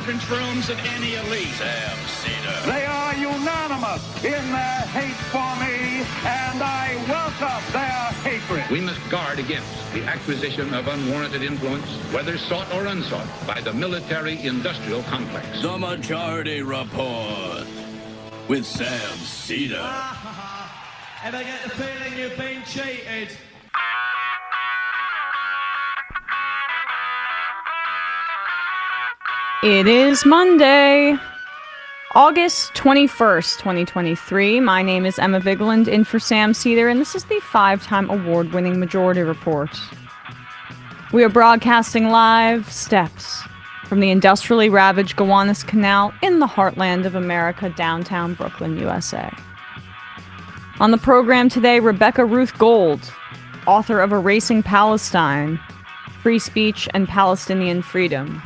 conference rooms of any elite. Sam Seder. They are unanimous in their hate for me, and I welcome their hatred. We must guard against the acquisition of unwarranted influence, whether sought or unsought, by the military-industrial complex. The Majority Report with Sam Seder. Ever get the feeling you've been cheated? It is Monday, August 21st, 2023. My name is Emma Vigeland, in for Sam Seder, and this is the 5-time award-winning Majority Report. We are broadcasting live steps from the industrially ravaged Gowanus Canal in the heartland of America, downtown Brooklyn, USA. On the program today, Rebecca Ruth Gould, author of Erasing Palestine, Free Speech and Palestinian Freedom.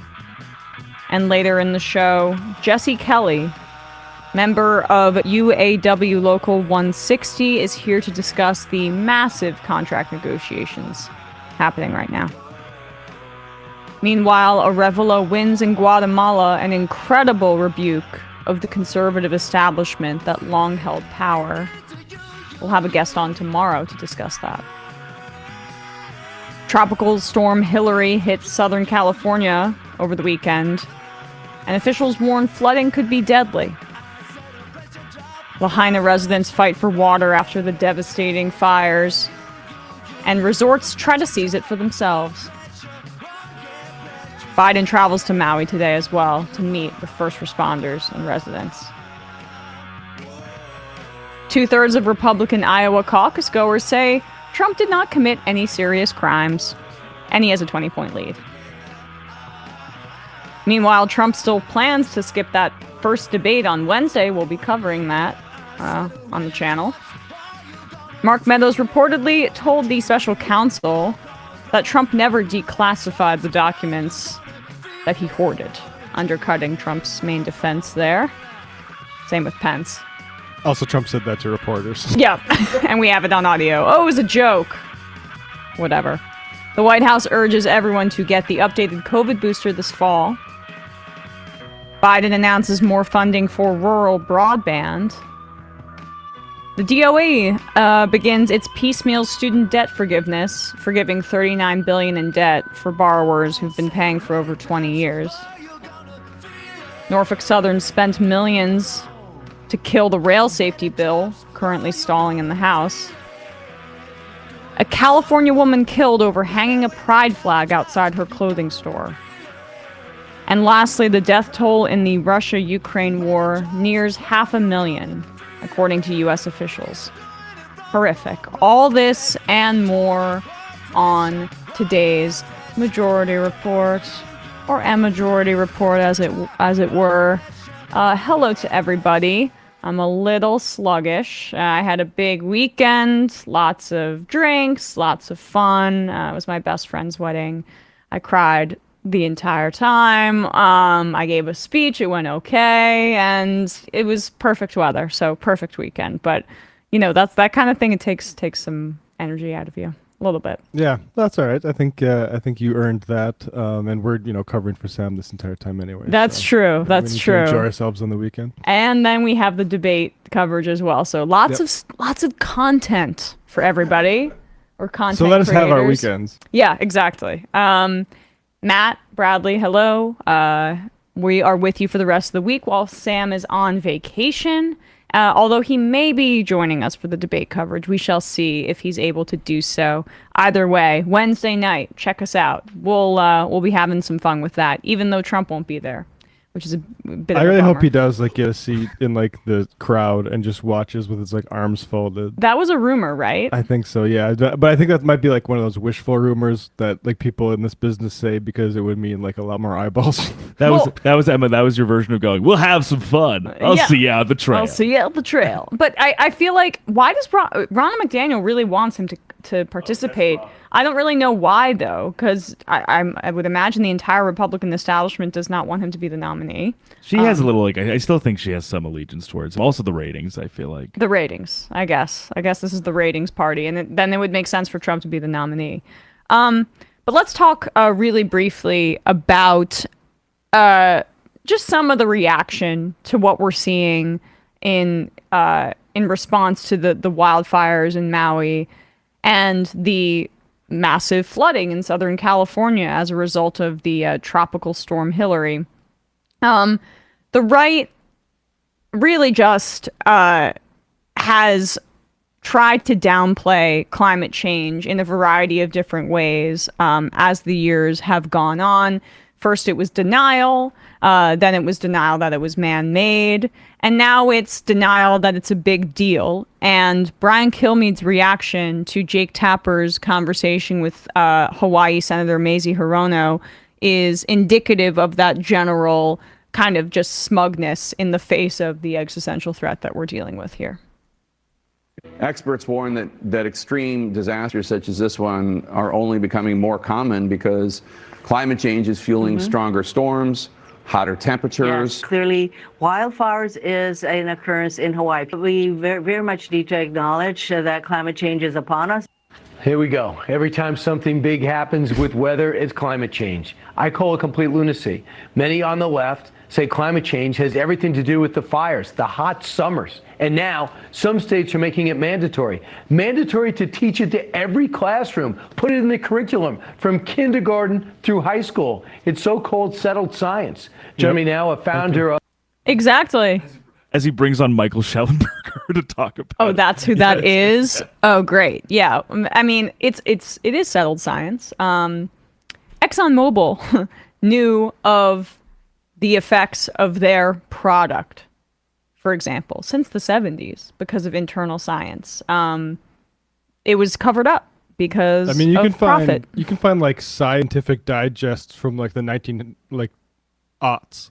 And later in the show, Jessie Kelly, member of UAW Local 160, is here to discuss the massive contract negotiations happening right now. Meanwhile, Arevalo wins in Guatemala an incredible rebuke of the conservative establishment that long held power. We'll have a guest on tomorrow to discuss that. Tropical storm Hillary hit Southern California over the weekend, and officials warn flooding could be deadly. Lahaina residents fight for water after the devastating fires, and resorts try to seize it for themselves. Biden travels to Maui today as well to meet with first responders and residents. 2/3 of Republican Iowa caucus goers say Trump did not commit any serious crimes, and he has a 20-point lead. Meanwhile, Trump still plans to skip that first debate on Wednesday. We'll be covering that on the channel. Mark Meadows reportedly told the special counsel that Trump never declassified the documents that he hoarded, undercutting Trump's main defense there. Same with Pence. Also, Trump said that to reporters. Yeah, and we have it on audio. Oh, it was a joke. Whatever. The White House urges everyone to get the updated COVID booster this fall. Biden announces more funding for rural broadband. The DOE begins its piecemeal student debt forgiveness, forgiving $39 billion in debt for borrowers who've been paying for over 20 years. Norfolk Southern spent millions to kill the rail safety bill, currently stalling in the House. A California woman killed over hanging a pride flag outside her clothing store. And lastly, the death toll in the Russia-Ukraine war nears 500,000, according to U.S. officials. Horrific. All this and more on today's Majority Report, or a Majority Report as it were. Hello to everybody. I'm a little sluggish. I had a big weekend, lots of drinks, lots of fun. It was my best friend's wedding. I cried the entire time. I gave a speech. It went okay, and it was perfect weather, so perfect weekend. But that's that kind of thing. It takes some energy out of you a little bit. Yeah, that's all right. I think you earned that, and we're covering for Sam this entire time anyway. That's true. That's true. We need to enjoy ourselves on the weekend, and then we have the debate coverage as well. So lots of content for everybody, or content. So let us creators. have our weekends. Yeah, exactly. Matt, Bradley, hello. We are with you for the rest of the week while Sam is on vacation. Although he may be joining us for the debate coverage. We shall see if he's able to do so. Either way, Wednesday night, check us out. We'll be having some fun with that, even though Trump won't be there, which is a bit of a I really bummer. hope he does get a seat in the crowd and just watches with his arms folded. That was a rumor, right? I think so, yeah. But I think that might be one of those wishful rumors that people in this business say because it would mean a lot more eyeballs. That was Emma. That was your version of going, we'll have some fun. I'll see you out the trail. I'll see you at the trail. But I feel why does Ronna McDaniel really wants him to participate? I don't really know why, though, because I would imagine the entire Republican establishment does not want him to be the nominee. She has a little, I still think she has some allegiance towards him. Also the ratings, I feel like. The ratings, I guess. I guess this is the ratings party, and then it would make sense for Trump to be the nominee. But let's talk really briefly about just some of the reaction to what we're seeing in response to the wildfires in Maui and the massive flooding in Southern California as a result of the tropical storm Hillary. The right really just has tried to downplay climate change in a variety of different ways as the years have gone on. First it was denial, then it was denial that it was man-made, and now it's denial that it's a big deal. And Brian Kilmeade's reaction to Jake Tapper's conversation with Hawaii Senator Mazie Hirono is indicative of that general kind of just smugness in the face of the existential threat that we're dealing with here. Experts warn that extreme disasters such as this one are only becoming more common because climate change is fueling stronger storms, hotter temperatures. Yes, clearly, wildfires is an occurrence in Hawaii. We very much need to acknowledge that climate change is upon us. Here we go. Every time something big happens with weather, it's climate change. I call it complete lunacy. Many on the left say climate change has everything to do with the fires, the hot summers. And now some states are making it mandatory. Mandatory to teach it to every classroom. Put it in the curriculum from kindergarten through high school. It's so-called settled science. Joining me now, a founder of... Exactly. As he brings on Michael Schellenberger to talk about. Oh, that's who that is? Oh, great. Yeah. I mean, it is settled science. ExxonMobil knew of the effects of their product, for example, since the 70s because of internal science. It was covered up because of profit. You can find like scientific digests from like the 19 aughts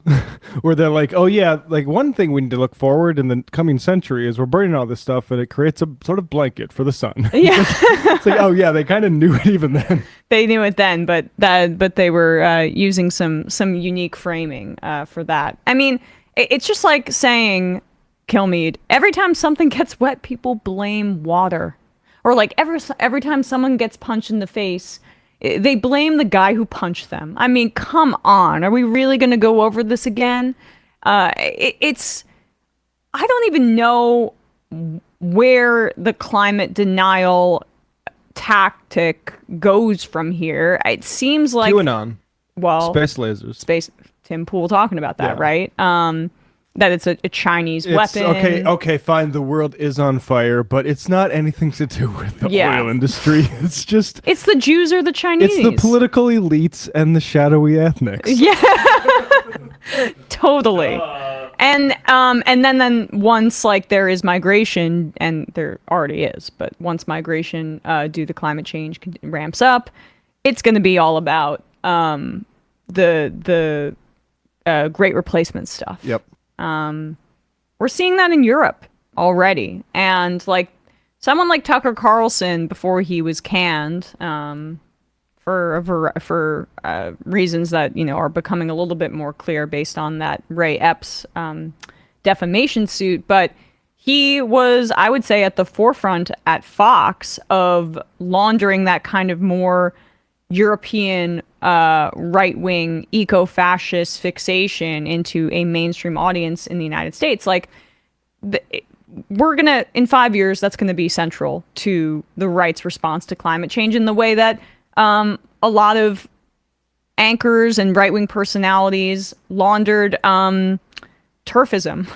where they're like, oh yeah, like one thing we need to look forward in the coming century is we're burning all this stuff and it creates a sort of blanket for the sun. Yeah. It's like, oh yeah, they kind of knew it even then. They knew it then, but they were using some unique framing for that. I mean, it's just like saying, Kilmeade, every time something gets wet, people blame water. Or like every time someone gets punched in the face, they blame the guy who punched them. I mean, come on. Are we really going to go over this again? I don't even know where the climate denial tactic goes from here. It seems like QAnon. Well, space lasers. Tim Pool talking about that, yeah. Right? That it's a Chinese weapon. Okay, fine. The world is on fire, but it's not anything to do with the oil industry. It's just... It's the Jews or the Chinese. It's the political elites and the shadowy ethnics. Yeah. Totally. And then once like there is migration, and there already is, but once migration due to climate change ramps up, it's going to be all about the Great Replacement stuff. Yep. We're seeing that in Europe already, and like someone like Tucker Carlson before he was canned for reasons that are becoming a little bit more clear based on that Ray Epps defamation suit, but he was, I would say, at the forefront at Fox of laundering that kind of more European right-wing eco-fascist fixation into a mainstream audience in the United States. Like, we're gonna, in 5 years, that's gonna be central to the right's response to climate change in the way that a lot of anchors and right-wing personalities laundered turfism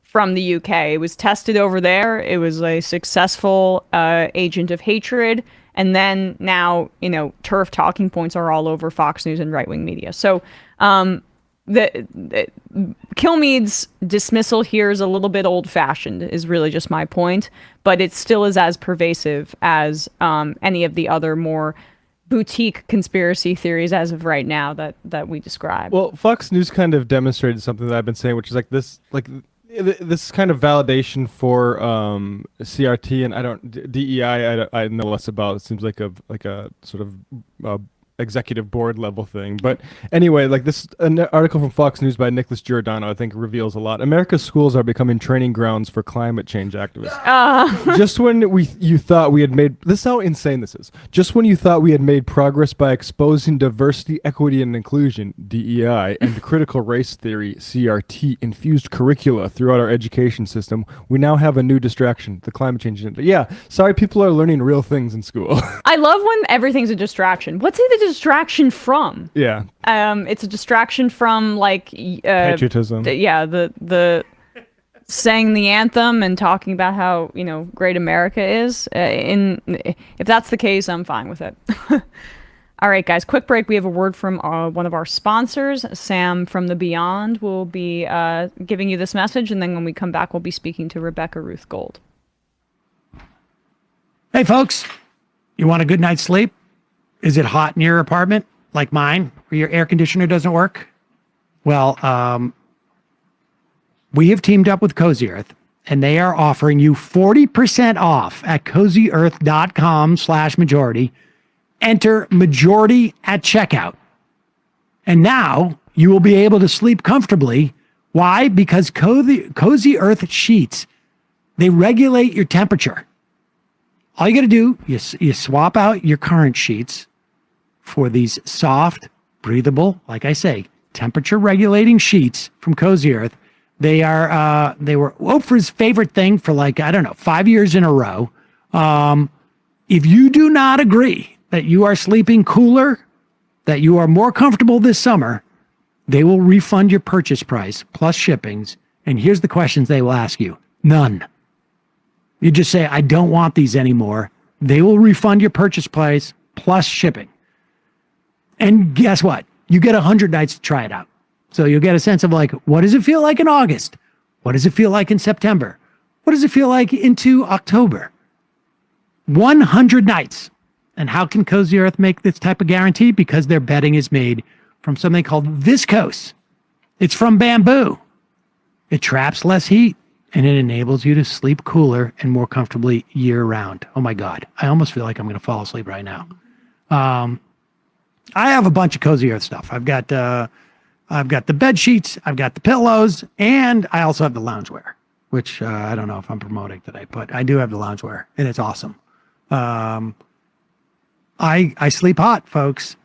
from the UK. It was tested over there. It was a successful agent of hatred. And then now, turf talking points are all over Fox News and right-wing media. So the Kilmeade's dismissal here is a little bit old-fashioned, is really just my point. But it still is as pervasive as any of the other more boutique conspiracy theories as of right now that we describe. Well, Fox News kind of demonstrated something that I've been saying, which is like this kind of validation for CRT and DEI. I know less about. It seems like a sort of executive board level thing. But anyway, like this an article from Fox News by Nicholas Giordano, I think reveals a lot. America's schools are becoming training grounds for climate change activists. Just when you thought we had made this is how insane this is. Just when you thought we had made progress by exposing diversity, equity, and inclusion (DEI) and critical race theory (CRT) infused curricula throughout our education system, we now have a new distraction: the climate change agenda. Yeah, sorry, people are learning real things in school. I love when everything's a distraction. What's it a distraction from? Yeah. It's a distraction from like patriotism. The saying the anthem and talking about how great America is. If that's the case, I'm fine with it. All right, guys. Quick break. We have a word from one of our sponsors, Sam from the Beyond. Will be giving you this message, and then when we come back, we'll be speaking to Rebecca Ruth Gould. Hey, folks. You want a good night's sleep? Is it hot in your apartment, like mine, where your air conditioner doesn't work? Well, we have teamed up with Cozy Earth, and they are offering you 40% off at cozyearth.com/majority. Enter majority at checkout. And now you will be able to sleep comfortably. Why? Because Cozy Earth sheets, they regulate your temperature. All you got to do, you swap out your current sheets for these soft, breathable, like I say, temperature regulating sheets from Cozy Earth. They were Oprah's favorite thing for 5 years in a row. If you do not agree that you are sleeping cooler, that you are more comfortable this summer, they will refund your purchase price plus shippings. And here's the questions they will ask you. None. You just say, I don't want these anymore. They will refund your purchase price plus shipping. And guess what? You get 100 nights to try it out. So you'll get a sense of what does it feel like in August? What does it feel like in September? What does it feel like into October? 100 nights. And how can Cozy Earth make this type of guarantee? Because their bedding is made from something called viscose. It's from bamboo. It traps less heat. And it enables you to sleep cooler and more comfortably year-round. Oh, my God. I almost feel like I'm going to fall asleep right now. I have a bunch of Cozy Earth stuff. I've got the bed sheets, I've got the pillows, and I also have the loungewear, which I don't know if I'm promoting today, but I do have the loungewear, and it's awesome. I sleep hot, folks.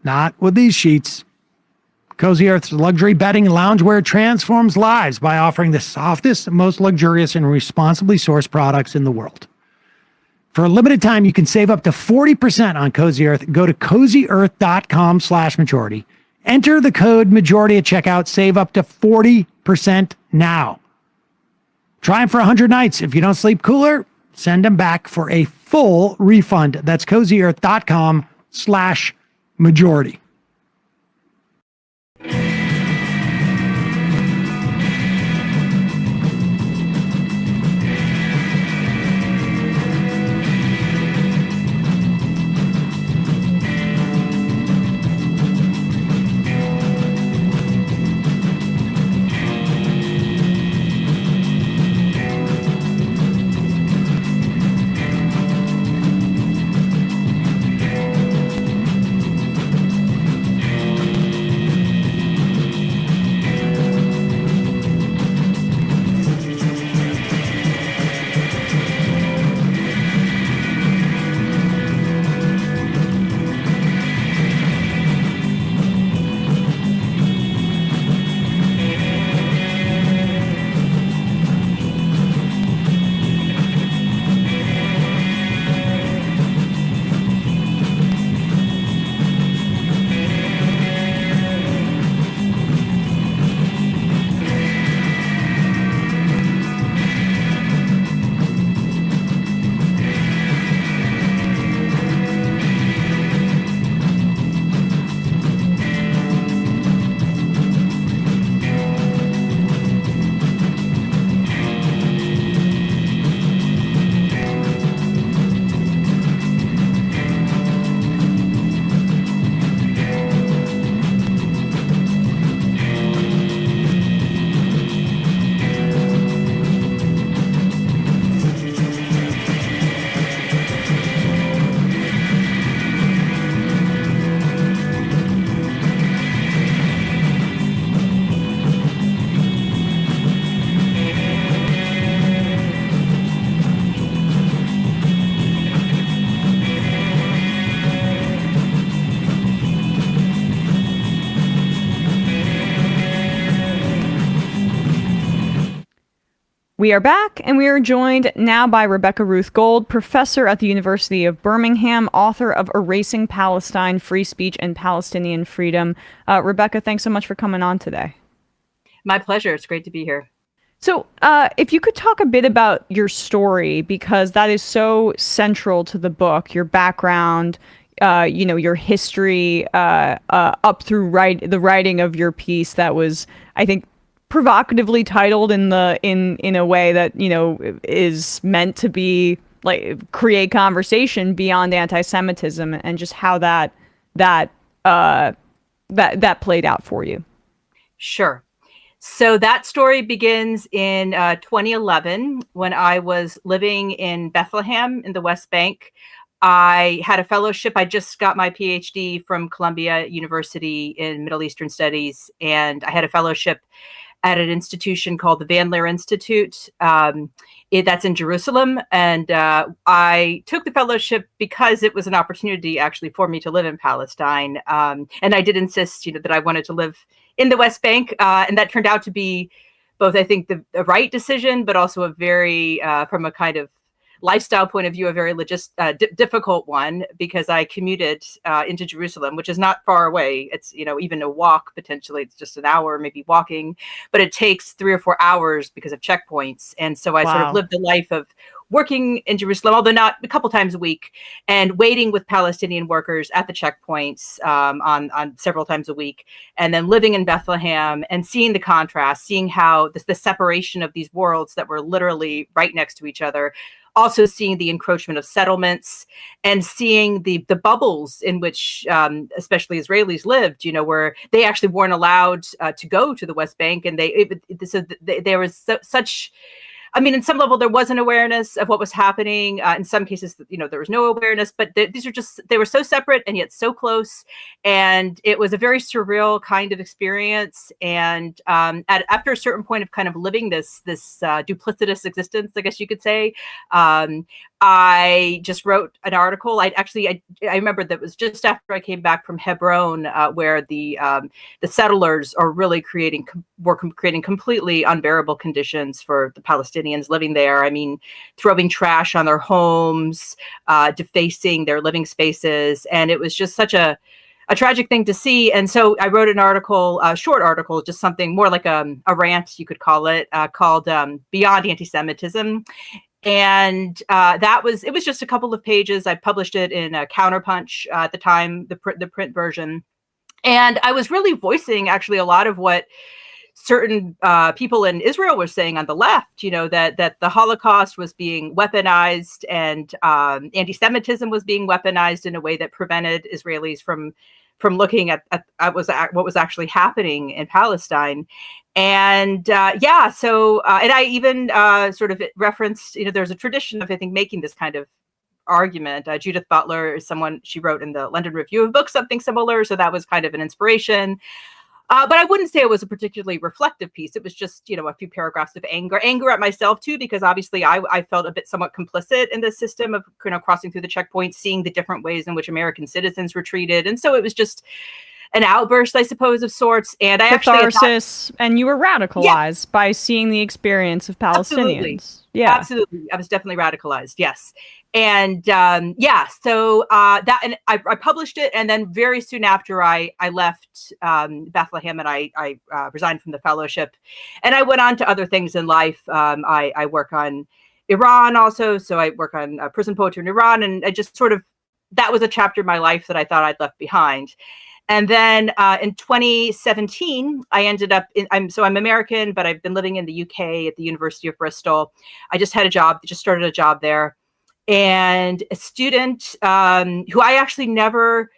Not with these sheets. Cozy Earth's luxury bedding and loungewear transforms lives by offering the softest, most luxurious, and responsibly sourced products in the world. For a limited time, you can save up to 40% on Cozy Earth. Go to cozyearth.com/majority. Enter the code majority at checkout. Save up to 40% now. Try them for 100 nights. If you don't sleep cooler, send them back for a full refund. That's cozyearth.com/majority. We are back, and we are joined now by Rebecca Ruth Gould, professor at the University of Birmingham, author of Erasing Palestine, Free Speech and Palestinian Freedom. Rebecca, thanks so much for coming on today. My pleasure. It's great to be here. So if you could talk a bit about your story, because that is so central to the book, your background, your history up through the writing of your piece that was, I think, provocatively titled in a way that is meant to be like create conversation beyond anti-Semitism, and just how that played out for you. Sure. So that story begins in 2011 when I was living in Bethlehem in the West Bank. I had a fellowship. I just got my PhD from Columbia University in Middle Eastern Studies, and I had a fellowship at an institution called the Van Leer Institute. That's in Jerusalem. And I took the fellowship because it was an opportunity actually for me to live in Palestine. And I did insist, that I wanted to live in the West Bank. And that turned out to be both, I think, the right decision, but also a very, from a kind of lifestyle point of view, a very difficult one, because I commuted into Jerusalem, which is not far away. It's, even a walk, potentially it's just an hour, maybe walking, but it takes 3 or 4 hours because of checkpoints. And so I sort of lived the life of working in Jerusalem, although not a couple times a week, and waiting with Palestinian workers at the checkpoints on several times a week, and then living in Bethlehem and seeing the contrast, seeing how the separation of these worlds that were literally right next to each other, also seeing the encroachment of settlements and seeing the bubbles in which especially Israelis lived, where they actually weren't allowed to go to the West Bank. And there was such, in some level, there was an awareness of what was happening. In some cases, there was no awareness, but they were so separate and yet so close. And it was a very surreal kind of experience. And after a certain point of kind of living this duplicitous existence, I guess you could say, I just wrote an article. I remember that was just after I came back from Hebron, where the settlers are really creating completely unbearable conditions for the Palestinians living there. Throwing trash on their homes, defacing their living spaces, and it was just such a tragic thing to see. And so I wrote an article, a short article, just something more like a rant, you could call it, called Beyond Anti-Semitism. And it was just a couple of pages. I published it in a Counterpunch at the time, the print version. And I was really voicing actually a lot of what certain people in Israel were saying on the left, that the Holocaust was being weaponized, and anti-Semitism was being weaponized in a way that prevented Israelis from looking at what was actually happening in Palestine. And and I even sort of referenced, there's a tradition of, I think, making this kind of argument. Judith Butler is someone, she wrote in the London Review of Books something similar, so that was kind of an inspiration. But I wouldn't say it was a particularly reflective piece. It was just, a few paragraphs of anger at myself too, because obviously I felt a bit somewhat complicit in the system of crossing through the checkpoints, seeing the different ways in which American citizens were treated. And so it was just an outburst, I suppose, of sorts. And I catharsis, and you were radicalized by seeing the experience of Palestinians. Absolutely. Yeah, absolutely. I was definitely radicalized. Yes. And so that, and I published it, and then very soon after I left Bethlehem, and I resigned from the fellowship, and I went on to other things in life. I work on Iran also, so I work on prison poetry in Iran, and I just sort of, that was a chapter of my life that I thought I'd left behind. And then in 2017, I ended up I'm American, but I've been living in the UK at the University of Bristol. I just started a job there. And a student who I actually never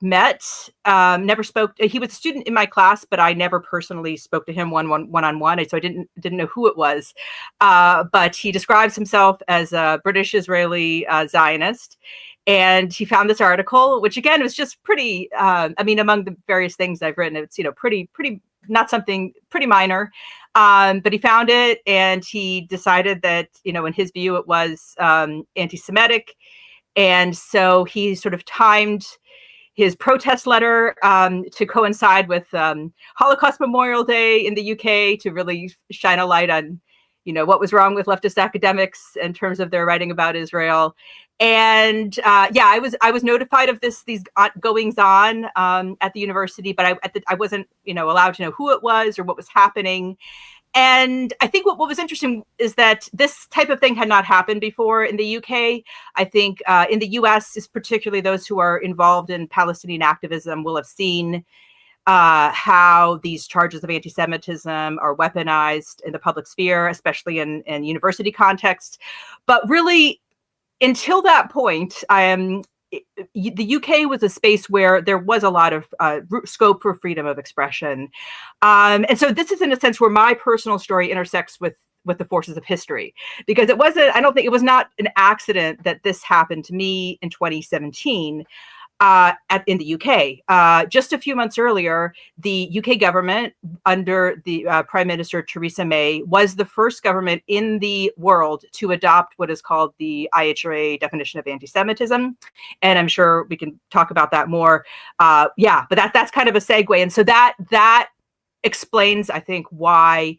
met, never spoke. He was a student in my class, but I never personally spoke to him one-on-one. So I didn't know who it was. But he describes himself as a British Israeli Zionist. And he found this article, which again was just pretty, among the various things I've written, it's, pretty, not something pretty minor. But he found it, and he decided that, in his view, it was anti-Semitic. And so he sort of timed his protest letter to coincide with Holocaust Memorial Day in the UK to really shine a light on, what was wrong with leftist academics in terms of their writing about Israel. And I was notified of these goings on at the university, but I wasn't allowed to know who it was or what was happening. And I think what was interesting is that this type of thing had not happened before in the UK. I think in the US, is particularly those who are involved in Palestinian activism will have seen how these charges of anti-Semitism are weaponized in the public sphere, especially in university context. But really, until that point, the UK was a space where there was a lot of scope for freedom of expression. And so this is, in a sense, where my personal story intersects with the forces of history, because it was not an accident that this happened to me in 2017. In the UK. Just a few months earlier, the UK government, under the Prime Minister Theresa May, was the first government in the world to adopt what is called the IHRA definition of anti-Semitism. And I'm sure we can talk about that more. But that's kind of a segue. And so that explains, I think, why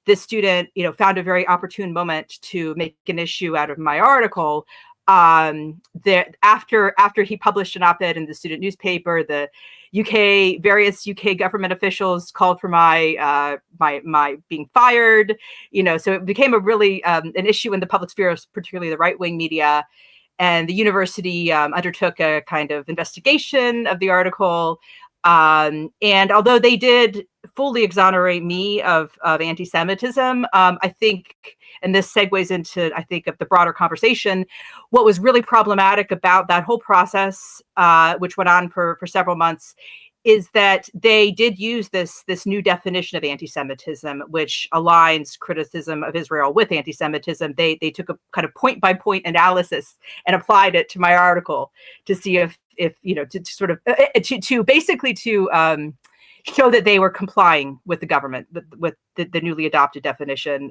this student, found a very opportune moment to make an issue out of my article. That after he published an op-ed in the student newspaper, the various UK government officials called for my being fired. So it became a really an issue in the public sphere, particularly the right-wing media. And the university undertook a kind of investigation of the article. And although they did fully exonerate me of anti-Semitism, I think, and this segues into, I think, of the broader conversation, what was really problematic about that whole process, which went on for several months, is that they did use this new definition of anti-Semitism, which aligns criticism of Israel with anti-Semitism. They took a kind of point-by-point analysis and applied it to my article to see if to sort of to basically show that they were complying with the government, with the newly adopted definition,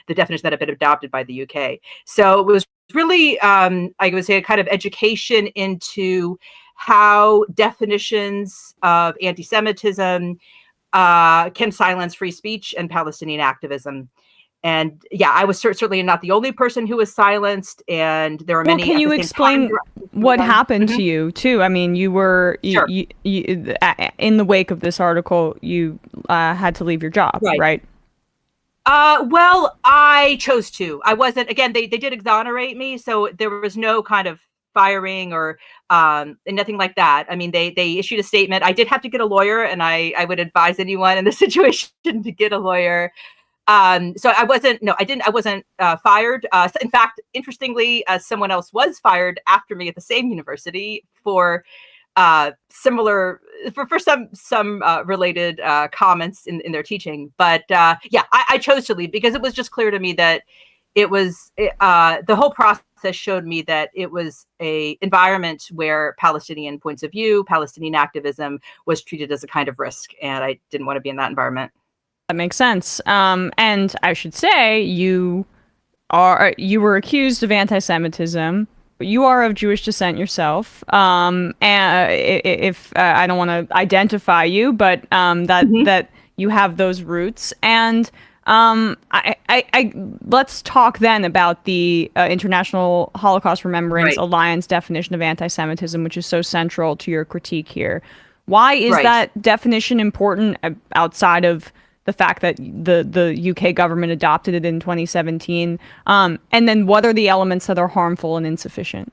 the definition that had been adopted by the UK. So it was really, I would say, a kind of education into how definitions of anti-Semitism can silence free speech and Palestinian activism. And I was certainly not the only person who was silenced, and there were many. Can you explain what happened to you too? I mean, you were you, in the wake of this article, you had to leave your job, right? Well, I chose to. I wasn't. Again, they did exonerate me, so there was no kind of firing or nothing like that. I mean, they issued a statement. I did have to get a lawyer, and I would advise anyone in this situation to get a lawyer. So I wasn't fired. In fact, interestingly, someone else was fired after me at the same university for similar, for some related comments in their teaching. But I chose to leave because it was just clear to me that it was the whole process showed me that it was a environment where Palestinian points of view, Palestinian activism was treated as a kind of risk, and I didn't want to be in that environment. That makes sense. And I should say you were accused of anti-Semitism, but you are of Jewish descent yourself. And if I don't want to identify you, but that you have those roots. And let's talk then about the International Holocaust Remembrance Alliance definition of anti-Semitism, which is so central to your critique here. Why is that definition important outside of the fact that the UK government adopted it in 2017? And then what are the elements that are harmful and insufficient?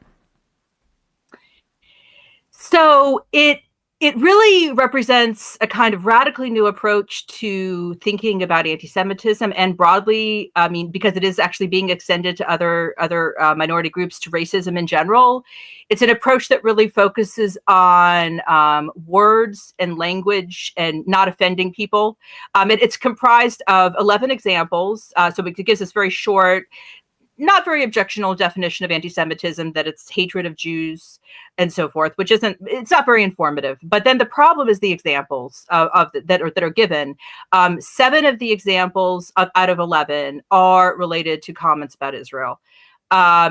So it really represents a kind of radically new approach to thinking about anti-Semitism, and broadly, I mean, because it is actually being extended to other minority groups, to racism in general. It's an approach that really focuses on words and language and not offending people. It's comprised of 11 examples, so it gives us very short, not very objectionable definition of anti-Semitism, that it's hatred of Jews and so forth, it's not very informative. But then the problem is the examples that are given. 7 of the examples out of 11 are related to comments about Israel.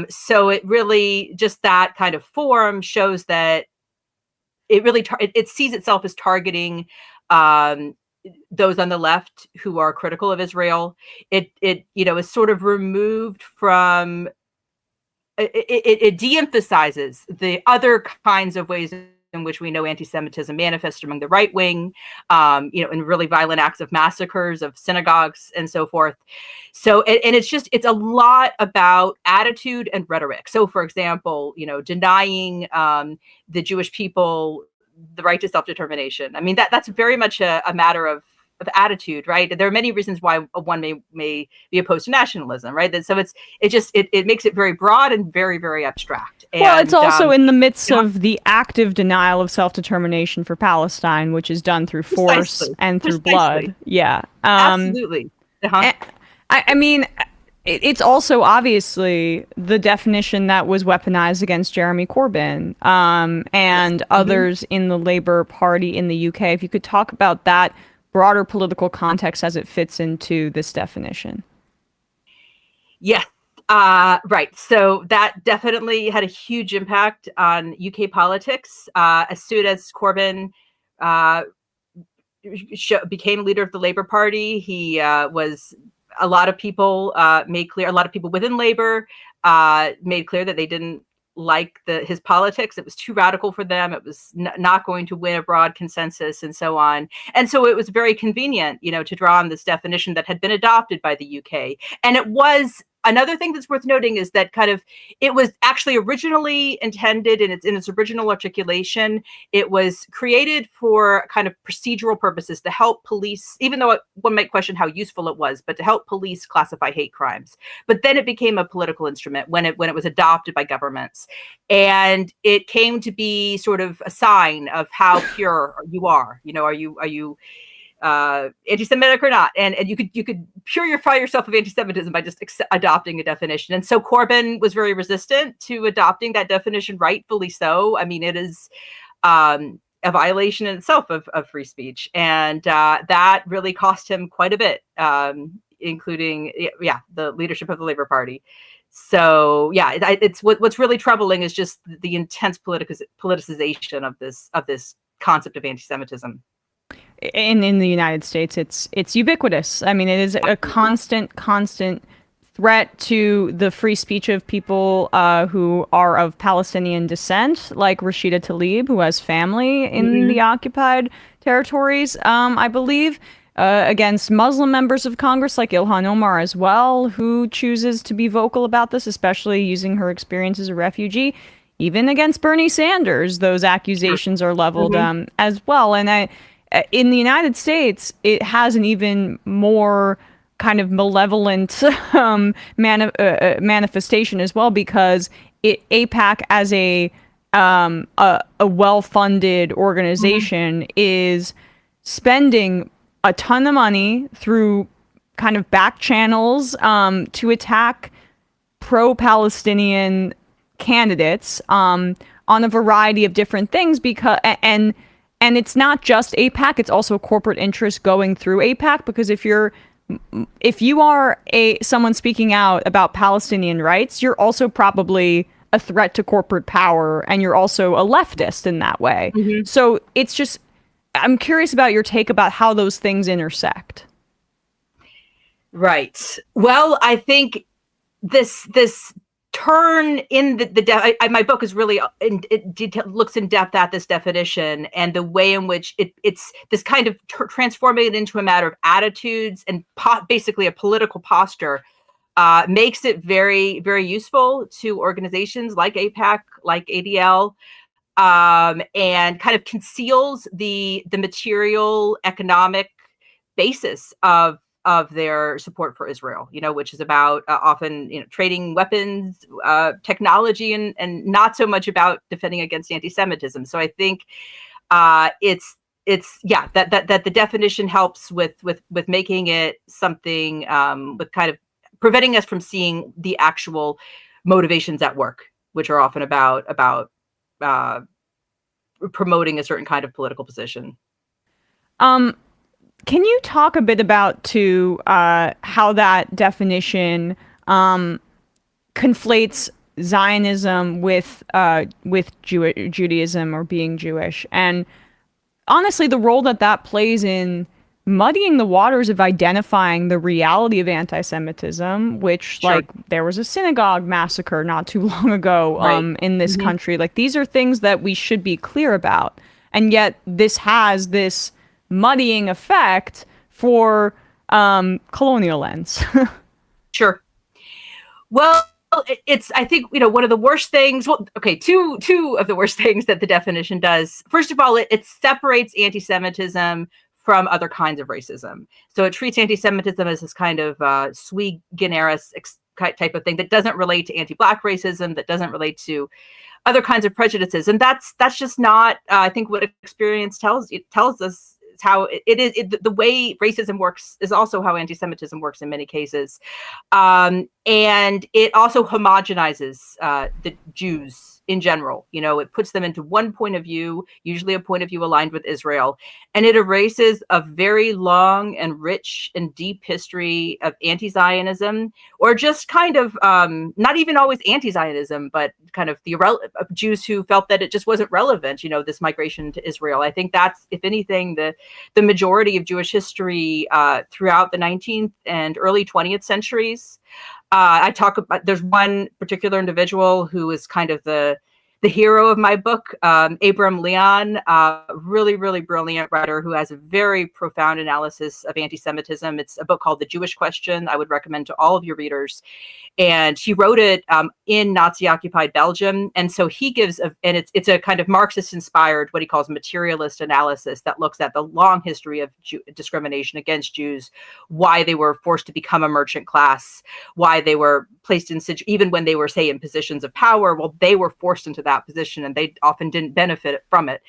So it really, just that kind of form shows that it really it sees itself as targeting those on the left who are critical of Israel. It is sort of removed from. It de-emphasizes the other kinds of ways in which we know anti-Semitism manifests among the right wing, in really violent acts of massacres of synagogues and so forth. So, and it's a lot about attitude and rhetoric. So, for example, denying the Jewish people the right to self-determination. I mean, that's very much a matter of attitude, right? There are many reasons why one may be opposed to nationalism, right? So it makes it very broad and very, very abstract. Well, it's also in the midst of the active denial of self-determination for Palestine, which is done through force and through blood. Yeah. Absolutely. I mean, it's also obviously the definition that was weaponized against Jeremy Corbyn and others in the Labour Party in the UK. If you could talk about that broader political context as it fits into this definition. Yeah, right. So that definitely had a huge impact on UK politics. As soon as Corbyn became leader of the Labour Party, he was. A lot of people made clear. A lot of people within Labour made clear that they didn't like his politics. It was too radical for them. It was not going to win a broad consensus and so on. And so it was very convenient, to draw on this definition that had been adopted by the UK. And it was another thing that's worth noting is that it was actually originally intended in its original articulation. It was created for kind of procedural purposes to help police, even though one might question how useful it was, but to help police classify hate crimes. But then it became a political instrument when it was adopted by governments. And it came to be sort of a sign of how pure you are. Are you anti-Semitic or not? And you could purify yourself of anti-Semitism by just adopting a definition. And so Corbyn was very resistant to adopting that definition, rightfully so. I mean, it is a violation in itself of free speech, and that really cost him quite a bit, including the leadership of the Labour Party. So it's what's really troubling is just the intense politicization of this concept of anti-Semitism. In the United States, it's ubiquitous. I mean, it is a constant threat to the free speech of people who are of Palestinian descent, like Rashida Tlaib, who has family in the occupied territories, I believe, against Muslim members of Congress like Ilhan Omar as well, who chooses to be vocal about this, especially using her experience as a refugee. Even against Bernie Sanders, those accusations are leveled as well. And in the United States, it has an even more kind of malevolent manifestation as well, because AIPAC as a well-funded organization is spending a ton of money through kind of back channels to attack pro-Palestinian candidates on a variety of different things, because and it's not just AIPAC, it's also corporate interest going through AIPAC, because if you are someone speaking out about Palestinian rights, you're also probably a threat to corporate power, and you're also a leftist in that way. So it's just, I'm curious about your take about how those things intersect. Right. Well, I think this turn in my book is really looks in depth at this definition and the way in which it's this kind of transforming it into a matter of attitudes and basically a political posture makes it very, very useful to organizations like AIPAC, like ADL, and kind of conceals the material economic basis of their support for Israel, which is about often, trading weapons, technology, and not so much about defending against anti-Semitism. So I think it's that the definition helps with making it something with kind of preventing us from seeing the actual motivations at work, which are often about promoting a certain kind of political position. Can you talk a bit about how that definition conflates Zionism with Judaism or being Jewish, and honestly, the role that plays in muddying the waters of identifying the reality of anti-Semitism, which like there was a synagogue massacre not too long ago in this country. Like these are things that we should be clear about. And yet this has this muddying effect for colonial lens. Sure. Well, it's, I think, one of the worst things, well, okay, two of the worst things that the definition does. First of all, it separates anti-Semitism from other kinds of racism. So it treats anti-Semitism as this kind of sui generis type of thing that doesn't relate to anti-Black racism, that doesn't relate to other kinds of prejudices. And that's just not, I think, what experience tells us. It's how it is. The way racism works is also how anti-Semitism works in many cases. And it also homogenizes the Jews in general. It puts them into one point of view, usually a point of view aligned with Israel, and it erases a very long and rich and deep history of anti-Zionism, or just kind of not even always anti-Zionism, but kind of the Jews who felt that it just wasn't relevant, this migration to Israel. I think that's, if anything, the majority of Jewish history throughout the 19th and early 20th centuries. I talk about, there's one particular individual who is kind of the hero of my book, Abram Leon, really, really brilliant writer who has a very profound analysis of anti-Semitism. It's a book called The Jewish Question. I would recommend to all of your readers. And he wrote it in Nazi-occupied Belgium. And so he gives, and it's a kind of Marxist-inspired, what he calls materialist analysis that looks at the long history of discrimination against Jews, why they were forced to become a merchant class, why they were placed in, even when they were, say, in positions of power, well, they were forced into that position and they often didn't benefit from it.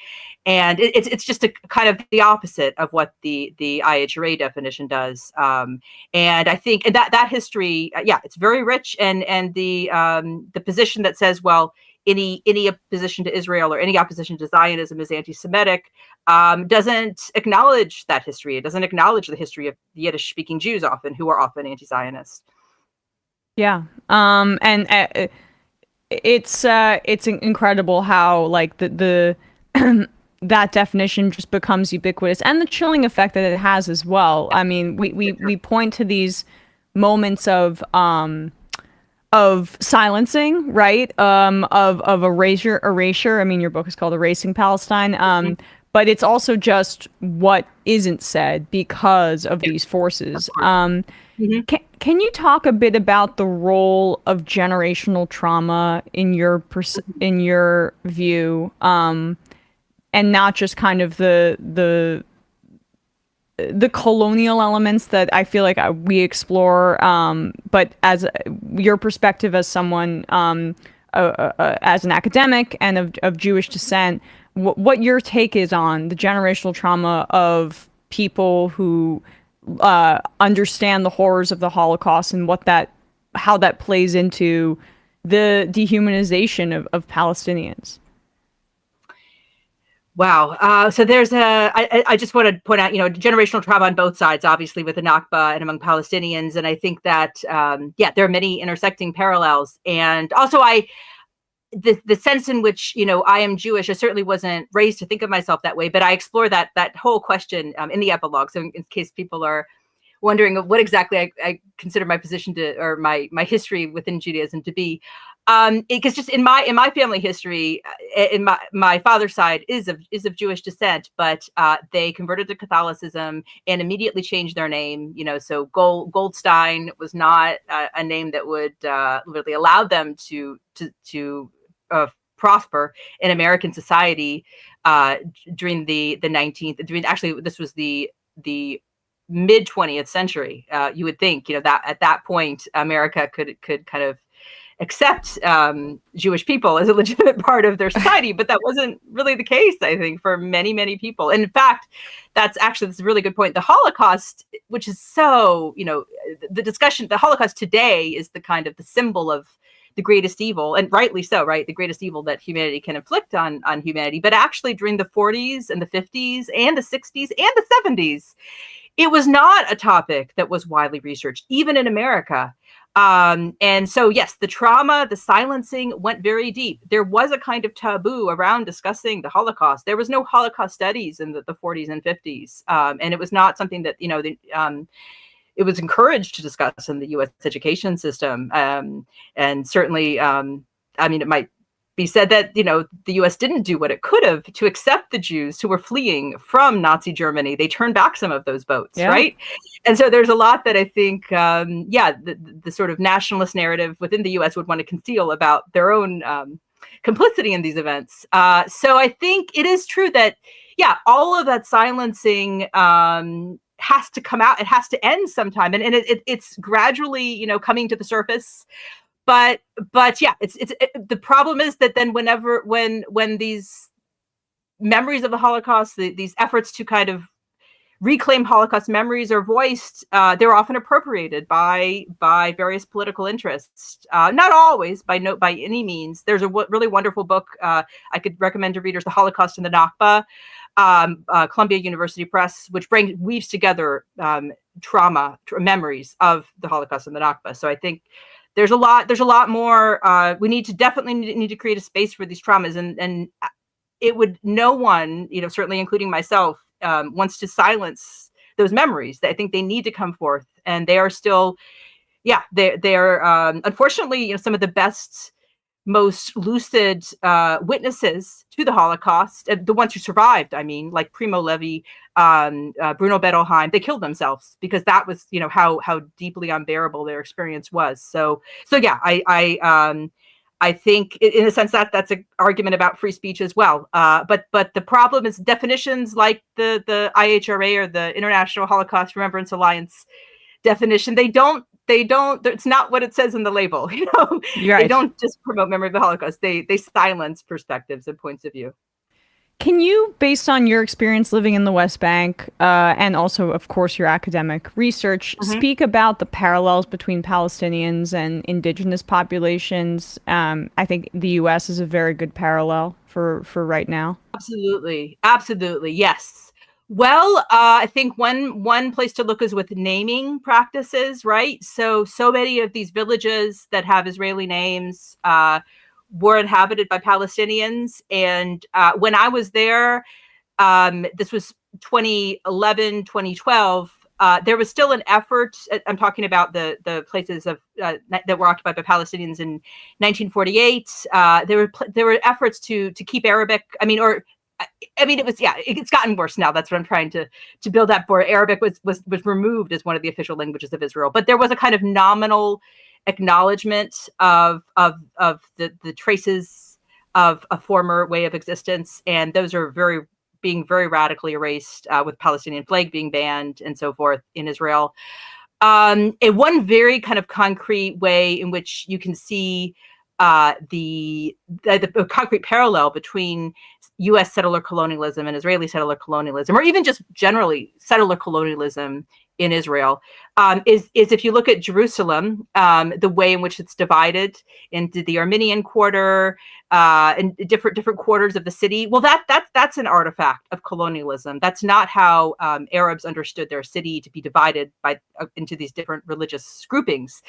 And it's just a kind of the opposite of what the IHRA definition does. And I think that history, it's very rich. And the position that says, well, any opposition to Israel or any opposition to Zionism is anti-Semitic doesn't acknowledge that history. It doesn't acknowledge the history of Yiddish-speaking Jews who are often anti-Zionist. Yeah. And it's incredible how like the that definition just becomes ubiquitous, and the chilling effect that it has as well. I mean, we point to these moments of silencing, right? Of erasure. I mean, your book is called Erasing Palestine. But it's also just what isn't said because of these forces. Can you talk a bit about the role of generational trauma in your view, and not just kind of the colonial elements that I feel like we explore, but as your perspective as someone, as an academic and of Jewish descent, what your take is on the generational trauma of people who understand the horrors of the Holocaust and how that plays into the dehumanization of Palestinians. Wow. So there's I just want to point out, generational trauma on both sides, obviously with the Nakba and among Palestinians. And I think that, there are many intersecting parallels. And also the sense in which, I am Jewish, I certainly wasn't raised to think of myself that way, but I explore that whole question in the epilogue. So in case people are wondering what exactly I consider my position or my history within Judaism to be, because just in my family history, in my father's side is of Jewish descent, but they converted to Catholicism and immediately changed their name. So Goldstein was not a name that would really allow them to prosper in American society during the 19th. Actually, this was the mid 20th century. You would think, that at that point America could kind of accept Jewish people as a legitimate part of their society, but that wasn't really the case, I think, for many, many people. And in fact, that's a really good point. The Holocaust, which is so, the discussion, the Holocaust today is the kind of the symbol of the greatest evil, and rightly so, right? The greatest evil that humanity can inflict on humanity. But actually during the 40s and the 50s and the 60s and the 70s, it was not a topic that was widely researched, even in America. And so, yes, the trauma, the silencing went very deep. There was a kind of taboo around discussing the Holocaust. There was no Holocaust studies in the 40s and 50s. And it was not something that, it was encouraged to discuss in the U.S. education system. And certainly, it might be said that, the U.S. didn't do what it could have to accept the Jews who were fleeing from Nazi Germany. They turned back some of those boats, right? And so there's a lot that I think, the sort of nationalist narrative within the U.S. would want to conceal about their own complicity in these events. So I think it is true that, all of that silencing has to come out. It has to end sometime, and it's gradually, coming to the surface. But the problem is that then when these memories of the Holocaust, these efforts to kind of reclaim Holocaust memories are voiced, they're often appropriated by various political interests. Not always, by any means. There's a really wonderful book I could recommend to readers, The Holocaust and the Nakba, Columbia University Press, which weaves together memories of the Holocaust and the Nakba. So I think there's a lot more. We definitely need to create a space for these traumas, and no one, certainly including myself, wants to silence those memories. I think they need to come forth, and they are still, they're unfortunately, some of the best, most lucid witnesses to the Holocaust, the ones who survived, like Primo Levi, Bruno Bettelheim, they killed themselves because that was, how deeply unbearable their experience was. So I think in a sense that's an argument about free speech as well. But the problem is definitions like the IHRA or the International Holocaust Remembrance Alliance definition, it's not what it says in the label. They don't just promote memory of the Holocaust. They silence perspectives and points of view. Can you, based on your experience living in the West Bank, and also, of course, your academic research, speak about the parallels between Palestinians and indigenous populations? I think the U.S. is a very good parallel for right now. Absolutely. Yes. Well, I think one place to look is with naming practices, right? So many of these villages that have Israeli names were inhabited by Palestinians. And when I was there, this was 2011, 2012, there was still an effort. I'm talking about the places that were occupied by Palestinians in 1948. There were efforts to keep Arabic. It's gotten worse now. That's what I'm trying to build up for. Arabic was removed as one of the official languages of Israel, but there was a kind of nominal acknowledgement of the traces of a former way of existence, and those are being very radically erased, with Palestinian flag being banned and so forth in Israel. And one very kind of concrete way in which you can see the concrete parallel between U.S. settler colonialism and Israeli settler colonialism, or even just generally settler colonialism in Israel, is if you look at Jerusalem, the way in which it's divided into the Armenian quarter and different quarters of the city. Well, that's an artifact of colonialism. That's not how Arabs understood their city to be divided into these different religious groupings.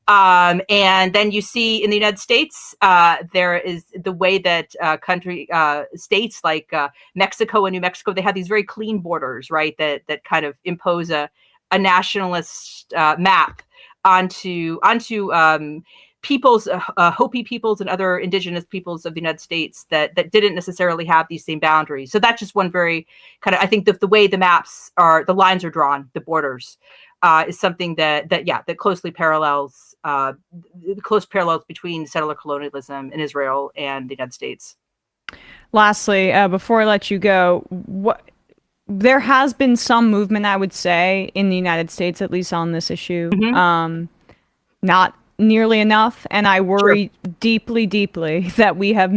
And then you see in the United States, there is the way that states like Mexico and New Mexico, they have these very clean borders, right? That kind of impose a nationalist map onto peoples, Hopi peoples and other indigenous peoples of the United States that didn't necessarily have these same boundaries. So that's just one very kind of, I think the way the lines are drawn, the borders, is something that closely parallels, close parallels between settler colonialism in Israel and the United States. Lastly, before I let you go, there has been some movement, I would say, in the United States, at least on this issue. Not nearly enough, and I worry deeply that we have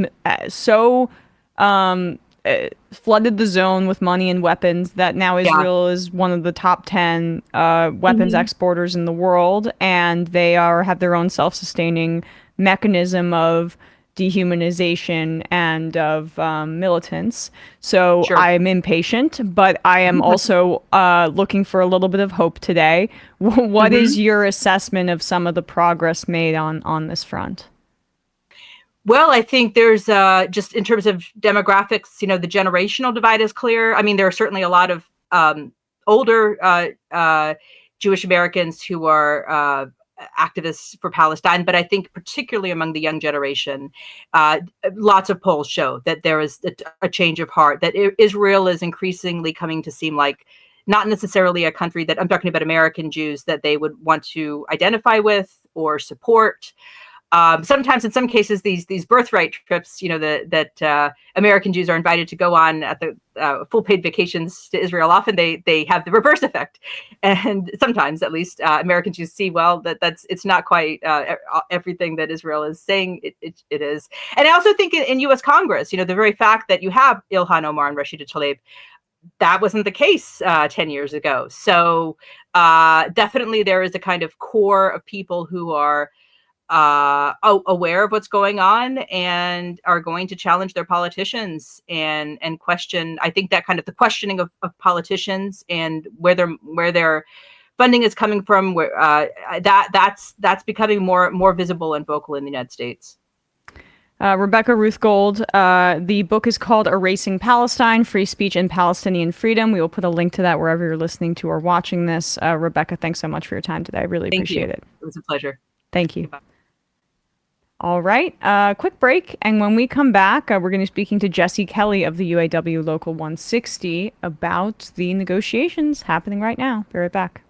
flooded the zone with money and weapons that now Israel is one of the top 10 weapons exporters in the world, and they have their own self-sustaining mechanism of dehumanization and of militants. So Sure. I am impatient, but I am also looking for a little bit of hope today. What is your assessment of some of the progress made on this front? Well, I think there's just in terms of demographics, the generational divide is clear. I mean, there are certainly a lot of older Jewish Americans who are activists for Palestine, but I think particularly among the young generation, lots of polls show that there is a change of heart, that Israel is increasingly coming to seem like not necessarily a country that, I'm talking about American Jews, that they would want to identify with or support. Sometimes, in some cases, these birthright trips, that American Jews are invited to go on at the full paid vacations to Israel, often they have the reverse effect, and sometimes, at least, American Jews see it's not quite everything that Israel is saying it is. And I also think in U.S. Congress, the very fact that you have Ilhan Omar and Rashida Tlaib, that wasn't the case 10 years ago. So definitely, there is a kind of core of people who are aware of what's going on and are going to challenge their politicians and question. I think that kind of the questioning of politicians and where their funding is coming from, that's becoming more visible and vocal in the United States. Rebecca Ruth Gould, the book is called Erasing Palestine, Free Speech and Palestinian Freedom. We will put a link to that wherever you're listening to or watching this. Rebecca, thanks so much for your time today. I really appreciate it. It was a pleasure. Thank you. All right, quick break. And when we come back, we're going to be speaking to Jessie Kelly of the UAW Local 160 about the negotiations happening right now. Be right back.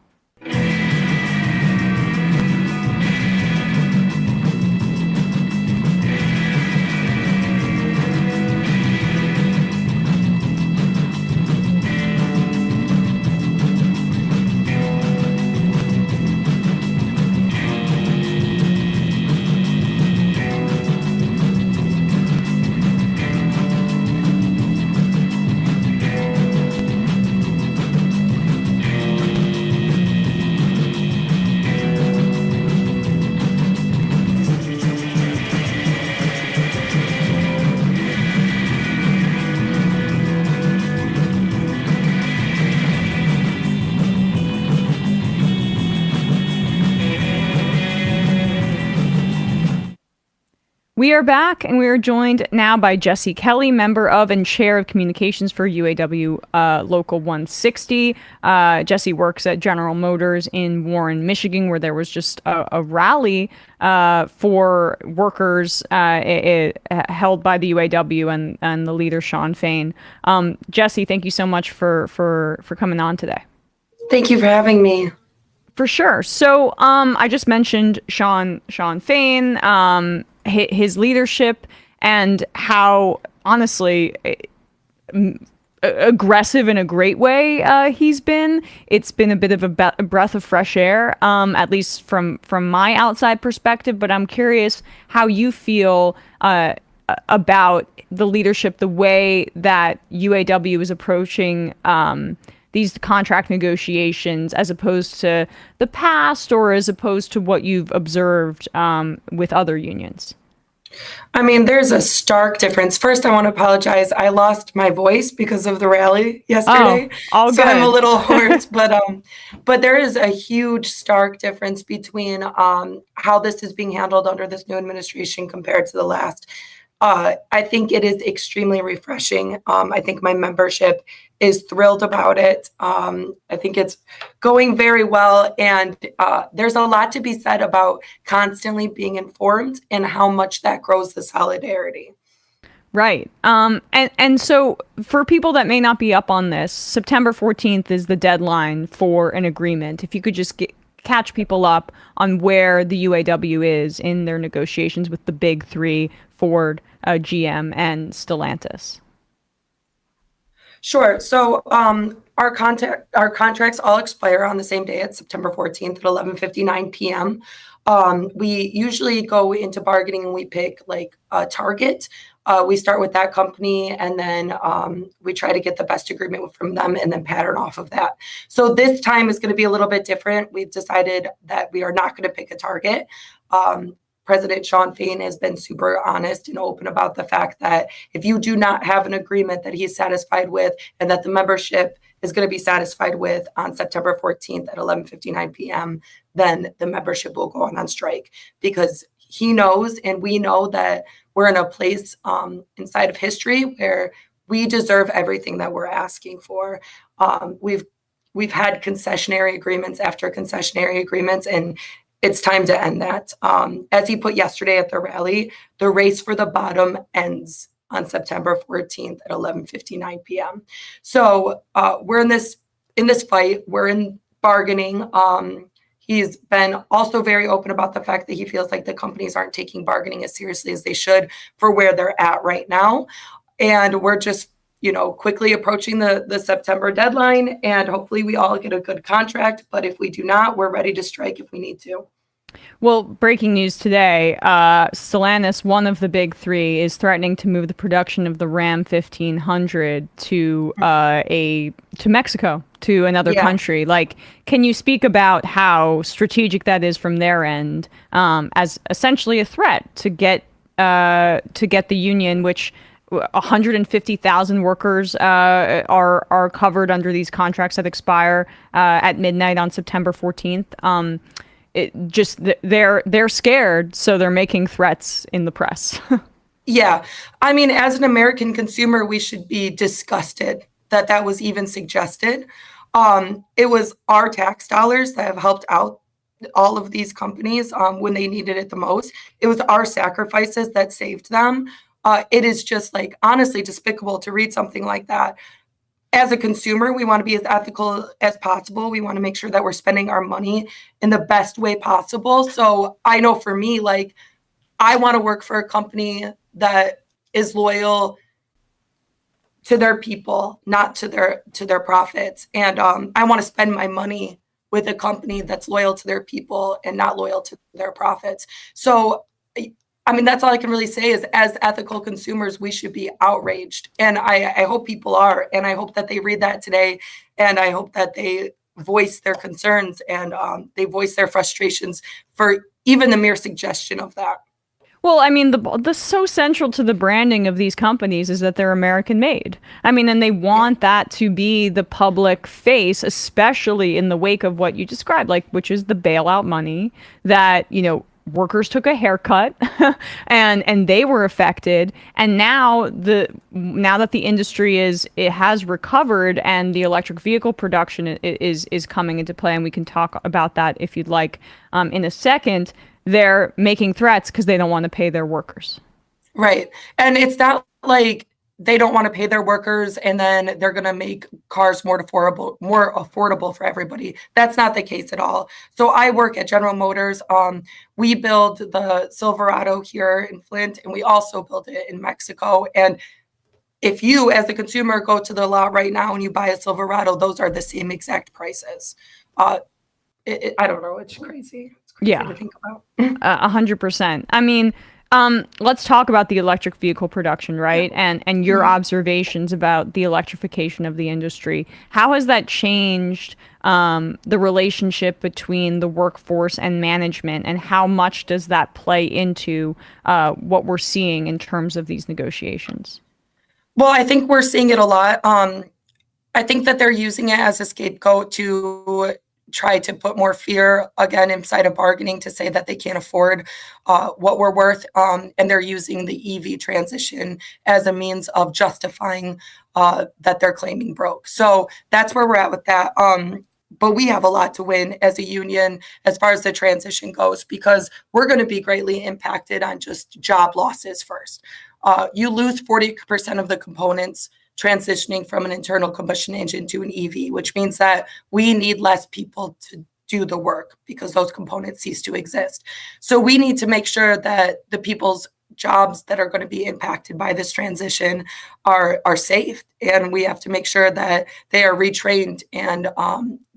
We are back, and we are joined now by Jessie Kelly, member of and chair of communications for UAW Local 160. Jessie works at General Motors in Warren, Michigan, where there was just a rally for workers held by the UAW and the leader, Shawn Fain. Jessie, thank you so much for coming on today. Thank you for having me. For sure. So I just mentioned Shawn Fain, his leadership, and how, honestly, aggressive in a great way he's been. It's been a bit of a breath of fresh air, at least from my outside perspective. But I'm curious how you feel about the leadership, the way that UAW is approaching these contract negotiations, as opposed to the past, or as opposed to what you've observed with other unions? I mean, there's a stark difference. First, I want to apologize. I lost my voice because of the rally yesterday. Oh, so good. I'm a little hoarse, but there is a huge stark difference between how this is being handled under this new administration compared to the last. I think it is extremely refreshing. I think my membership is thrilled about it. I think it's going very well. And there's a lot to be said about constantly being informed and how much that grows the solidarity. Right. And so for people that may not be up on this, September 14th is the deadline for an agreement. If you could just catch people up on where the UAW is in their negotiations with the big three, Ford, GM, and Stellantis. Sure. So our contracts all expire on the same day at September 14th at 11:59 p.m. We usually go into bargaining and we pick like a target. We start with that company, and then we try to get the best agreement from them and then pattern off of that. So this time is going to be a little bit different. We've decided that we are not going to pick a target. President Sean Fain has been super honest and open about the fact that if you do not have an agreement that he's satisfied with and that the membership is going to be satisfied with on September 14th at 11:59 p.m., then the membership will go on strike, because he knows and we know that we're in a place inside of history where we deserve everything that we're asking for. We've had concessionary agreements after concessionary agreements, and it's time to end that. As he put yesterday at the rally, the race for the bottom ends on September 14th at 11:59 p.m. So we're in this fight. We're in bargaining. He's been also very open about the fact that he feels like the companies aren't taking bargaining as seriously as they should for where they're at right now. And we're just, quickly approaching the September deadline, and hopefully we all get a good contract. But if we do not, we're ready to strike if we need to. Well, breaking news today, Stellantis, one of the big three, is threatening to move the production of the Ram 1500 to Mexico, to another country. Like, can you speak about how strategic that is from their end, as essentially a threat to get the union, which 150,000 workers are covered under these contracts that expire at midnight on September 14th. They're scared, so they're making threats in the press. Yeah. I mean, as an American consumer, we should be disgusted that was even suggested. It was our tax dollars that have helped out all of these companies when they needed it the most. It was our sacrifices that saved them. It is just honestly despicable to read something like that. As a consumer, we want to be as ethical as possible. We want to make sure that we're spending our money in the best way possible. So I know for me, I want to work for a company that is loyal to their people, not to their profits. And I want to spend my money with a company that's loyal to their people and not loyal to their profits. So I mean, that's all I can really say is, as ethical consumers, we should be outraged. And I hope people are. And I hope that they read that today. And I hope that they voice their concerns and they voice their frustrations for even the mere suggestion of that. Well, I mean, the so central to the branding of these companies is that they're American made. I mean, and they want that to be the public face, especially in the wake of what you described, which is the bailout money that, workers took a haircut and they were affected. And now that the industry has recovered and the electric vehicle production is coming into play, and we can talk about that if you'd like in a second, they're making threats because they don't want to pay their workers. Right. And it's not like they don't want to pay their workers and then they're going to make cars more affordable for everybody. That's not the case at all. So I work at General Motors. We build the Silverado here in Flint, and we also build it in Mexico. And if you, as a consumer, go to the lot right now and you buy a Silverado, those are the same exact prices. I don't know. It's crazy. It's crazy to think about. 100%. I mean, let's talk about the electric vehicle production, right? And your observations about the electrification of the industry. How has that changed the relationship between the workforce and management, and how much does that play into what we're seeing in terms of these negotiations? Well, I think we're seeing it a lot. I think that they're using it as a scapegoat to try to put more fear again inside of bargaining, to say that they can't afford what we're worth. And they're using the EV transition as a means of justifying that they're claiming broke. So that's where we're at with that. But we have a lot to win as a union as far as the transition goes, because we're going to be greatly impacted on just job losses first. You lose 40% of the components transitioning from an internal combustion engine to an EV, which means that we need less people to do the work because those components cease to exist. So we need to make sure that the people's jobs that are going to be impacted by this transition are safe. And we have to make sure that they are retrained and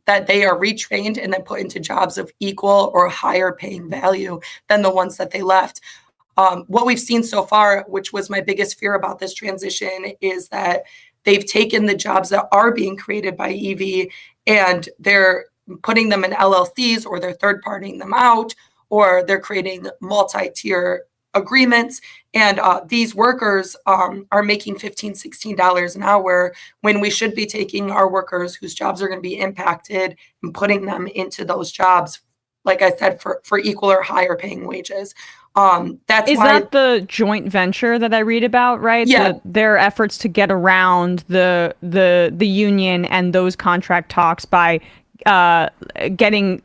then put into jobs of equal or higher paying value than the ones that they left. What we've seen so far, which was my biggest fear about this transition, is that they've taken the jobs that are being created by EV and they're putting them in LLCs, or they're third partying them out, or they're creating multi-tier agreements. And these workers are making $15, $16 an hour when we should be taking our workers whose jobs are going to be impacted and putting them into those jobs, like I said, for equal or higher paying wages. Is that the joint venture that I read about, right? Yeah. Their efforts to get around the union and those contract talks by getting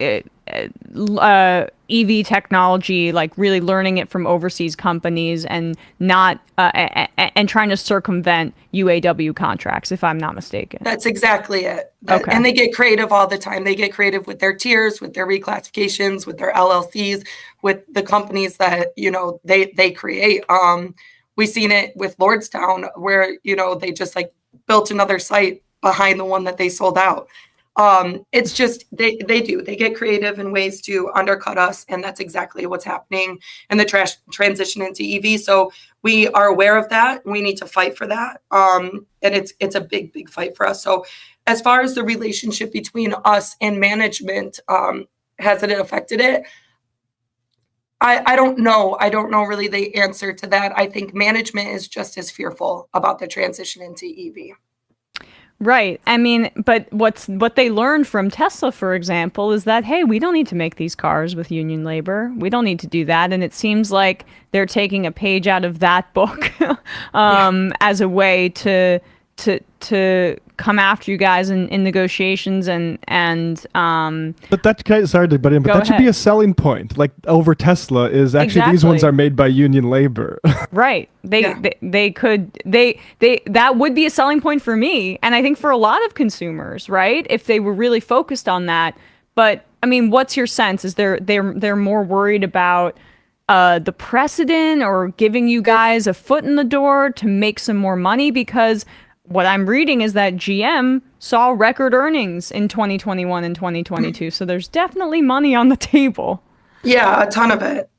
EV technology, like really learning it from overseas companies and not and trying to circumvent UAW contracts, if I'm not mistaken. That's exactly it. Okay. And they get creative all the time. They get creative with their tiers, with their reclassifications, with their LLCs, with the companies that, they create. We've seen it with Lordstown where, they just like built another site behind the one that they sold out. It's just, they get creative in ways to undercut us. And that's exactly what's happening in the transition into EV. So we are aware of that. We need to fight for that. And it's a big, big fight for us. So as far as the relationship between us and management, has it affected it? I don't know. I don't know really the answer to that. I think management is just as fearful about the transition into EV. Right. I mean, but what they learned from Tesla, for example, is that, hey, we don't need to make these cars with union labor. We don't need to do that. And it seems like they're taking a page out of that book as a way to come after you guys in negotiations and but that kind of, sorry to butt in, but that should be a selling point, like over Tesla is actually these ones are made by union labor. Right. That would be a selling point for me, and I think for a lot of consumers, right, if they were really focused on that. But I mean, what's your sense? Is they're more worried about the precedent or giving you guys a foot in the door to make some more money? Because what I'm reading is that GM saw record earnings in 2021 and 2022. So there's definitely money on the table. Yeah, a ton of it.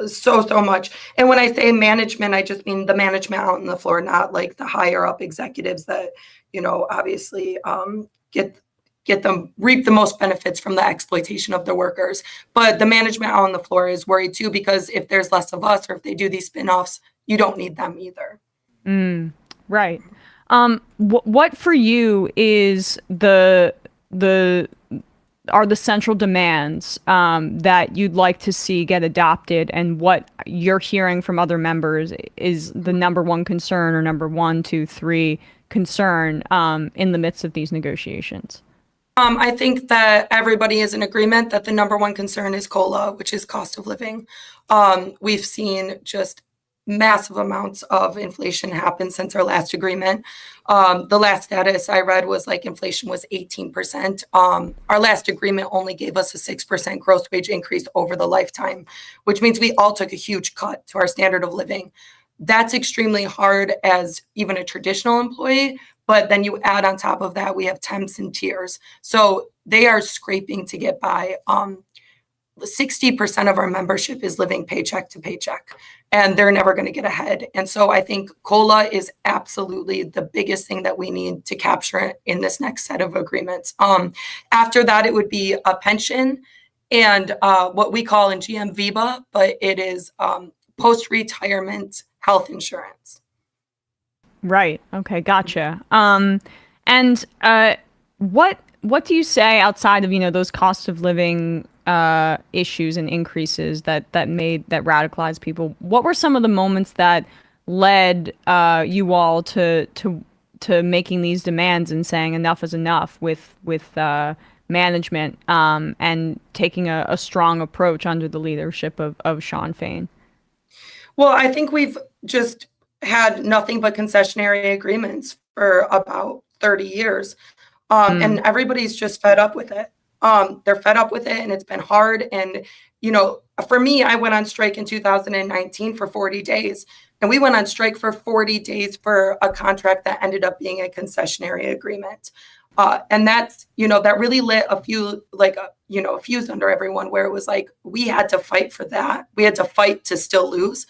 So much. And when I say management, I just mean the management out on the floor, not like the higher up executives that, obviously get them reap the most benefits from the exploitation of the workers. But the management out on the floor is worried too, because if there's less of us or if they do these spinoffs, you don't need them either. Right. What for you is the central demands that you'd like to see get adopted, and what you're hearing from other members is the number one concern or number 1, 2, 3 concern in the midst of these negotiations? I think that everybody is in agreement that the number one concern is COLA, which is cost of living. We've seen just massive amounts of inflation happen since our last agreement. The last status I read was like inflation was 18%. Our last agreement only gave us a 6% gross wage increase over the lifetime, which means we all took a huge cut to our standard of living. That's extremely hard as even a traditional employee, but then you add on top of that, we have temps and tiers. So they are scraping to get by. 60% of our membership is living paycheck to paycheck, and they're never going to get ahead. And so I think COLA is absolutely the biggest thing that we need to capture in this next set of agreements. After that, it would be a pension and what we call in GM VIBA, but it is post-retirement health insurance. Right. Okay. Gotcha. And what do you say outside of, those cost of living issues and increases that radicalized people? What were some of the moments that led you all to making these demands and saying enough is enough with management and taking a strong approach under the leadership of Shawn Fain? Well, I think we've just had nothing but concessionary agreements for about 30 years. And everybody's just fed up with it. They're fed up with it, and it's been hard. And, for me, I went on strike in 2019 for 40 days, and we went on strike for 40 days for a contract that ended up being a concessionary agreement. And that's, that really lit a fuse under everyone, where it was like, we had to fight for that. We had to fight to still lose.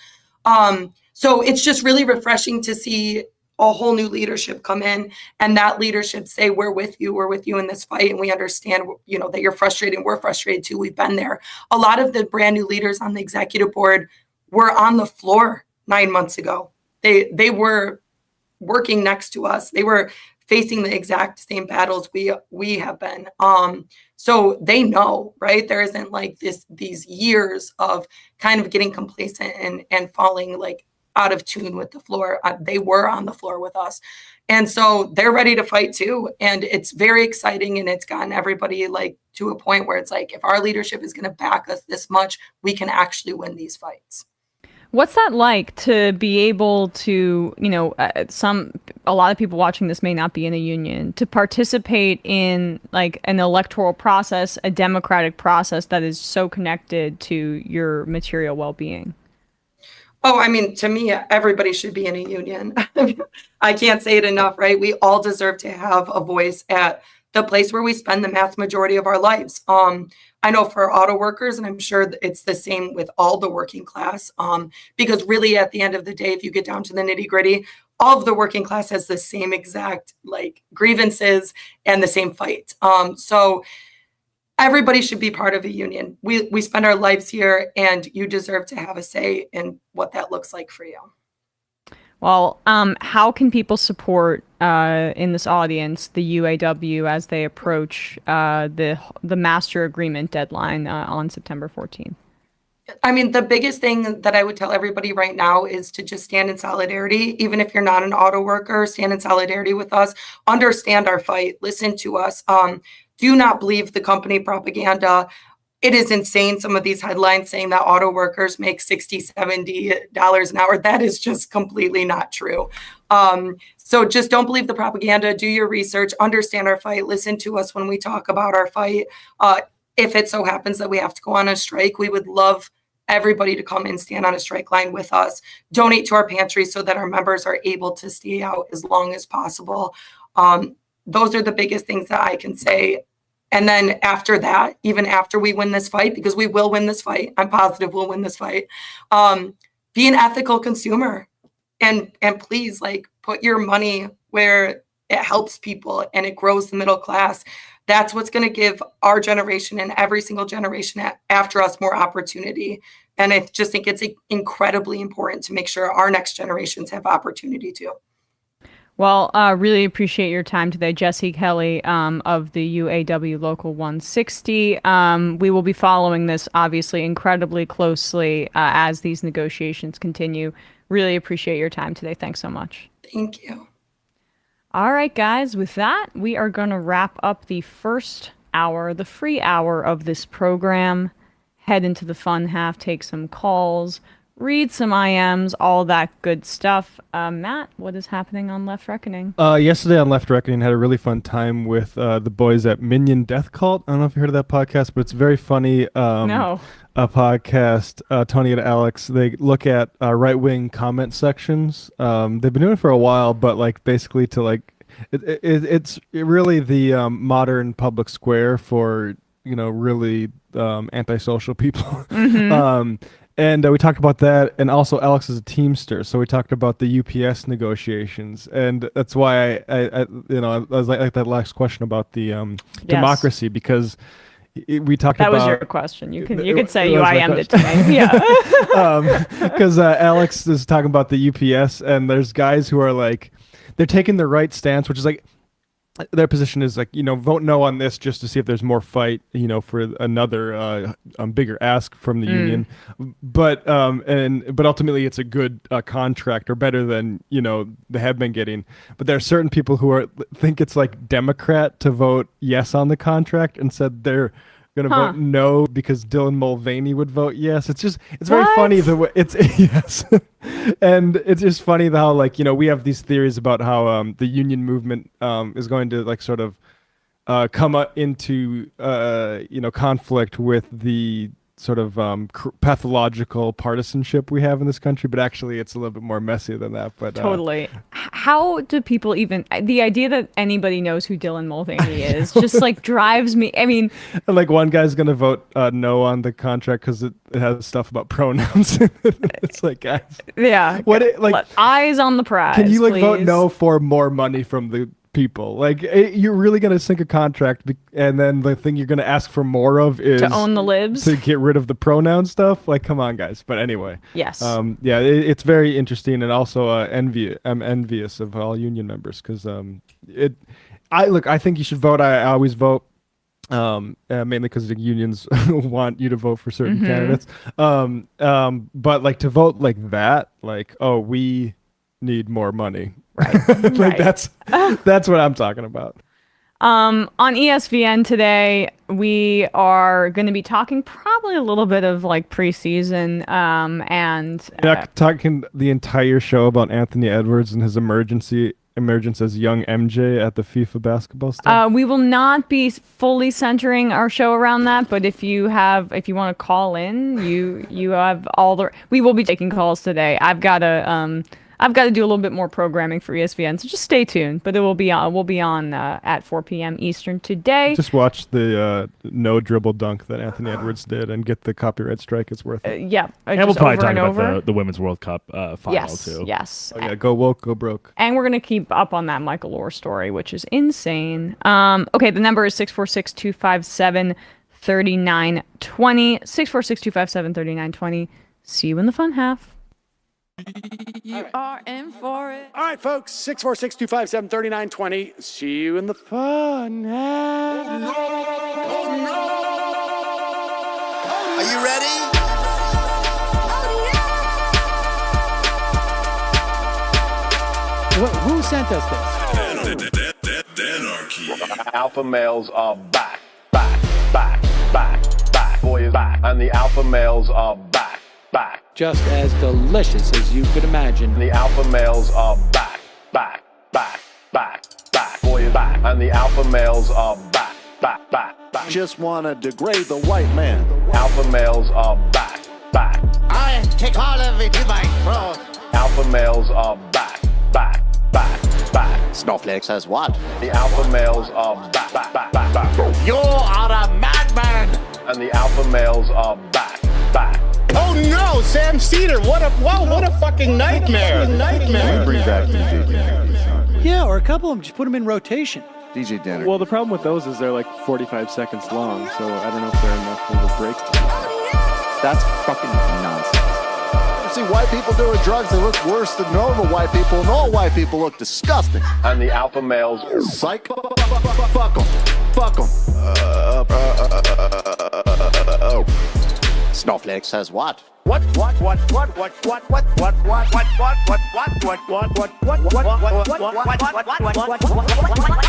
So it's just really refreshing to see a whole new leadership come in, and that leadership say, we're with you in this fight, and we understand, you know, that you're frustrated, we're frustrated too, we've been there. A lot of the brand new leaders on the executive board were on the floor 9 months ago. They were working next to us. They were facing the exact same battles we have been. So they know, right? There isn't like these years of kind of getting complacent and falling like out of tune with the floor. They were on the floor with us. And so they're ready to fight too. And it's very exciting, and it's gotten everybody like to a point where it's like, if our leadership is going to back us this much, we can actually win these fights. What's that like to be able to, you know, a lot of people watching this may not be in a union, to participate in like an electoral process, a democratic process that is so connected to your material well-being? Oh, I mean, to me, everybody should be in a union. I can't say it enough, right? We all deserve to have a voice at the place where we spend the vast majority of our lives. I know for auto workers, and I'm sure it's the same with all the working class, because really at the end of the day, if you get down to the nitty gritty, all of the working class has the same exact like grievances and the same fight. So everybody should be part of a union. We spend our lives here, and you deserve to have a say in what that looks like for you. Well, how can people support in this audience the UAW as they approach the master agreement deadline on September 14th? I mean, the biggest thing that I would tell everybody right now is to just stand in solidarity. Even if you're not an auto worker, stand in solidarity with us. Understand our fight. Listen to us. Do not believe the company propaganda. It is insane, some of these headlines saying that auto workers make $60, $70 an hour. That is just completely not true. So just don't believe the propaganda. Do your research. Understand our fight. Listen to us when we talk about our fight. If it so happens that we have to go on a strike, we would love everybody to come and stand on a strike line with us. Donate to our pantry so that our members are able to stay out as long as possible. Those are the biggest things that I can say. And then after that, even after we win this fight, because we will win this fight, I'm positive we'll win this fight, be an ethical consumer, and please like put your money where it helps people and it grows the middle class. That's what's going to give our generation and every single generation after us more opportunity. And I just think it's incredibly important to make sure our next generations have opportunity too. Well, really appreciate your time today, Jessie Kelly of the UAW Local 160. We will be following this, obviously, incredibly closely as these negotiations continue. Really appreciate your time today. Thanks so much. Thank you. All right, guys. With that, we are going to wrap up the first hour, the free hour of this program. Head into the fun half, take some calls, read some IMs, all that good stuff. Matt, what is happening on Left Reckoning? Yesterday on Left Reckoning, had a really fun time with the boys at Minion Death Cult. I don't know if you heard of that podcast, but it's very funny. No. A podcast, Tony and Alex, they look at right-wing comment sections. They've been doing it for a while, but like basically to like, it's really the modern public square for, you know, really antisocial people. Mm-hmm. And we talked about that, and also Alex is a Teamster, so we talked about the UPS negotiations, and that's why I was like that last question about the democracy, because we talked about... That was your question. You could say you IM'd it to me. Yeah. Because Alex is talking about the UPS, and there's guys who are like, they're taking the right stance, which is like, their position is like, you know, vote no on this just to see if there's more fight, you know, for another bigger ask from the union. But ultimately it's a good contract, or better than, you know, they have been getting. But there are certain people who think it's like Democrat to vote yes on the contract, and said they're going to vote no because Dylan Mulvaney would vote yes. It's very funny the way it's yes. And it's just funny how, like, you know, we have these theories about how the union movement is going to like sort of come into you know, conflict with the sort of pathological partisanship we have in this country, but actually it's a little bit more messy than that. But totally. How do people even, the idea that anybody knows who Dylan Mulvaney is just like drives me. I mean, like one guy's gonna vote no on the contract because it has stuff about pronouns. It's like, guys, yeah, eyes on the prize. Can you please? Vote no for more money from the people? Like, you're really gonna sink a contract, and then the thing you're gonna ask for more of is to own the libs, to get rid of the pronoun stuff. Like, come on, guys. But anyway, yes, yeah, it's very interesting, and also I'm envious of all union members because I think you should vote. I always vote. Mainly because the unions want you to vote for certain candidates. But like to vote like that, like, oh, we need more money. Right. Like that's what I'm talking about. On ESVN today, we are going to be talking probably a little bit of like preseason, and not talking the entire show about Anthony Edwards and his emergence as young MJ at the FIFA basketball stuff. We will not be fully centering our show around that, but if you want to call in, you have we will be taking calls today. I've got to do a little bit more programming for ESPN, so just stay tuned. But we'll be on at 4 p.m. Eastern today. Just watch the no dribble dunk that Anthony Edwards did and get the copyright strike. It's worth it. Yeah, and we'll probably talk about the Women's World Cup final too. Yes. Oh, yeah, go woke, go broke. And we're gonna keep up on that Michael Orr story, which is insane. Okay, the number is 646-257-3920. 646-257-3920. See you in the fun half. You are in for it. All right, folks. 646-257-3920. See you in the fun. Are you ready? Who sent us this? Anarchy. Alpha males are back. Boy is back. And the alpha males are back. Just as delicious as you could imagine. The alpha males are back. Boy is back. And the alpha males are back. Just wanna degrade the white man. Alpha males are back. I take all of it in my throat. Alpha males are back. Snowflake says what? The alpha males are back. You are a madman. And the alpha males are back. Oh no, Sam Seder! What a fucking nightmare! Bring back DJ Danner. Yeah, or a couple of them. Just put them in rotation. DJ Danner. Well, the problem with those is they're like 45 seconds long, so I don't know if they're enough of a break. That's fucking nonsense. You see white people doing drugs, they look worse than normal white people, and all white people look disgusting. And the alpha males, psych, fuck them. Snowflake says what? What?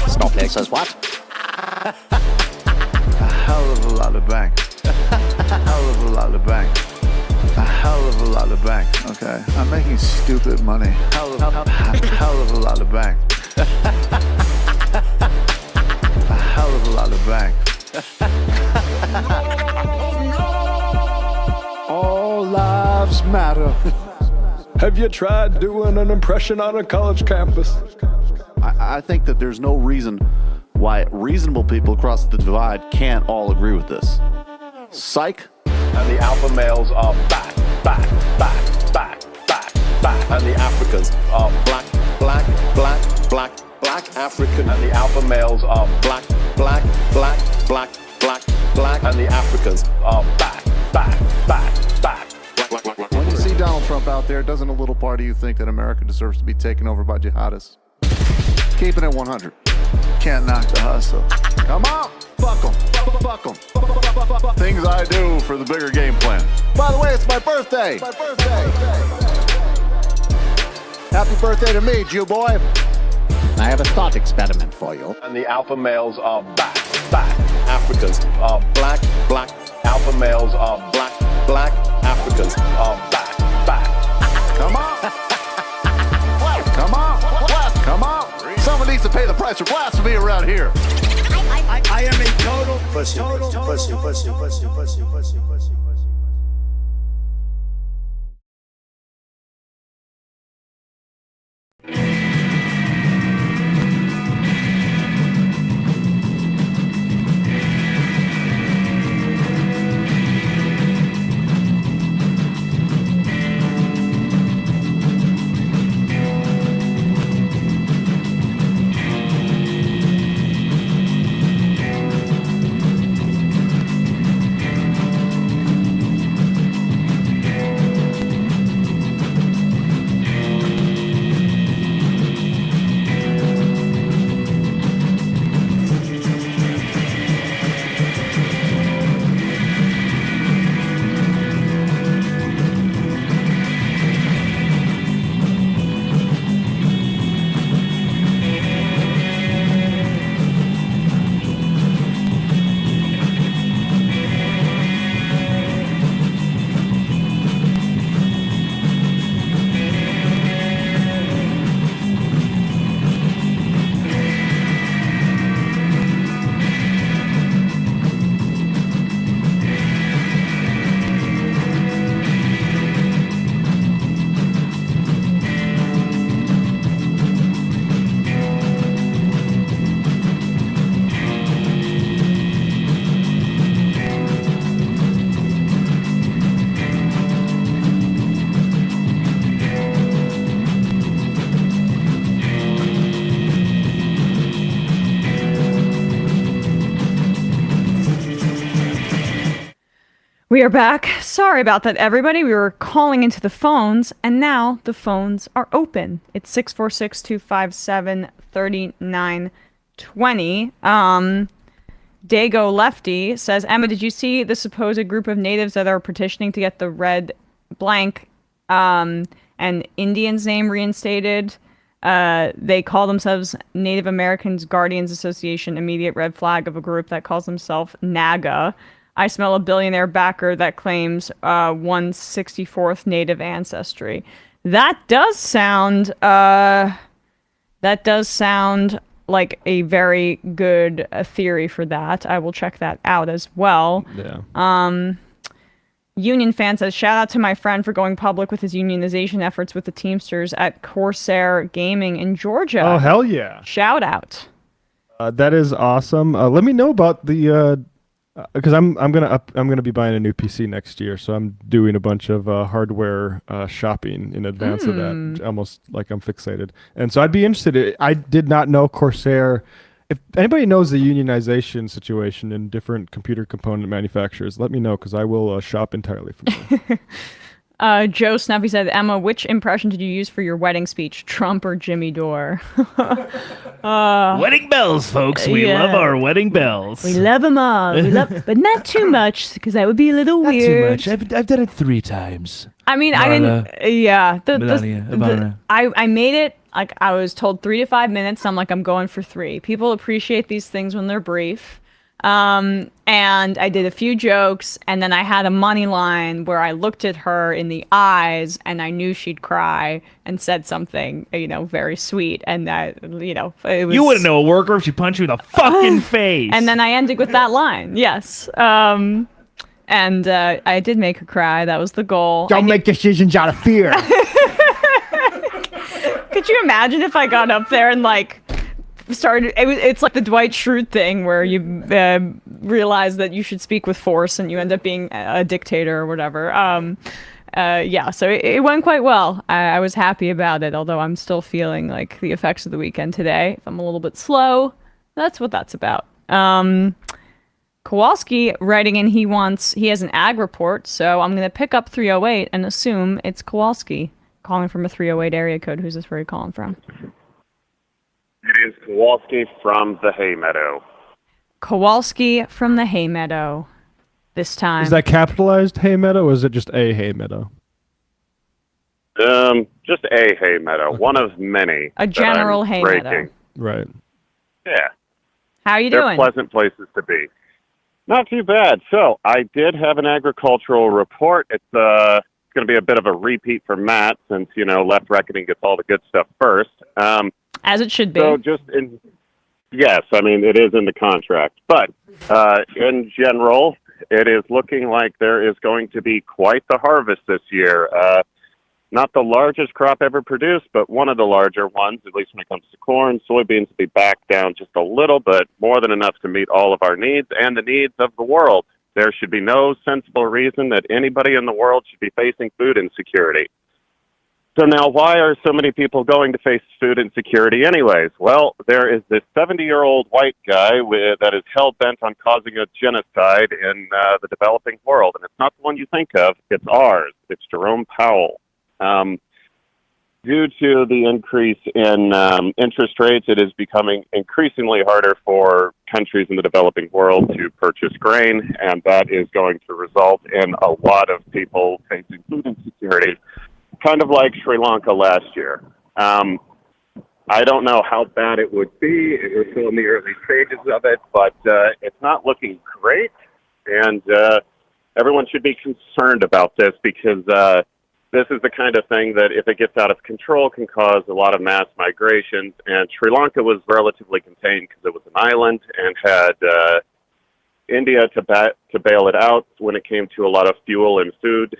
Snowflake says what? A hell of a lot of bank. A hell of a lot of bank. A hell of a lot of bank. Okay, I'm making stupid money. Hell of a lot of bank. A hell of a lot of bank. All lives matter. Have you tried doing an impression on a college campus? I think that there's no reason why reasonable people across the divide can't all agree with this. Psych. And the alpha males are back. And the Africans are black African. And the alpha males are black. And the Africans are back. When you see Donald Trump out there, doesn't a little part of you think that America deserves to be taken over by jihadists? Keeping it 100. Can't knock the hustle. Come on, fuck them. Things I do for the bigger game plan. By the way, it's my birthday. Happy birthday to me, Jew boy. I have a thought experiment for you. And the alpha males are back. Africans are black. Alpha males are black. Africans are back. Come on. Someone needs to pay the price for blasphemy around here. I am a total pussy. We are back. Sorry about that, everybody. We were calling into the phones, and now the phones are open. It's 646-257-3920. Dago Lefty says, Emma, did you see the supposed group of natives that are petitioning to get the red blank and Indians name reinstated? They call themselves Native Americans Guardians Association, immediate red flag of a group that calls themselves NAGA. I smell a billionaire backer that claims 1/64th Native ancestry. That does sound like a very good theory for that. I will check that out as well. Yeah. Union fan says, shout out to my friend for going public with his unionization efforts with the Teamsters at Corsair Gaming in Georgia. Oh, hell yeah. Shout out. That is awesome. Let me know about the because I'm gonna be buying a new PC next year, so I'm doing a bunch of hardware shopping in advance of that. Almost like I'm fixated, and so I'd be interested. I did not know Corsair. If anybody knows the unionization situation in different computer component manufacturers, let me know because I will shop entirely from them. Joe Snuffy said, Emma, which impression did you use for your wedding speech, Trump or Jimmy Dore? Wedding bells, folks. We love our wedding bells. We love them all. But not too much, because that would be a little weird. Not too much. I've done it 3 times. I mean, Marla, I didn't. Yeah. Melania, Ivana. I made it. Like, I was told 3 to 5 minutes. I'm like, I'm going for 3. People appreciate these things when they're brief. And I did a few jokes, and then I had a money line where I looked at her in the eyes, and I knew she'd cry, and said something, very sweet. And that, it was. You wouldn't know a worker if she punched you in the fucking face. And then I ended with that line. Yes. And I did make her cry. That was the goal. Don't make decisions out of fear. Could you imagine if I got up there and started? It's like the Dwight Schrute thing where you realize that you should speak with force and you end up being a dictator or whatever. So it went quite well. I was happy about it, although I'm still feeling like the effects of the weekend today. If I'm a little bit slow, that's what that's about. Kowalski writing in, he has an ag report, so I'm going to pick up 308 and assume it's Kowalski calling from a 308 area code. Who's this? Where are you calling from? It is Kowalski from the Hay Meadow. Kowalski from the Hay Meadow. This time. Is that capitalized Hay Meadow, or is it just a Hay Meadow? Just a Hay Meadow. One of many. A general Hay Meadow. Right. Yeah. How are you They're doing? Pleasant places to be. Not too bad. So I did have an agricultural report. It's going to be a bit of a repeat for Matt, since Left Reckoning gets all the good stuff first. As it should be. So yes, I mean, it is in the contract. But in general, it is looking like there is going to be quite the harvest this year. Not the largest crop ever produced, but one of the larger ones, at least when it comes to corn. Soybeans will be back down just a little, but more than enough to meet all of our needs and the needs of the world. There should be no sensible reason that anybody in the world should be facing food insecurity. So now, why are so many people going to face food insecurity anyways? Well, there is this 70-year-old white guy that is hell-bent on causing a genocide in the developing world. And it's not the one you think of. It's ours. It's Jerome Powell. Due to the increase in interest rates, it is becoming increasingly harder for countries in the developing world to purchase grain, and that is going to result in a lot of people facing food insecurity. Kind of like Sri Lanka last year. I don't know how bad it would be. We're still in the early stages of it, but it's not looking great. And everyone should be concerned about this, because this is the kind of thing that, if it gets out of control, can cause a lot of mass migrations. And Sri Lanka was relatively contained because it was an island and had India to bail it out when it came to a lot of fuel and food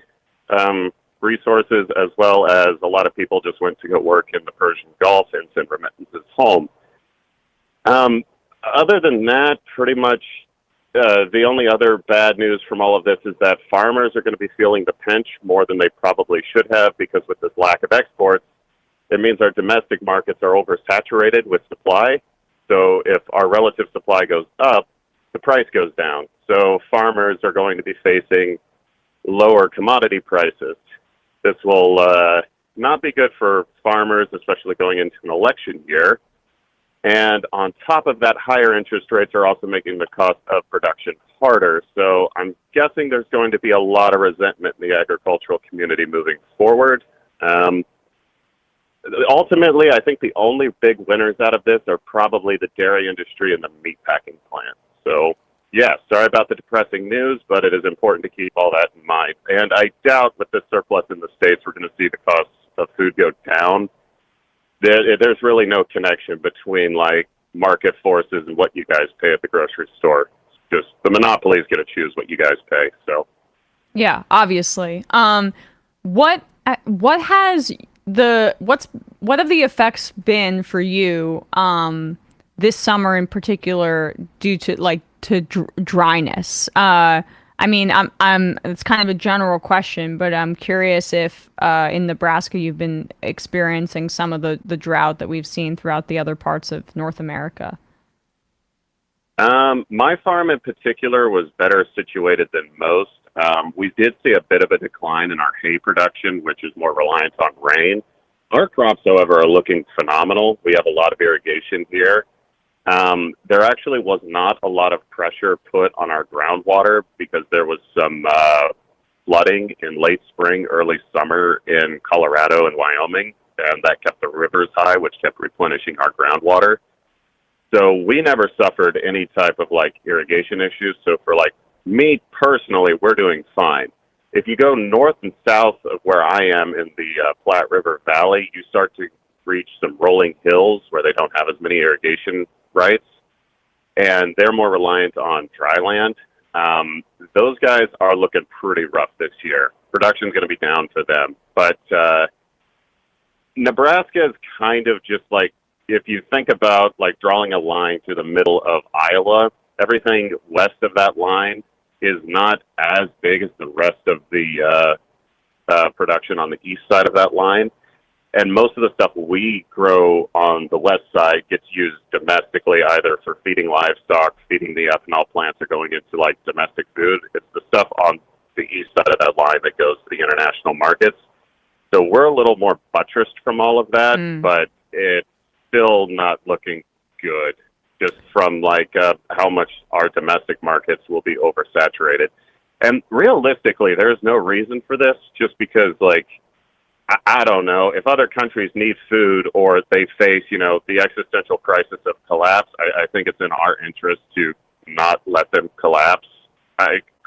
resources, as well as a lot of people just went to go work in the Persian Gulf and send remittances home. Other than that, pretty much the only other bad news from all of this is that farmers are going to be feeling the pinch more than they probably should have, because with this lack of exports, it means our domestic markets are oversaturated with supply. So if our relative supply goes up, the price goes down. So farmers are going to be facing lower commodity prices. This will not be good for farmers, especially going into an election year. And on top of that, higher interest rates are also making the cost of production harder. So I'm guessing there's going to be a lot of resentment in the agricultural community moving forward. Ultimately, I think the only big winners out of this are probably the dairy industry and the meatpacking plants. So, yeah, sorry about the depressing news, but it is important to keep all that in mind. And I doubt with the surplus in the States, we're going to see the costs of food go down. There's really no connection between, like, market forces and what you guys pay at the grocery store. Just the monopoly is going to choose what you guys pay. So, yeah, obviously. What have the effects been for you this summer in particular due to dryness? I mean, it's kind of a general question, but I'm curious if in Nebraska you've been experiencing some of the drought that we've seen throughout the other parts of North America. My farm in particular was better situated than most. We did see a bit of a decline in our hay production, which is more reliant on rain. Our crops, however, are looking phenomenal. We have a lot of irrigation here. There actually was not a lot of pressure put on our groundwater because there was some flooding in late spring, early summer in Colorado and Wyoming, and that kept the rivers high, which kept replenishing our groundwater. So we never suffered any type of like irrigation issues. So for like me personally, we're doing fine. If you go north and south of where I am in the Platte River Valley, you start to reach some rolling hills where they don't have as many irrigation rights, and they're more reliant on dry land. Those guys are looking pretty rough this year. Production's going to be down for them. But Nebraska is kind of just like, if you think about like drawing a line through the middle of Iowa, everything west of that line is not as big as the rest of the production on the east side of that line. And most of the stuff we grow on the west side gets used domestically, either for feeding livestock, feeding the ethanol plants, or going into like domestic food. It's the stuff on the east side of that line that goes to the international markets. So we're a little more buttressed from all of that, but it's still not looking good, just from like how much our domestic markets will be oversaturated. And realistically, there's no reason for this, just because like, I don't know, if other countries need food or they face, you know, the existential crisis of collapse, I think it's in our interest to not let them collapse.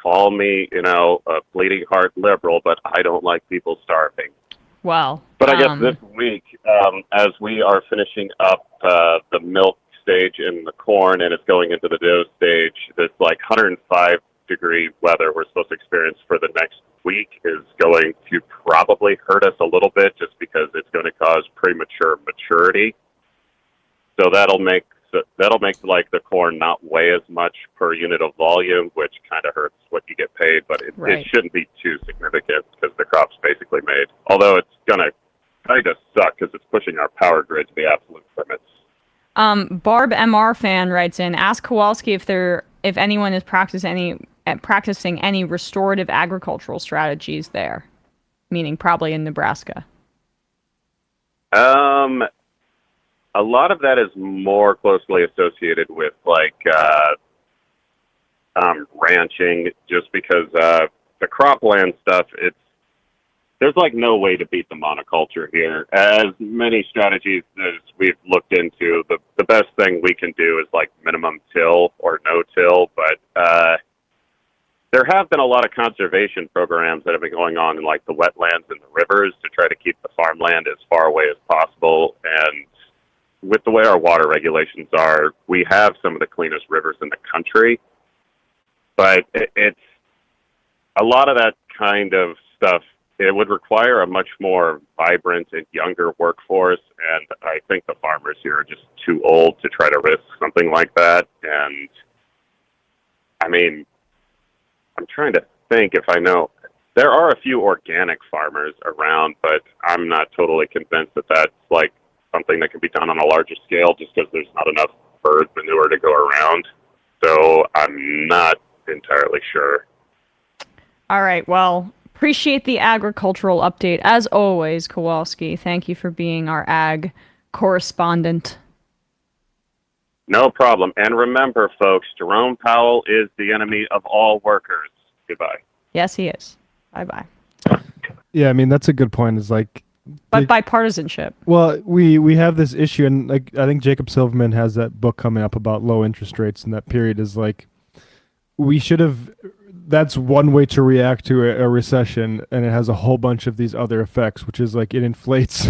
Call me, you know, a bleeding heart liberal, but I don't like people starving. Wow. But I guess this week, as we are finishing up the milk stage in the corn and it's going into the dough stage, this like 105-degree weather we're supposed to experience for the next week is going to probably hurt us a little bit, just because it's going to cause premature maturity. So that'll make like the corn not weigh as much per unit of volume, which kind of hurts what you get paid, but it shouldn't be too significant because the crop's basically made. Although it's going to kind of suck because it's pushing our power grid to the absolute limits. Barb MR fan writes in, ask Kowalski if anyone is practicing any restorative agricultural strategies there, meaning probably in Nebraska. A lot of that is more closely associated with like ranching, just because the cropland stuff, there's like no way to beat the monoculture here. As many strategies as we've looked into, the best thing we can do is like minimum till or no till, but there have been a lot of conservation programs that have been going on in like the wetlands and the rivers to try to keep the farmland as far away as possible. And with the way our water regulations are, we have some of the cleanest rivers in the country, but it's a lot of that kind of stuff. It would require a much more vibrant and younger workforce, and I think the farmers here are just too old to try to risk something like that. And I mean, I'm trying to think if I know. There are a few organic farmers around, but I'm not totally convinced that that's like something that can be done on a larger scale, just because there's not enough bird manure to go around. So I'm not entirely sure. All right. Well, appreciate the agricultural update. As always, Kowalski, thank you for being our ag correspondent. No problem. And remember, folks, Jerome Powell is the enemy of all workers. Goodbye. Yes, he is. Bye-bye. Yeah, I mean, that's a good point. Is like, But bipartisanship. well, we have this issue, and like I think Jacob Silverman has that book coming up about low interest rates, and that period is like, we should have. That's one way to react to a recession, and it has a whole bunch of these other effects, which is like it inflates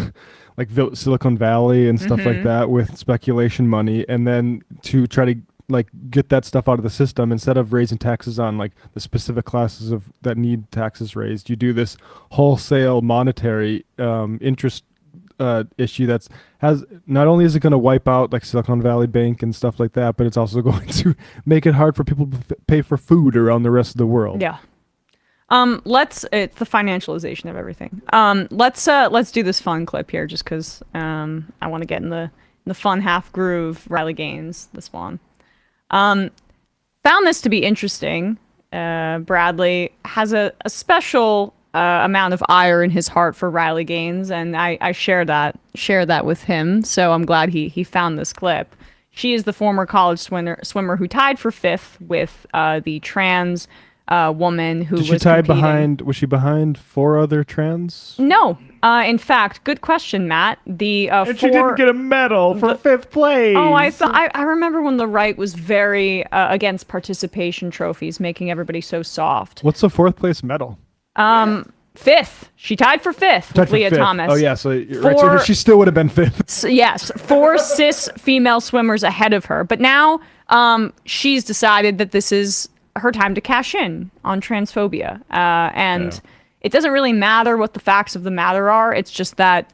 like Silicon Valley and stuff like that with speculation money, and then to try to like get that stuff out of the system, instead of raising taxes on like the specific classes of that need taxes raised, you do this wholesale monetary interest issue that's has not only is it going to wipe out like Silicon Valley Bank and stuff like that, but it's also going to make it hard for people to pay for food around the rest of the world. Yeah. It's the financialization of everything. Let's do this fun clip here, just because I want to get in the fun half groove. Riley Gaines, this one. Found this to be interesting. Bradley has a special amount of ire in his heart for Riley Gaines, and I share that with him. So I'm glad he found this clip. She is the former college swimmer who tied for 5th with the trans woman who was competing. Was she behind 4 other trans? No. In fact, good question, Matt. And she didn't get a medal for 5th place. Oh, I remember when the right was very against participation trophies, making everybody so soft. What's the 4th place medal? 5th. She tied for 5th with Leah Thomas. Oh yeah, so she still would have been 5th. So, yes, 4 cis female swimmers ahead of her. But now she's decided that this is her time to cash in on transphobia. It doesn't really matter what the facts of the matter are. It's just that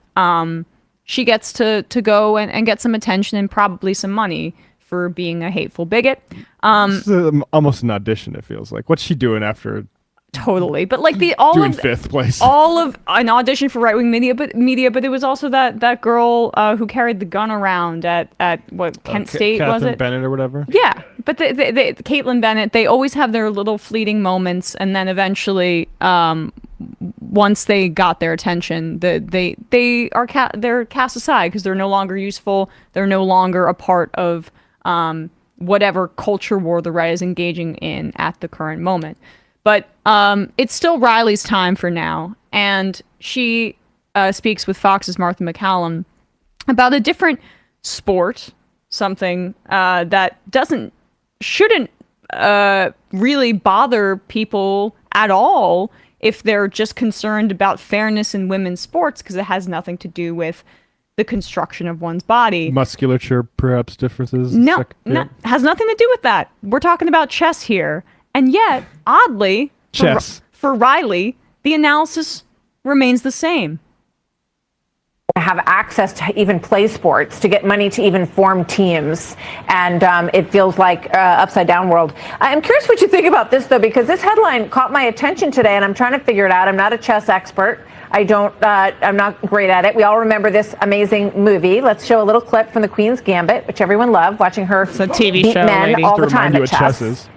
she gets to go and get some attention and probably some money for being a hateful bigot. This is almost an audition, it feels like. What's she doing after? Totally, but like doing 5th place, all of an audition for right-wing media, but it was also that girl who carried the gun around at what Kent State was it? Bennett or whatever. Yeah, but they Caitlin Bennett, they always have their little fleeting moments, and then eventually, once they got their attention, they're cast aside because they're no longer useful. They're no longer a part of whatever culture war the right is engaging in at the current moment. But it's still Riley's time for now, and she speaks with Fox's Martha McCallum about a different sport, something that shouldn't really bother people at all if they're just concerned about fairness in women's sports, because it has nothing to do with the construction of one's body. Musculature, perhaps differences. Has nothing to do with that. We're talking about chess here. And yet, oddly, for Riley, the analysis remains the same. Have access to even play sports, to get money to even form teams. And it feels like upside down world. I'm curious what you think about this, though, because this headline caught my attention today, and I'm trying to figure it out. I'm not a chess expert. I'm not great at it. We all remember this amazing movie. Let's show a little clip from The Queen's Gambit, which everyone loved, watching her it's a TV beat show, men lady. all the time at chess.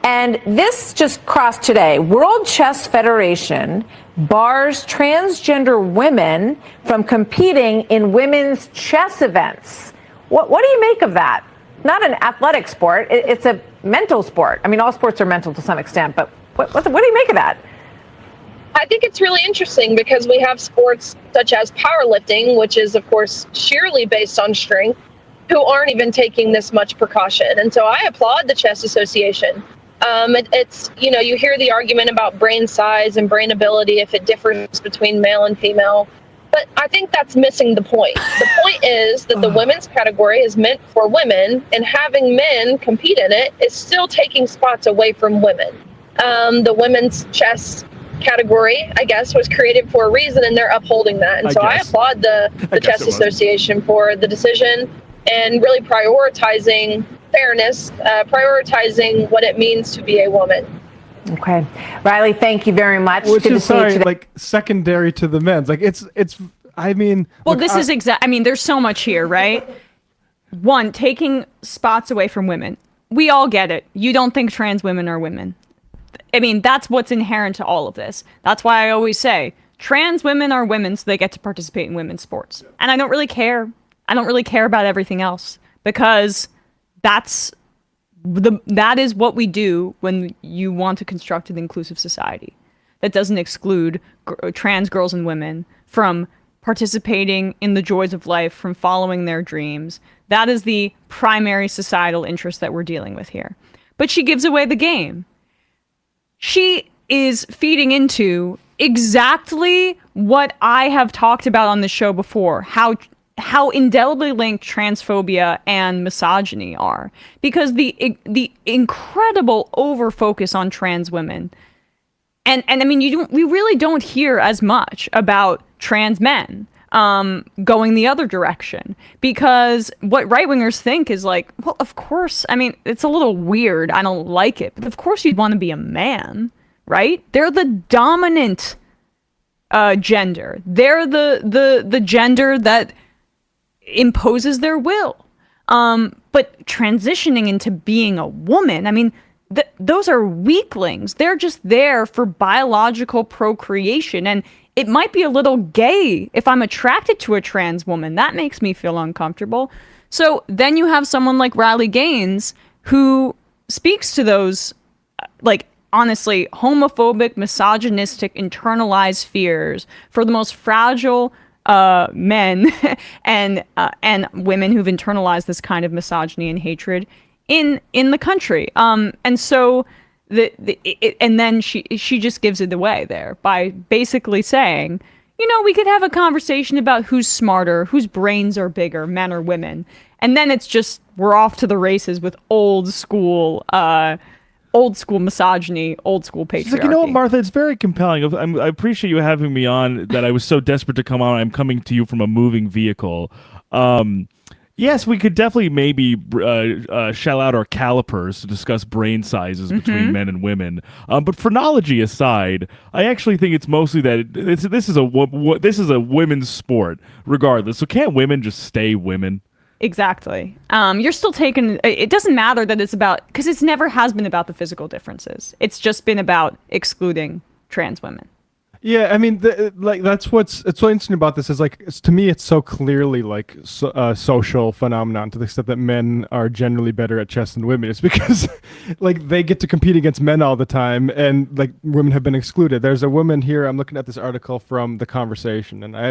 And this just crossed today. World Chess Federation bars transgender women from competing in women's chess events. What do you make of that? Not an athletic sport. It's a mental sport. I mean, all sports are mental to some extent, but what do you make of that? I think it's really interesting because we have sports such as powerlifting, which is, of course, sheerly based on strength, who aren't even taking this much precaution. And so I applaud the Chess Association. It's, you hear the argument about brain size and brain ability if it differs between male and female, but I think that's missing the point. The point is that the women's category is meant for women, and having men compete in it is still taking spots away from women. The women's chess category, I guess, was created for a reason, and they're upholding that. And I applaud the Chess Association for the decision and really prioritizing fairness, prioritizing what it means to be a woman. Okay, Riley, thank you very much. Which is like secondary to the men's. Like it's. I mean, well, this is exact. I mean, there's so much here, right? One, taking spots away from women. We all get it. You don't think trans women are women. I mean, that's what's inherent to all of this. That's why I always say trans women are women, so they get to participate in women's sports. And I don't really care. I don't really care about everything else, because that is what we do when you want to construct an inclusive society that doesn't exclude trans girls and women from participating in the joys of life, from following their dreams. That is the primary societal interest that we're dealing with here. But she gives away the game. She is feeding into exactly what I have talked about on the show before, how indelibly linked transphobia and misogyny are. Because the incredible overfocus on trans women, and I mean, we really don't hear as much about trans men going the other direction, because what right-wingers think is like, well, of course, I mean, it's a little weird, I don't like it, but of course you'd want to be a man, right? They're the dominant gender. They're the gender that imposes their will. But transitioning into being a woman, I mean, those are weaklings. They're just there for biological procreation. And it might be a little gay if I'm attracted to a trans woman. That makes me feel uncomfortable. So then you have someone like Riley Gaines who speaks to those, like, honestly, homophobic, misogynistic, internalized fears for the most fragile men and women who've internalized this kind of misogyny and hatred in the country. And so and then she just gives it away there by basically saying, you know, we could have a conversation about who's smarter, whose brains are bigger, men or women. And then it's just, we're off to the races with old school misogyny, old school patriarchy. She's like, you know what, Martha, it's very compelling. I appreciate you having me on, that I was so desperate to come on. I'm coming to you from a moving vehicle. Yes, we could definitely maybe shell out our calipers to discuss brain sizes between men and women. But phrenology aside, I actually think it's mostly that this is a women's sport, regardless. So can't women just stay women? Exactly. You're still taking, it doesn't matter that it's about, because it's never has been about the physical differences. It's just been about excluding trans women. Yeah, I mean, that's what's so interesting about this is, like, to me, it's so clearly like social phenomenon, to the extent that men are generally better at chess than women. It's because like they get to compete against men all the time, and like women have been excluded. There's a woman here. I'm looking at this article from The Conversation, and I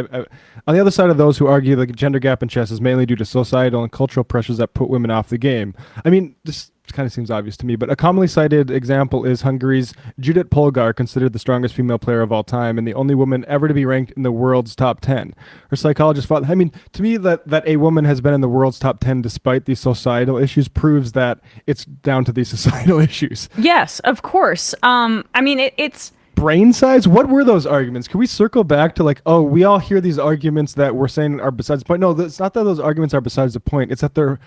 on the other side of those who argue the gender gap in chess is mainly due to societal and cultural pressures that put women off the game. I mean, this kind of seems obvious to me, but a commonly cited example is Hungary's Judith Polgar, considered the strongest female player of all time and the only woman ever to be ranked in the world's top 10. Her psychologist thought, I mean, to me, that a woman has been in the world's top 10 despite these societal issues proves that it's down to these societal issues. Yes, of course. I mean, it's... Brain size? What were those arguments? Can we circle back to, like, oh, we all hear these arguments that we're saying are besides the point. No, it's not that those arguments are besides the point. It's that they're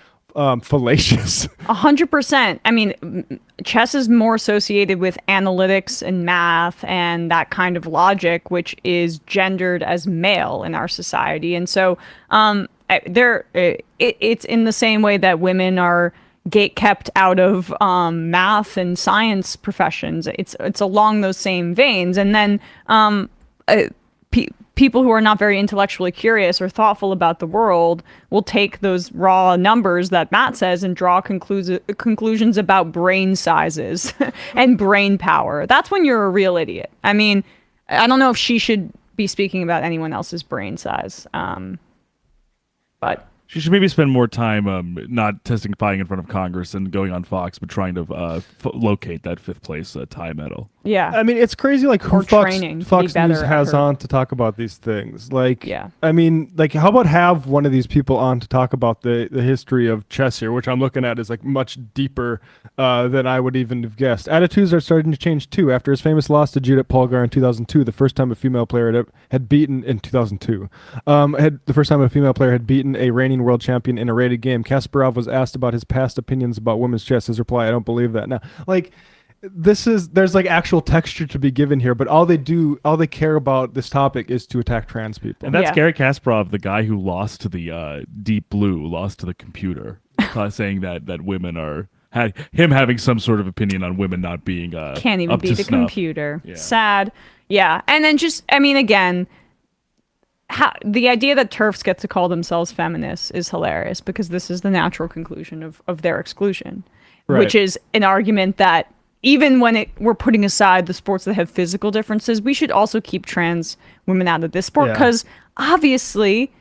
fallacious. 100%. I mean, chess is more associated with analytics and math and that kind of logic, which is gendered as male in our society. And so it's in the same way that women are gatekept out of math and science professions. It's along those same veins. And then people who are not very intellectually curious or thoughtful about the world will take those raw numbers that Matt says and draw conclusions about brain sizes and brain power. That's when you're a real idiot. I mean, I don't know if she should be speaking about anyone else's brain size, but... She should maybe spend more time not testifying in front of Congress and going on Fox, but trying to locate that fifth place tie medal. Yeah. I mean, it's crazy, like, who Fox News has on to talk about these things. Like, yeah. I mean, like, how about have one of these people on to talk about the history of chess here, which I'm looking at is, like, much deeper than I would even have guessed. Attitudes are starting to change, too. After his famous loss to Judith Polgar in 2002, the first time a female player had beaten, in 2002, the first time a female player had beaten a reigning world champion in a rated game, Kasparov was asked about his past opinions about women's chess. His reply, I don't believe that. Now, like, there's like actual texture to be given here, but all they care about this topic is to attack trans people. And that's Garry Kasparov, the guy who lost to the Deep Blue, lost to the computer, saying that women him having some sort of opinion on women not being can't even up be to the snuff. computer. Yeah. Sad. Yeah. And then just, I mean, again, the idea that TERFs get to call themselves feminists is hilarious because this is the natural conclusion of their exclusion, which is an argument that even when we're putting aside the sports that have physical differences, we should also keep trans women out of this sport because obviously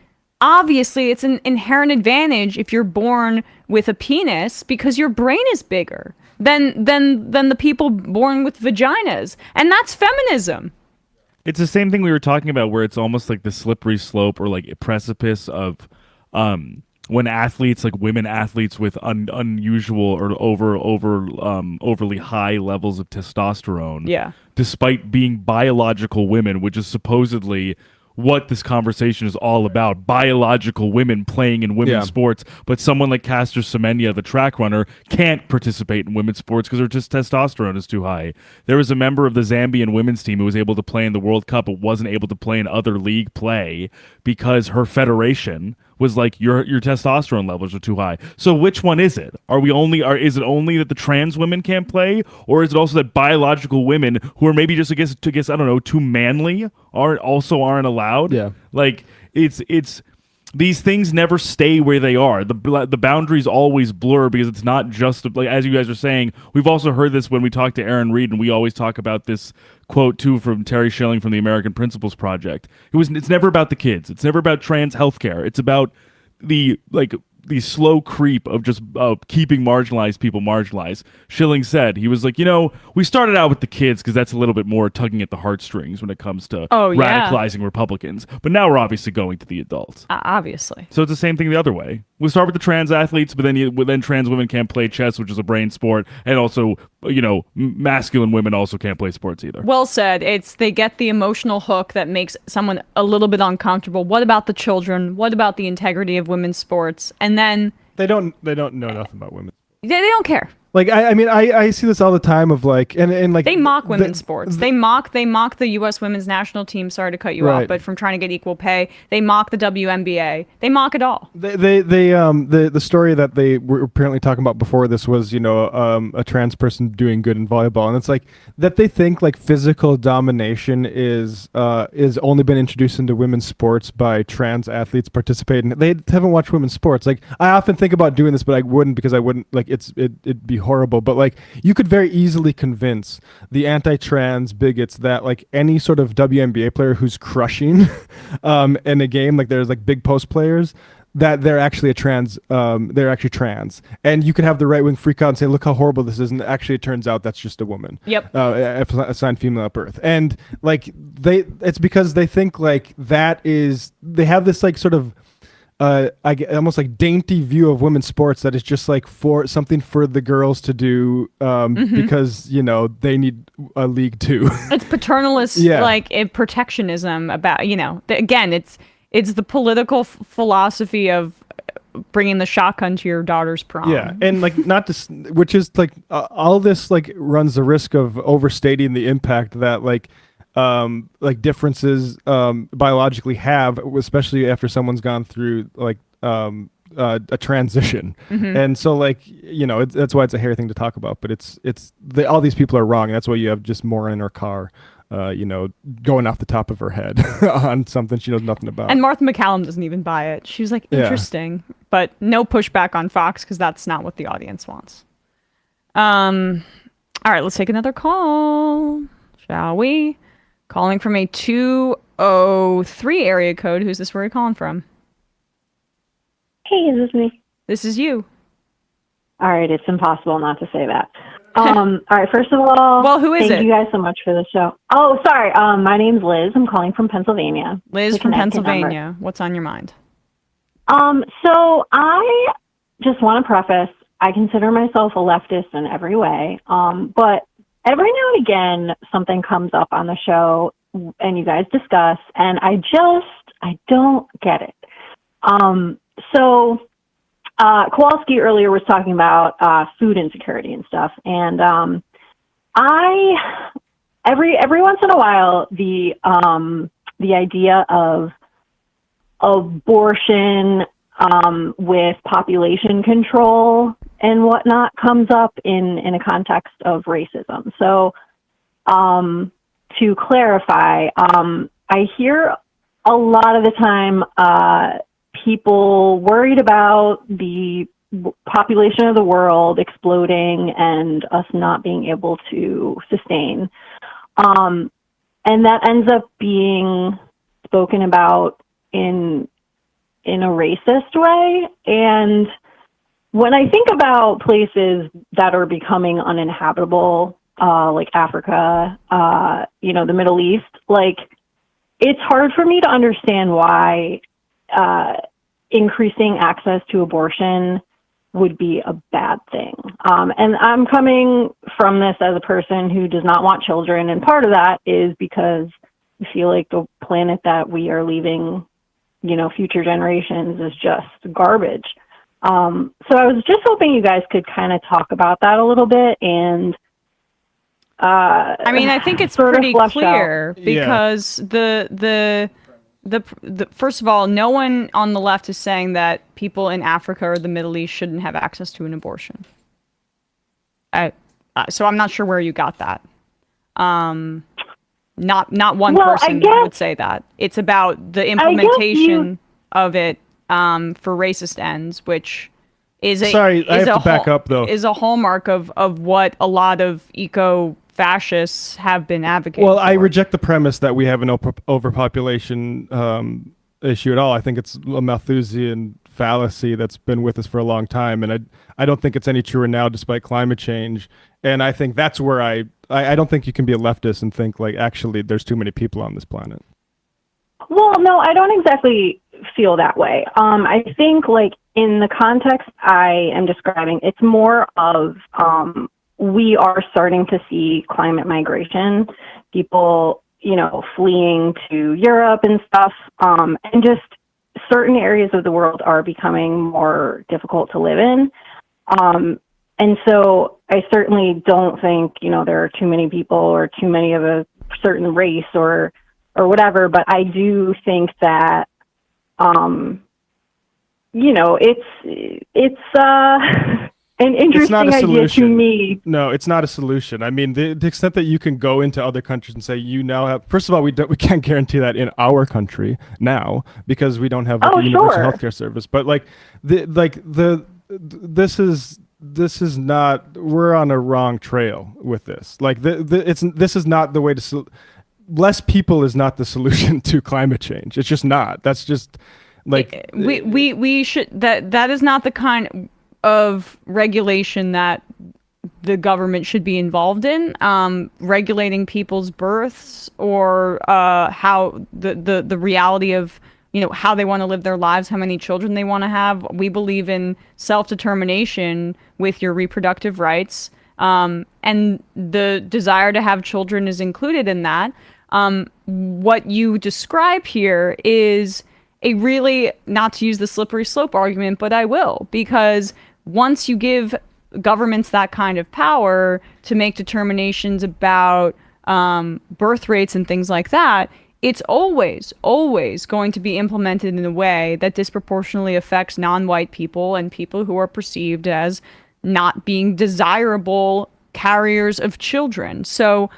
it's an inherent advantage if you're born with a penis because your brain is bigger than the people born with vaginas, and that's feminism. It's the same thing we were talking about where it's almost like the slippery slope or like a precipice of when athletes, like women athletes with unusual or overly high levels of testosterone, despite being biological women, which is supposedly what this conversation is all about, biological women playing in women's sports, but someone like Caster Semenya, the track runner, can't participate in women's sports because her testosterone is too high. There was a member of the Zambian women's team who was able to play in the World Cup but wasn't able to play in other league play because her federation was like, your testosterone levels are too high. So which one is it? Is it only that the trans women can't play, or is it also that biological women who are maybe just I guess I don't know, too manly aren't allowed? Yeah. Like it's these things never stay where they are. The boundaries always blur because it's not just like, as you guys are saying. We've also heard this when we talk to Aaron Reed, and we always talk about this quote too from Terry Schilling from the American Principles Project. It's never about the kids. It's never about trans healthcare. It's about the slow creep of just keeping marginalized people marginalized. Schilling said, he was like, we started out with the kids because that's a little bit more tugging at the heartstrings when it comes to radicalizing Republicans. But now we're obviously going to the adults. Obviously. So it's the same thing the other way. We start with the trans athletes, but then trans women can't play chess, which is a brain sport, and also, masculine women also can't play sports either. Well said. They get the emotional hook that makes someone a little bit uncomfortable. What about the children? What about the integrity of women's sports? And then they don't know nothing about women. They don't care. Like I see this all the time of like and like they mock women's sports. They mock the U.S. women's national team. Sorry to cut you off, but from trying to get equal pay, they mock the WNBA. They mock it all. The story that they were apparently talking about before this was a trans person doing good in volleyball, and it's like that they think like physical domination is only been introduced into women's sports by trans athletes participating. They haven't watched women's sports. Like I often think about doing this, but I wouldn't because I wouldn't like it'd be horrible, but like you could very easily convince the anti-trans bigots that like any sort of WNBA player who's crushing in a game, like there's like big post players, that they're actually trans, and you could have the right wing freak out and say, look how horrible this is, and actually it turns out that's just a woman. Yep. Assigned female at birth, and like it's because they think like they have this like sort of almost like dainty view of women's sports that is just like for something for the girls to do because they need a league too. It's paternalist, like protectionism about again it's the political philosophy of bringing the shotgun to your daughter's prom. Yeah, and like not just which is like all this like runs the risk of overstating the impact that like differences biologically have, especially after someone's gone through like a transition. And so like that's why it's a hairy thing to talk about, but all these people are wrong, and that's why you have just Maura in her car going off the top of her head on something she knows nothing about. And Martha McCallum doesn't even buy it. She was like, interesting, but no pushback on Fox because that's not what the audience wants. All right, let's take another call, shall we? Calling from a 203 area code. Who's this? Where are you calling from? Hey, is this me? This is you. All right, it's impossible not to say that. All right, first of all, well, who is thank it? you guys so much for the show. Oh, sorry. My name's Liz. I'm calling from Pennsylvania. Liz from Pennsylvania. What's on your mind? So I just want to preface, I consider myself a leftist in every way, but every now and again, something comes up on the show and you guys discuss, and I don't get it. Kowalski earlier was talking about food insecurity and stuff, and every once in a while the idea of abortion with population control and whatnot comes up in a context of racism. So to clarify, I hear a lot of the time people worried about the population of the world exploding and us not being able to sustain. And that ends up being spoken about in a racist way. And when I think about places that are becoming uninhabitable, like Africa, the Middle East, like, it's hard for me to understand why increasing access to abortion would be a bad thing. And I'm coming from this as a person who does not want children. And part of that is because I feel like the planet that we are leaving, future generations is just garbage. So I was just hoping you guys could kind of talk about that a little bit. And I think it's pretty clear because the first of all, no one on the left is saying that people in Africa or the Middle East shouldn't have access to an abortion. So I'm not sure where you got that. Not one person would say that. It's about the implementation of it for racist ends, which is a is a hallmark of what a lot of eco-fascists have been advocating. Well, I reject the premise that we have an overpopulation issue at all. I think it's a Malthusian fallacy that's been with us for a long time, and I don't think it's any truer now despite climate change. And I think that's where I don't think you can be a leftist and think like actually there's too many people on this planet. Well, no, I don't exactly feel that way. I think like in the context I am describing, it's more of we are starting to see climate migration, people, fleeing to Europe and stuff, and just certain areas of the world are becoming more difficult to live in. And so I certainly don't think, there are too many people or too many of a certain race or whatever, but I do think that, it's an interesting idea to me. No, it's not a solution. I mean, the extent that you can go into other countries and say you now have. First of all, we can't guarantee that in our country now because we don't have a universal healthcare service. But this is not. We're on a wrong trail with this. Like this is not the way to. Less people is not the solution to climate change. It's just not. That's just like we should that is not the kind of regulation that the government should be involved in, regulating people's births or how the reality of how they want to live their lives, how many children they want to have. We believe in self-determination with your reproductive rights, and the desire to have children is included in that. What you describe here is a really, not to use the slippery slope argument, but I will, because once you give governments that kind of power to make determinations about birth rates and things like that, it's always going to be implemented in a way that disproportionately affects non-white people and people who are perceived as not being desirable carriers of children. So,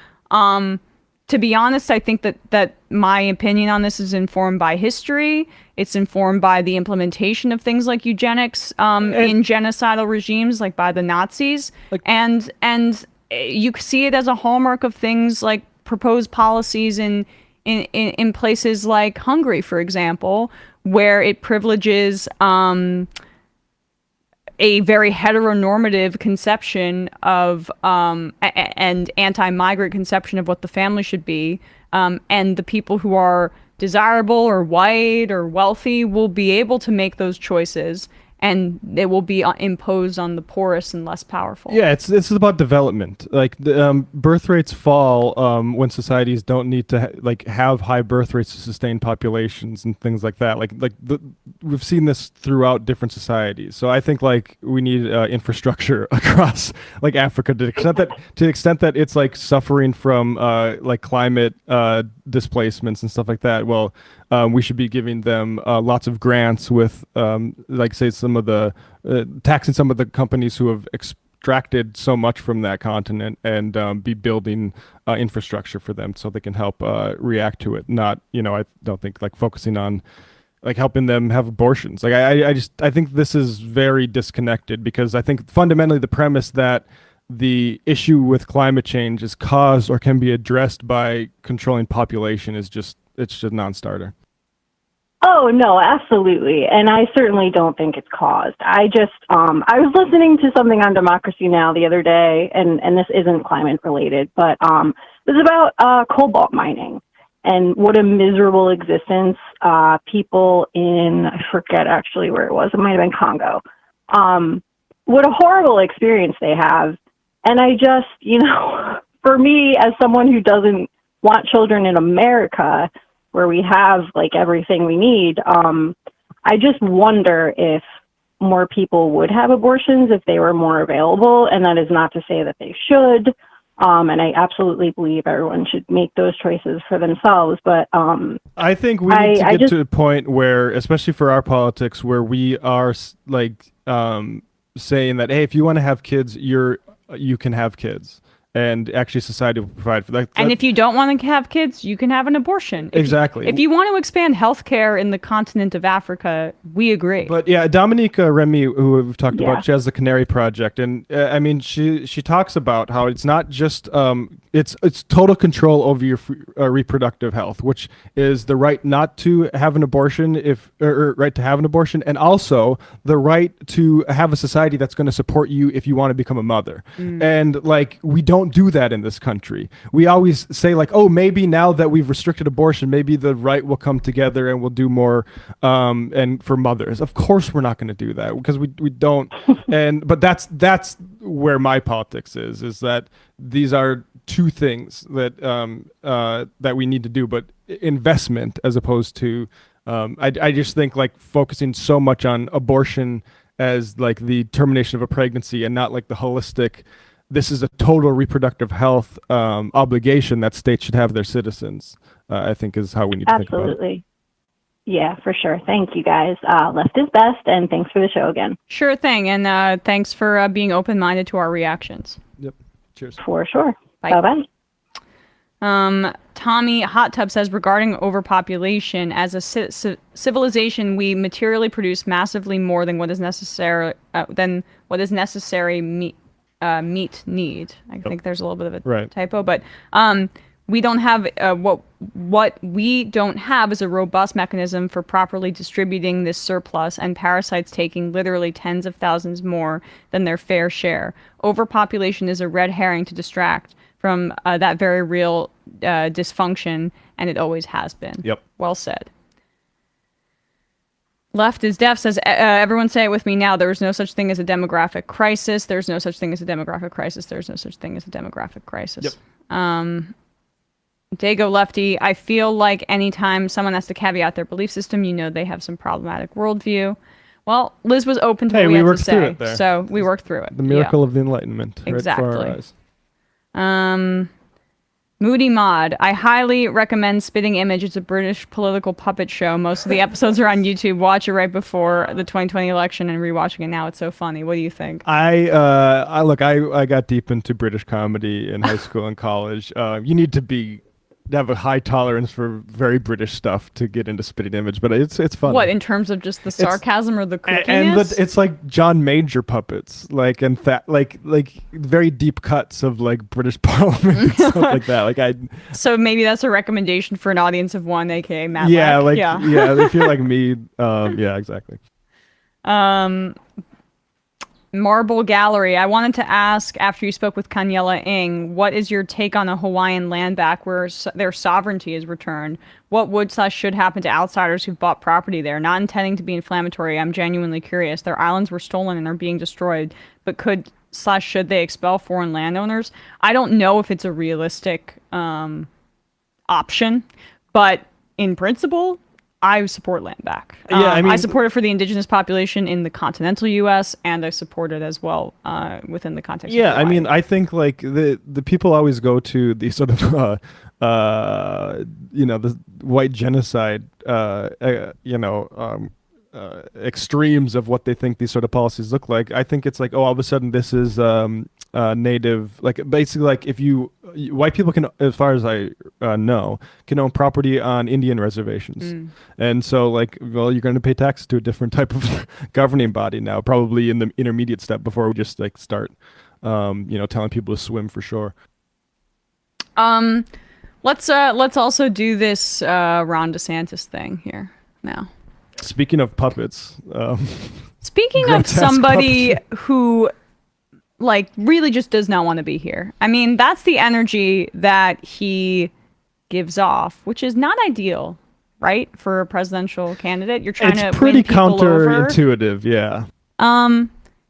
to be honest, I think that my opinion on this is informed by history. It's informed by the implementation of things like eugenics in genocidal regimes, like by the Nazis, and you see it as a hallmark of things like proposed policies in places like Hungary, for example, where it privileges a very heteronormative conception of and anti-migrant conception of what the family should be, and the people who are desirable or white or wealthy will be able to make those choices, and they will be imposed on the poorest and less powerful. Yeah, it's about development. Like birth rates fall when societies don't need to have high birth rates to sustain populations and things like that. We've seen this throughout different societies. So I think we need infrastructure across Africa to the extent that it's suffering from climate displacements and stuff like that. Well, we should be giving them lots of grants with say some of the taxing some of the companies who have extracted so much from that continent, and be building infrastructure for them so they can help react to it. Not, I don't think like focusing on like helping them have abortions. Like I think this is very disconnected, because I think fundamentally the premise that the issue with climate change is caused or can be addressed by controlling population is just a non-starter. Oh, no, absolutely. And I certainly don't think it's caused. I just, I was listening to something on Democracy Now! The other day, and this isn't climate related, but it was about cobalt mining and what a miserable existence people in, I forget actually where it was, it might have been Congo, what a horrible experience they have. And I just, for me, as someone who doesn't want children in America, where we have like everything we need, I just wonder if more people would have abortions if they were more available. And that is not to say that they should. And I absolutely believe everyone should make those choices for themselves. But I think we need to get to a point where, especially for our politics, where we are like saying that, hey, if you want to have kids, you can have kids. And actually society will provide for that. And if you don't want to have kids, you can have an abortion. Exactly. If you want to expand healthcare in the continent of Africa, we agree. But yeah, Dominica Remy, who we've talked about, she has the Canary Project. And I mean, she talks about how it's not just, it's total control over your reproductive health, which is the right not to have an abortion, or right to have an abortion, and also the right to have a society that's going to support you if you want to become a mother. And like, we don't do that in this country. We always say like, oh, maybe now that we've restricted abortion, maybe the right will come together and we'll do more and for mothers. Of course we're not going to do that, because we don't. But that's where my politics is that these are two things that that we need to do, but investment as opposed to I just think like focusing so much on abortion as like the termination of a pregnancy and not like the holistic, this is a total reproductive health obligation that states should have their citizens, I think is how we need to think about it. Absolutely. Yeah, for sure. Thank you, guys. Left is best, and thanks for the show again. Sure thing, and thanks for being open-minded to our reactions. Yep. Cheers. For sure. Bye. Bye-bye. Tommy Hot Tub says, regarding overpopulation, as a civilization, we materially produce massively more than what is necessary meet need. I think there's a little bit of a typo, but we don't have what we don't have is a robust mechanism for properly distributing this surplus, and parasites taking literally tens of thousands more than their fair share. Overpopulation is a red herring to distract from that very real dysfunction, and it always has been. Yep. Well said. Left is Deaf says, everyone say it with me now. There is no such thing as a demographic crisis. There's no such thing as a demographic crisis. There's no such thing as a demographic crisis. Yep. Dago Lefty, I feel like anytime someone has to caveat their belief system, they have some problematic worldview. Well, Liz was open to what we had to say, so we worked through it. The miracle of the Enlightenment. Exactly. Right before our eyes. Moody Mod, I highly recommend Spitting Image. It's a British political puppet show. Most of the episodes are on YouTube. Watch it right before the 2020 election and rewatching it now. It's so funny. What do you think? I got deep into British comedy in high school and college. You need to have a high tolerance for very British stuff to get into Spitting Image, but it's fun. What, in terms of just the sarcasm or the kookiness? And it's like John Major puppets, like very deep cuts of like British Parliament and stuff like that. So maybe that's a recommendation for an audience of one, aka Matt. Yeah, Lack. If you're like me, yeah, exactly. Marble Gallery, I wanted to ask, after you spoke with Kanyela Ng, what is your take on a Hawaiian land back where their sovereignty is returned? What would/should happen to outsiders who've bought property there? Not intending to be inflammatory, I'm genuinely curious. Their islands were stolen and are being destroyed, but could/should they expel foreign landowners? I don't know if it's a realistic option, but in principle, I support land back. I support it for the indigenous population in the continental U.S., and I support it as well within the context of Hawaii. I think like the people always go to the sort of the white genocide extremes of what they think these sort of policies look like. I think it's like, oh, all of a sudden this is native, like basically like if white people can, as far as I know, can own property on Indian reservations. And so like, well, you're going to pay taxes to a different type of governing body now, probably in the intermediate step before we just like start, telling people to swim for shore. Let's also do this Ron DeSantis thing here now. Speaking of puppets, speaking of somebody who like really just does not want to be here. I mean, that's the energy that he gives off, which is not ideal, right? For a presidential candidate. You're trying to pretty win people over. counterintuitive, yeah.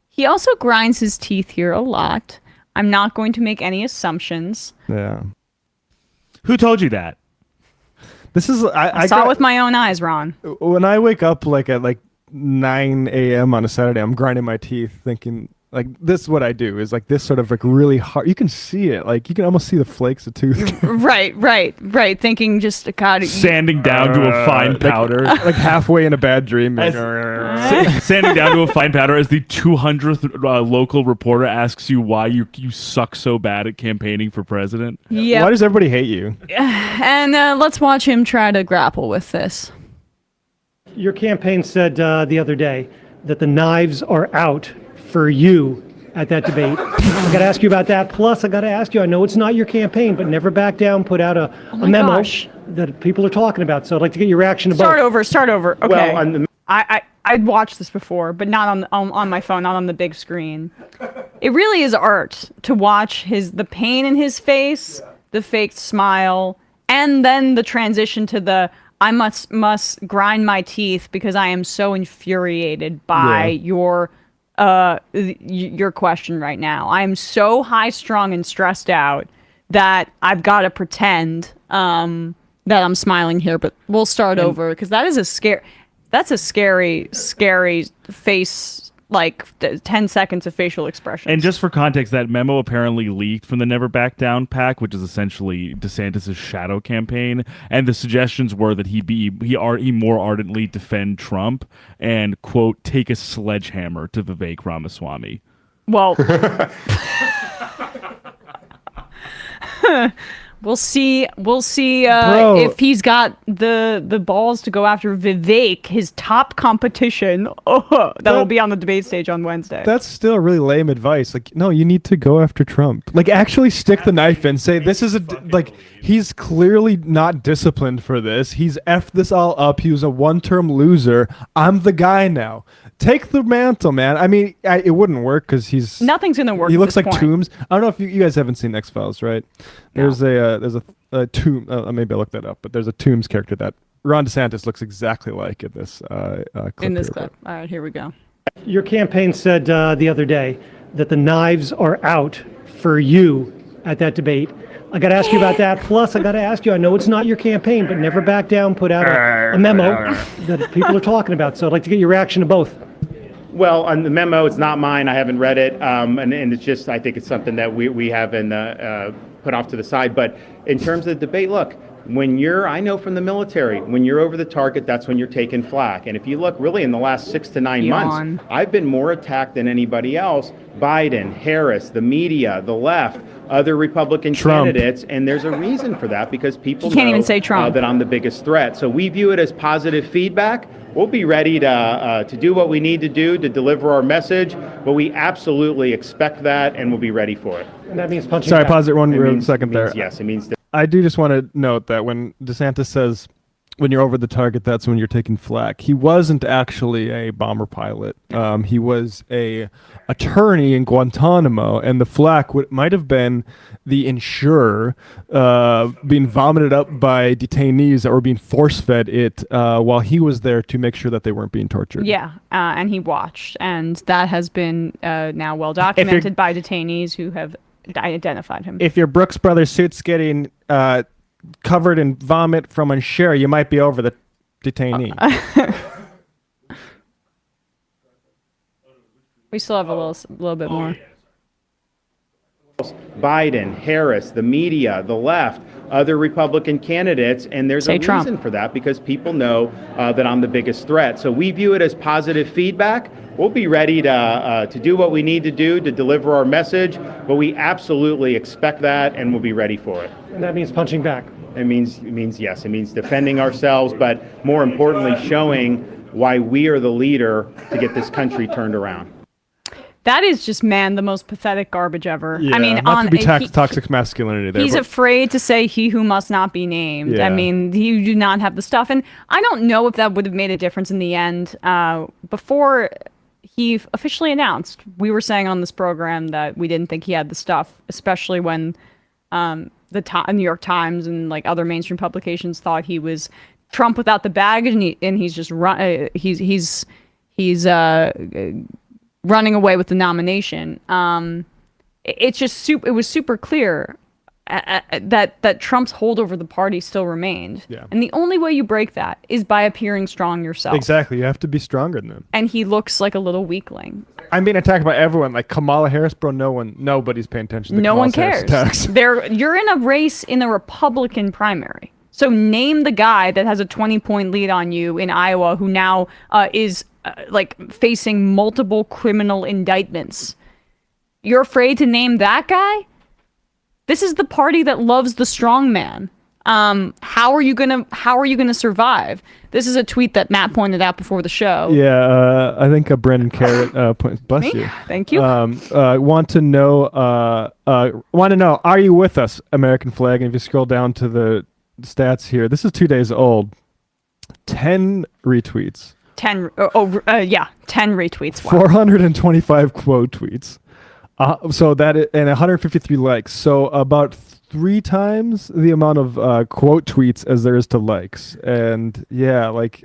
He also grinds his teeth here a lot. I'm not going to make any assumptions. Yeah. Who told you that? This is I saw it with my own eyes, Ron. When I wake up like at like 9 a.m. on a Saturday, I'm grinding my teeth thinking like this is what I do is like this sort of like really hard. You can see it, like you can almost see the flakes of tooth. right. Thinking just God, sanding down to a fine powder, like halfway in a bad dream. Sanding down to a fine powder as the 200th local reporter asks you why you suck so bad at campaigning for president. Yeah. Why does everybody hate you? And let's watch him try to grapple with this. Your campaign said the other day that the knives are out for you at that debate. I got to ask you about that. Plus, I got to ask you, I know it's not your campaign, but Never Back Down put out a memo that people are talking about. So I'd like to get your reaction to both. Start over. Okay. Well, I'd watched this before, but not on my phone, not on the big screen. It really is art to watch the pain in his face, the faked smile, and then the transition to the I must grind my teeth because I am so infuriated by your question right now. I am so high-strung and stressed out that I've got to pretend that I'm smiling here. But we'll start over because that is a scary face. Like 10 seconds of facial expression. And just for context, that memo apparently leaked from the Never Back Down PAC, which is essentially DeSantis' shadow campaign. And the suggestions were that he more ardently defend Trump and, quote, take a sledgehammer to Vivek Ramaswamy. Well, we'll see if he's got the balls to go after Vivek, his top competition. That will be on the debate stage on Wednesday. That's still really lame advice. Like, no, you need to go after Trump. Like, actually stick the knife in. Say this is he's clearly not disciplined for this. He's effed this all up. He was a one-term loser. I'm the guy now. Take the mantle, man. I mean, it wouldn't work because nothing's gonna work. He looks like point. Toombs. I don't know if you guys haven't seen X-Files, right? No. There's a Toombs. Maybe I looked that up, but there's a Toombs character that Ron DeSantis looks exactly like in this clip. In this clip. All right, here we go. Your campaign said the other day that the knives are out for you at that debate. I got to ask you about that. Plus, I got to ask you, I know it's not your campaign, but Never Back Down put out a memo that people are talking about. So I'd like to get your reaction to both. Well, on the memo, it's not mine. I haven't read it. And it's just, I think it's something that we haven't put off to the side. But in terms of the debate, look, I know from the military, when you're over the target, that's when you're taking flak. And if you look really in the last 6 to 9 months, I've been more attacked than anybody else. Biden, Harris, the media, the left, other Republican candidates. And there's a reason for that because people can't even say Trump. That I'm the biggest threat. So we view it as positive feedback. We'll be ready to do what we need to do to deliver our message, but we absolutely expect that and we'll be ready for it. And that means punching Sorry, back. pause it one second there. Yes, it means that. I do just want to note that when DeSantis says when you're over the target, that's when you're taking flak. He wasn't actually a bomber pilot. He was a attorney in Guantanamo, and the flak might have been the insurer being vomited up by detainees that were being force-fed it while he was there to make sure that they weren't being tortured. Yeah, and he watched, and that has been now well documented by detainees who have identified him. If your Brooks Brothers suit's getting covered in vomit from insurer, you might be over the detainee. We still have a little bit more. Biden, Harris, the media, the left, other Republican candidates, and there's a reason for that because people know that I'm the biggest threat. So we view it as positive feedback. We'll be ready to do what we need to do to deliver our message, but we absolutely expect that, and we'll be ready for it. And that means punching back. It means yes. It means defending ourselves, but more importantly, showing why we are the leader to get this country turned around. That is just, man, the most pathetic garbage ever. Yeah, I mean, not to be toxic masculinity there. He's but- afraid to say he who must not be named. Yeah. I mean, you do not have the stuff. And I don't know if that would have made a difference in the end. Before he officially announced, we were saying on this program that we didn't think he had the stuff, especially when the New York Times and like other mainstream publications thought he was Trump without the baggage, and he's just running away with the nomination. It's just it was super clear that Trump's hold over the party still remained. Yeah. And the only way you break that is by appearing strong yourself. Exactly. You have to be stronger than them. And he looks like a little weakling. I'm being attacked by everyone. Like Kamala Harris, bro. Nobody's paying attention to No Kamala one cares. attacks. You're in a race in the Republican primary. So name the guy that has a 20-point lead on you in Iowa who now is facing multiple criminal indictments. You're afraid to name that guy? This is the party that loves the strong man. How are you gonna survive? This is a tweet that Matt pointed out before the show. Yeah, I think Brendan Carrot bless Me? you. Thank you. Want to know? Are you with us? American flag. And if you scroll down to the stats here, this is 2 days old. 10 retweets. 10 retweets. Wow. 425 quote tweets. And 153 likes. So about 3 times the amount of quote tweets as there is to likes. And yeah, like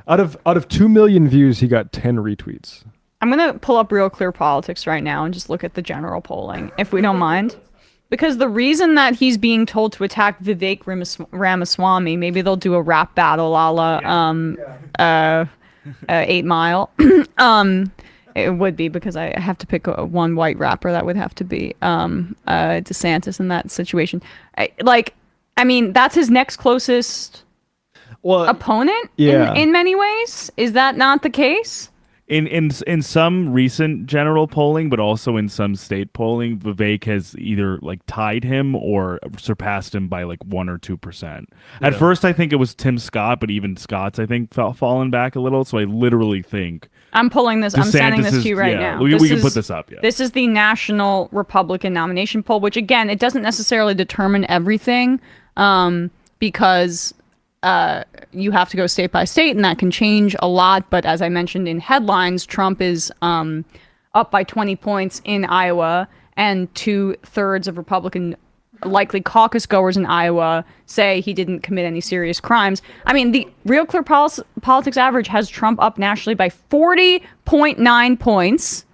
out of 2 million views, he got 10 retweets. I'm gonna pull up Real Clear Politics right now and just look at the general polling, if we don't mind. Because the reason that he's being told to attack Vivek Ramaswamy, maybe they'll do a rap battle a la 8 Mile. It would be because I have to pick one white rapper. That would have to be DeSantis in that situation. That's his next closest opponent in many ways. Is that not the case? In some recent general polling, but also in some state polling, Vivek has either tied him or surpassed him by 1 or 2%. At first, I think it was Tim Scott, but even Scott's I think fallen back a little. So I literally think I'm pulling this. I'm sending this to you right now. We can put this up. Yeah. This is the National Republican Nomination Poll, which again, it doesn't necessarily determine everything, because you have to go state by state, and that can change a lot. But as I mentioned in headlines, Trump is up by 20 points in Iowa, and 2/3 of Republican likely caucus goers in Iowa say he didn't commit any serious crimes. I mean, the Real Clear Politics average has Trump up nationally by 40.9 points.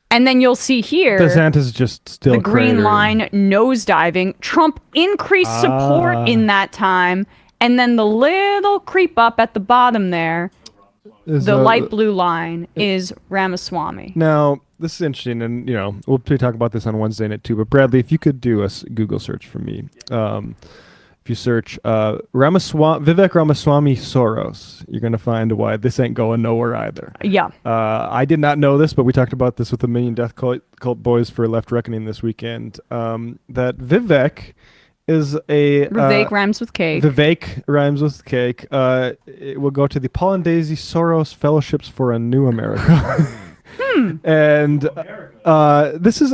And then you'll see here DeSantis just still the green cratering. line nosediving. Trump increased support in that time. And then the little creep up at the bottom there, the light blue line, is Ramaswamy. Now, this is interesting, and we'll talk about this on Wednesday night too. But Bradley, if you could do a Google search for me, if you search Vivek Ramaswamy Soros, you're gonna find why this ain't going nowhere either. Yeah. I did not know this, but we talked about this with the Million Death Cult boys for Left Reckoning this weekend. That Vivek is a Vivek rhymes with cake. Vivek rhymes with cake. It will go to the Paul and Daisy Soros Fellowships for a New America. And this is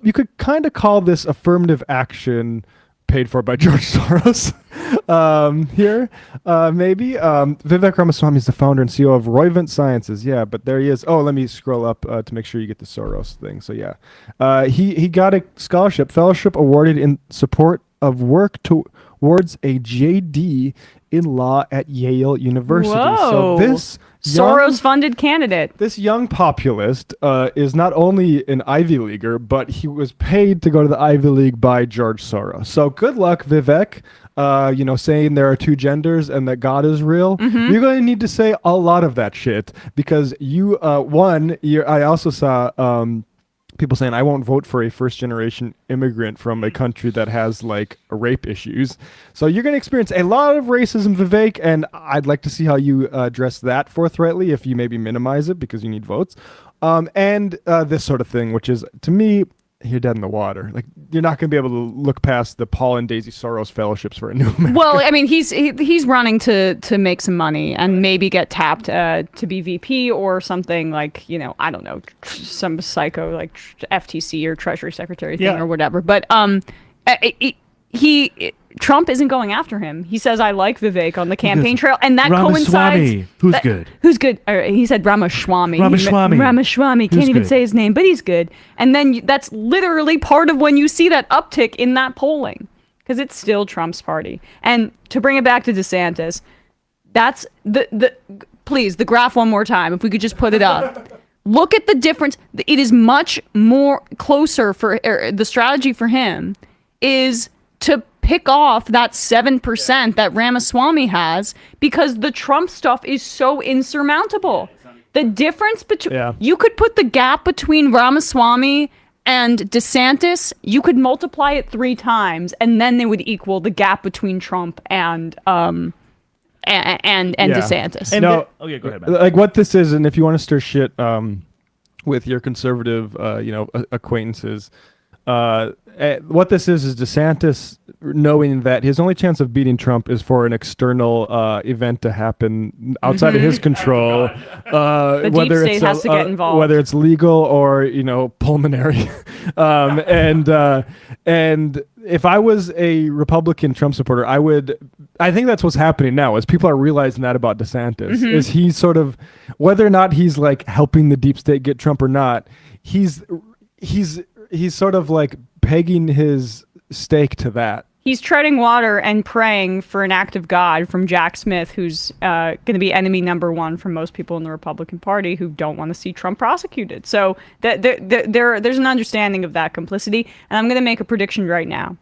you could kind of call this affirmative action paid for by George Soros. Here, maybe Vivek Ramaswamy is the founder and CEO of Roivant Sciences. Yeah, but there he is. Oh, let me scroll up to make sure you get the Soros thing. So yeah, he got a fellowship awarded in support of work towards a JD in law at Yale University. Whoa. So this Soros-funded candidate. This young populist is not only an Ivy Leaguer, but he was paid to go to the Ivy League by George Soros. So good luck, Vivek. Saying there are 2 genders and that God is real. Mm-hmm. You're going to need to say a lot of that shit because I also saw people saying, I won't vote for a first-generation immigrant from a country that has, like, rape issues. So you're going to experience a lot of racism, Vivek, and I'd like to see how you address that forthrightly, if you maybe minimize it because you need votes. And this sort of thing, which is, to me, you're dead in the water. Like, you're not going to be able to look past the Paul and Daisy Soros fellowships for a new America. Well, I mean, he's running to make some money and maybe get tapped to be VP or something, like, you know, I don't know, some psycho like FTC or Treasury Secretary thing or whatever. But Trump isn't going after him. He says, I like Vivek on the campaign trail, and that coincides. Who's good? Who's good? He said Ramaswamy. Ramaswamy. Can't even good? say his name, but he's good. And then that's literally part of when you see that uptick in that polling, because it's still Trump's party. And to bring it back to DeSantis, that's please, the graph one more time, if we could just put it up. Look at the difference. It is much more closer for the strategy for him is to pick off that 7% that Ramaswamy has, because the Trump stuff is so insurmountable. The difference between you could put the gap between Ramaswamy and DeSantis, you could multiply it 3 times, and then they would equal the gap between Trump and DeSantis. And go ahead, man. Like, what this is, and if you want to stir shit with your conservative, acquaintances, what this is DeSantis knowing that his only chance of beating Trump is for an external event to happen outside of his control. The deep state has to get involved. Whether it's legal or, you know, pulmonary. And if I was a Republican Trump supporter, I think that's what's happening now, is people are realizing that about DeSantis. Is he sort of, whether or not he's like helping the deep state get Trump or not, he's sort of like pegging his stake to that. He's treading water and praying for an act of God from Jack Smith, who's going to be enemy number 1 for most people in the Republican Party who don't want to see Trump prosecuted. So there's an understanding of that complicity. And I'm going to make a prediction right now.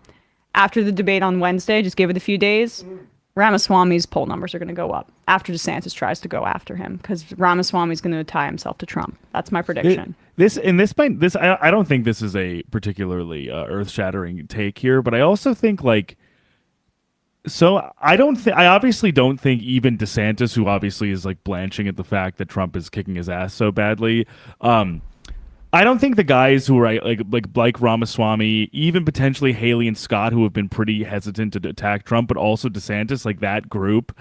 After the debate on Wednesday, just give it a few days, Ramaswamy's poll numbers are going to go up after DeSantis tries to go after him, because Ramaswamy's going to tie himself to Trump. That's my prediction. I don't think this is a particularly earth-shattering take here, but I also think like, so I obviously don't think even DeSantis, who obviously is like blanching at the fact that Trump is kicking his ass so badly, I don't think the guys who are like Ramaswamy, even potentially Haley and Scott, who have been pretty hesitant to attack Trump, but also DeSantis, like that group,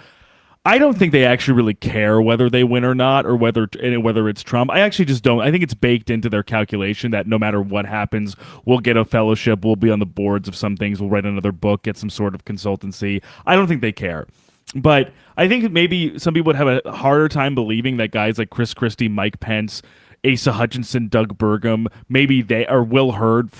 I don't think they actually really care whether they win or not, or whether it's Trump. I actually just don't. I think it's baked into their calculation that no matter what happens, we'll get a fellowship, we'll be on the boards of some things, we'll write another book, get some sort of consultancy. I don't think they care. But I think maybe some people would have a harder time believing that guys like Chris Christie, Mike Pence, Asa Hutchinson, Doug Burgum, maybe they, or Will Hurd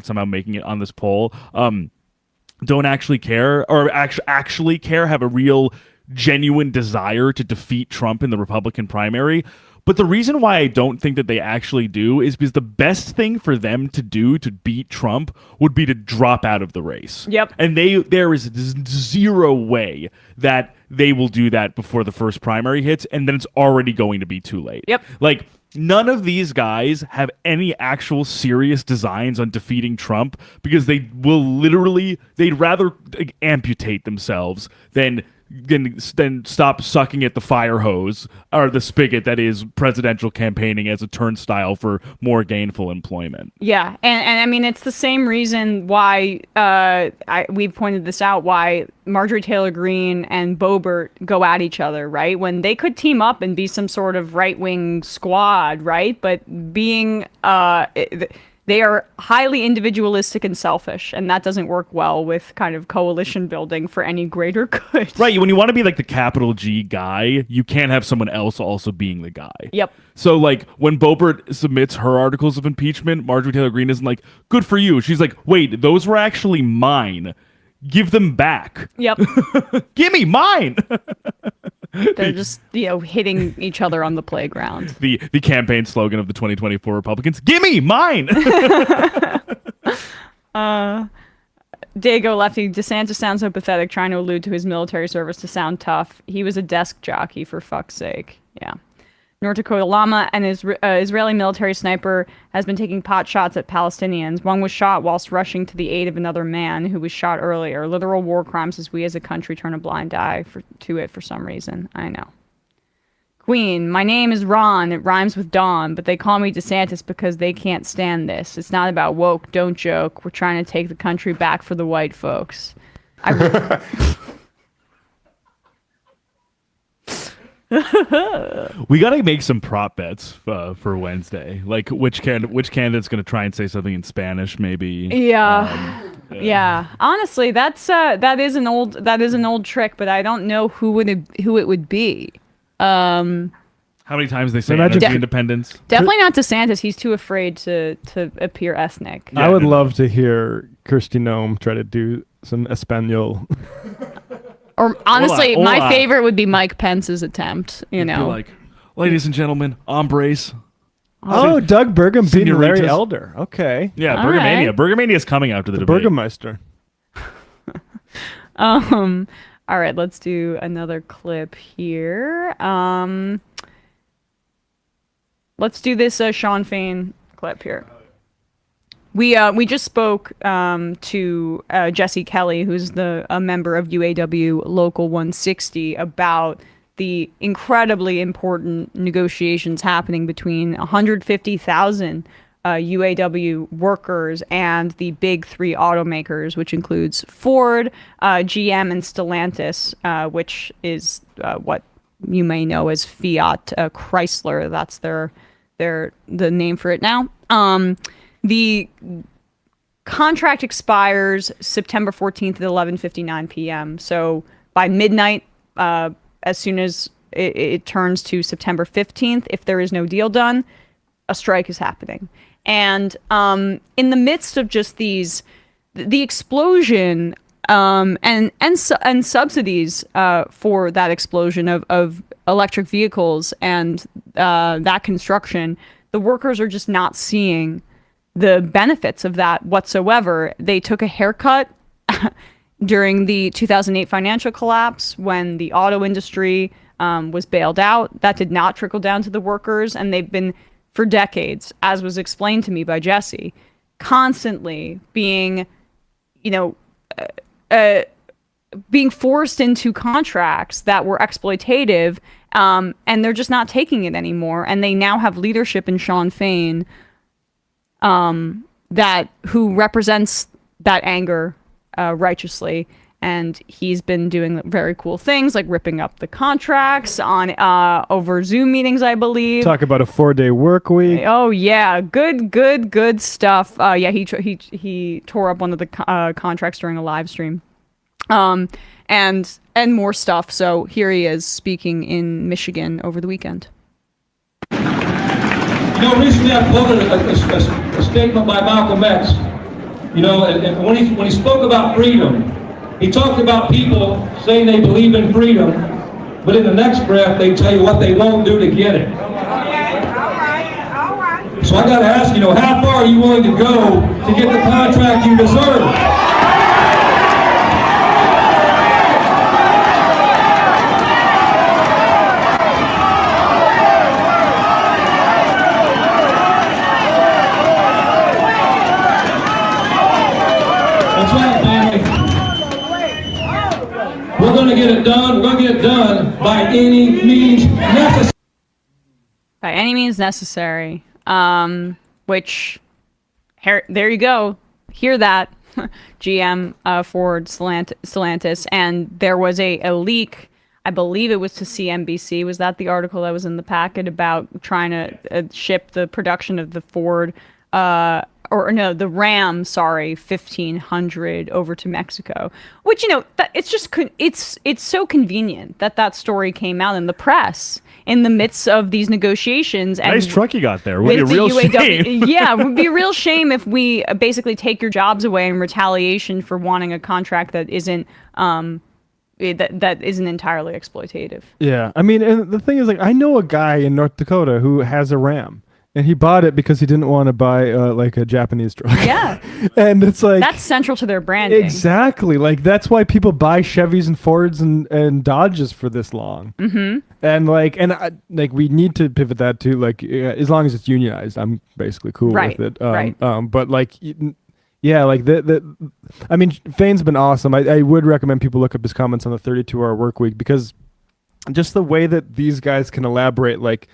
somehow making it on this poll, don't actually care, or actually care, have a real genuine desire to defeat Trump in the Republican primary. But the reason why I don't think that they actually do is because the best thing for them to do to beat Trump would be to drop out of the race. Yep. And there is zero way that they will do that before the first primary hits, and then it's already going to be too late. Yep. Like, none of these guys have any actual serious designs on defeating Trump, because they'd rather amputate themselves than stop sucking at the fire hose or the spigot that is presidential campaigning as a turnstile for more gainful employment. Yeah, and I mean, it's the same reason why we've pointed this out, why Marjorie Taylor Greene and Boebert go at each other, right? When they could team up and be some sort of right-wing squad, right? But being they are highly individualistic and selfish, and that doesn't work well with kind of coalition building for any greater good. Right, when you want to be like the capital G guy, you can't have someone else also being the guy. Yep. So like when Boebert submits her articles of impeachment, Marjorie Taylor Greene isn't like, good for you. She's like, wait, those were actually mine. Give them back. Yep. Give me mine. They're just, hitting each other on the playground. The campaign slogan of the 2024 Republicans, gimme mine! Dago Lefty, DeSantis sounds so pathetic, trying to allude to his military service to sound tough. He was a desk jockey, for fuck's sake. Yeah. North Dakota llama and Israeli military sniper has been taking pot shots at Palestinians. One was shot whilst rushing to the aid of another man who was shot earlier. Literal war crimes as we as a country turn a blind eye to it for some reason. I know. Queen, my name is Ron. It rhymes with Dawn, but they call me DeSantis because they can't stand this. It's not about woke. Don't joke. We're trying to take the country back for the white folks. We got to make some prop bets for Wednesday. Like which candidate's going to try and say something in Spanish, maybe. Yeah. Honestly, that is an old trick, but I don't know who it would be. How many times they say energy independence? Definitely not DeSantis. He's too afraid to appear ethnic. I would love to hear Kristi Noem try to do some Espanol. Or honestly, Hola. my favorite would be Mike Pence's attempt. You know, Be like, ladies and gentlemen, hombres. Oh, Doug Burgum beating Larry Senoritas. Elder. Okay. Yeah, All Burgamania. right. Burgamania is coming after the debate. Burgermeister. All right, let's do another clip here. Let's do this Sean Fain clip here. We just spoke to Jessie Kelly, who's a member of UAW Local 160, about the incredibly important negotiations happening between 150,000 UAW workers and the big three automakers, which includes Ford, GM, and Stellantis, which is what you may know as Fiat Chrysler. That's the name for it now. The contract expires September 14th at 11:59 p.m. So by midnight, as soon as it turns to September 15th, if there is no deal done, a strike is happening. And in the midst of just the explosion and subsidies for that explosion of electric vehicles and that construction, the workers are just not seeing the benefits of that whatsoever. They took a haircut during the 2008 financial collapse when the auto industry was bailed out. That did not trickle down to the workers, and they've been, for decades, as was explained to me by Jessie, constantly being forced into contracts that were exploitative, and they're just not taking it anymore. And they now have leadership in Sean Fain who represents that anger righteously. And he's been doing very cool things like ripping up the contracts on over Zoom meetings, I believe. Talk about a 4-day work week. Oh yeah, good stuff. Yeah, he tore up one of the contracts during a live stream, and more stuff. So here he is speaking in Michigan over the weekend. Recently I quoted a statement by Malcolm X. And when he spoke about freedom, he talked about people saying they believe in freedom, but in the next breath they tell you what they won't do to get it. So I got to ask you, how far are you willing to go to get the contract you deserve? We're going to get it done. We're going to get it done by any means necessary. By any means necessary. Which, there you go. Hear that. GM, Ford, Stellantis. And there was a leak, I believe it was to CNBC. Was that the article that was in the packet about trying to ship the production of the Ford the Ram, 1500 over to Mexico, which, it's just, it's so convenient that story came out in the press in the midst of these negotiations. And nice truck you got there. Would be a with the real UAW, shame. yeah, it would be a real shame if we basically take your jobs away in retaliation for wanting a contract that isn't, that isn't entirely exploitative. Yeah. I mean, and the thing is, I know a guy in North Dakota who has a Ram. And he bought it because he didn't want to buy like a Japanese truck. Yeah. And it's like That's central to their branding. exactly like that's why people buy Chevys and Fords and Dodges for this long. Mm-hmm. And like we need to pivot that to like as long as it's unionized, I'm basically cool Right, with it. right. But like yeah, like I mean, Fane's been awesome. I would recommend people look up his comments on the 32-hour work week because just the way that these guys can elaborate, like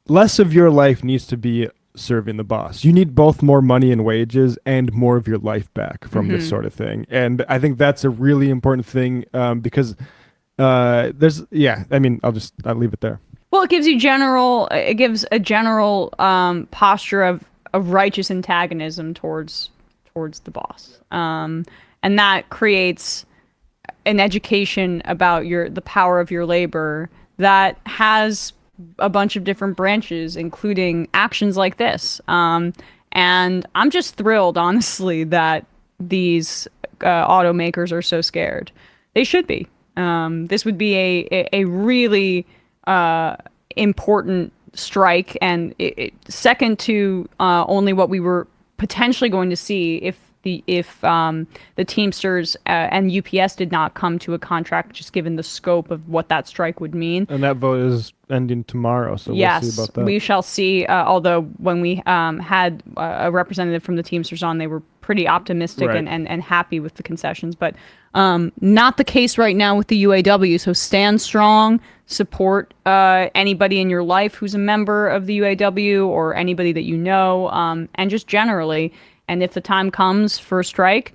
less of your life needs to be serving the boss. You need both more money and wages and more of your life back from this sort of thing. And I think that's a really important thing because I'll leave it there. Well, it gives a general posture of righteous antagonism towards the boss. And that creates an education about the power of your labor that has a bunch of different branches, including actions like this. And I'm just thrilled, honestly, that these automakers are so scared. They should be. This would be a really important strike, and second to only what we were potentially going to see if the Teamsters and UPS did not come to a contract, just given the scope of what that strike would mean. And that vote is ending tomorrow, so yes, we'll see about that. We shall see. Although when we had a representative from the Teamsters on, they were pretty optimistic Right. and happy with the concessions. But not the case right now with the UAW. So stand strong, support anybody in your life who's a member of the UAW or anybody that you know, and just generally. And if the time comes for a strike,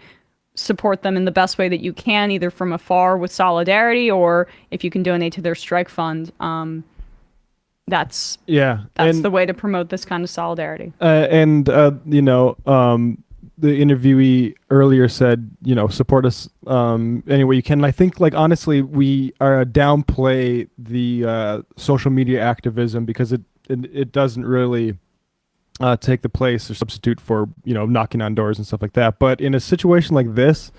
support them in the best way that you can, either from afar with solidarity or if you can donate to their strike fund. That's the way to promote this kind of solidarity. The interviewee earlier said, support us any way you can. And I think, like, honestly, we are downplay the social media activism because it doesn't really take the place or substitute for, knocking on doors and stuff like that. But in a situation like this,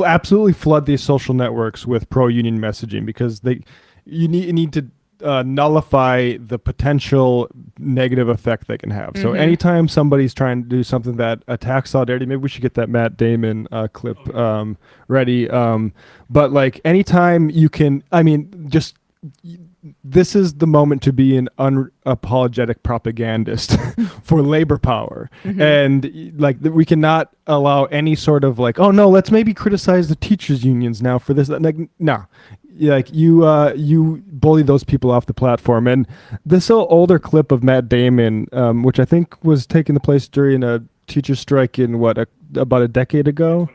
absolutely flood these social networks with pro-union messaging because you need to nullify the potential negative effect they can have. So anytime somebody's trying to do something that attacks solidarity, maybe we should get that Matt Damon clip ready. But like anytime you can, this is the moment to be an unapologetic propagandist for labor power. And like we cannot allow any sort of like, oh no, let's maybe criticize the teachers unions now for this. Like, no, like you bully those people off the platform. And this older clip of Matt Damon, which I think was taking the place during a teacher strike in about a decade ago,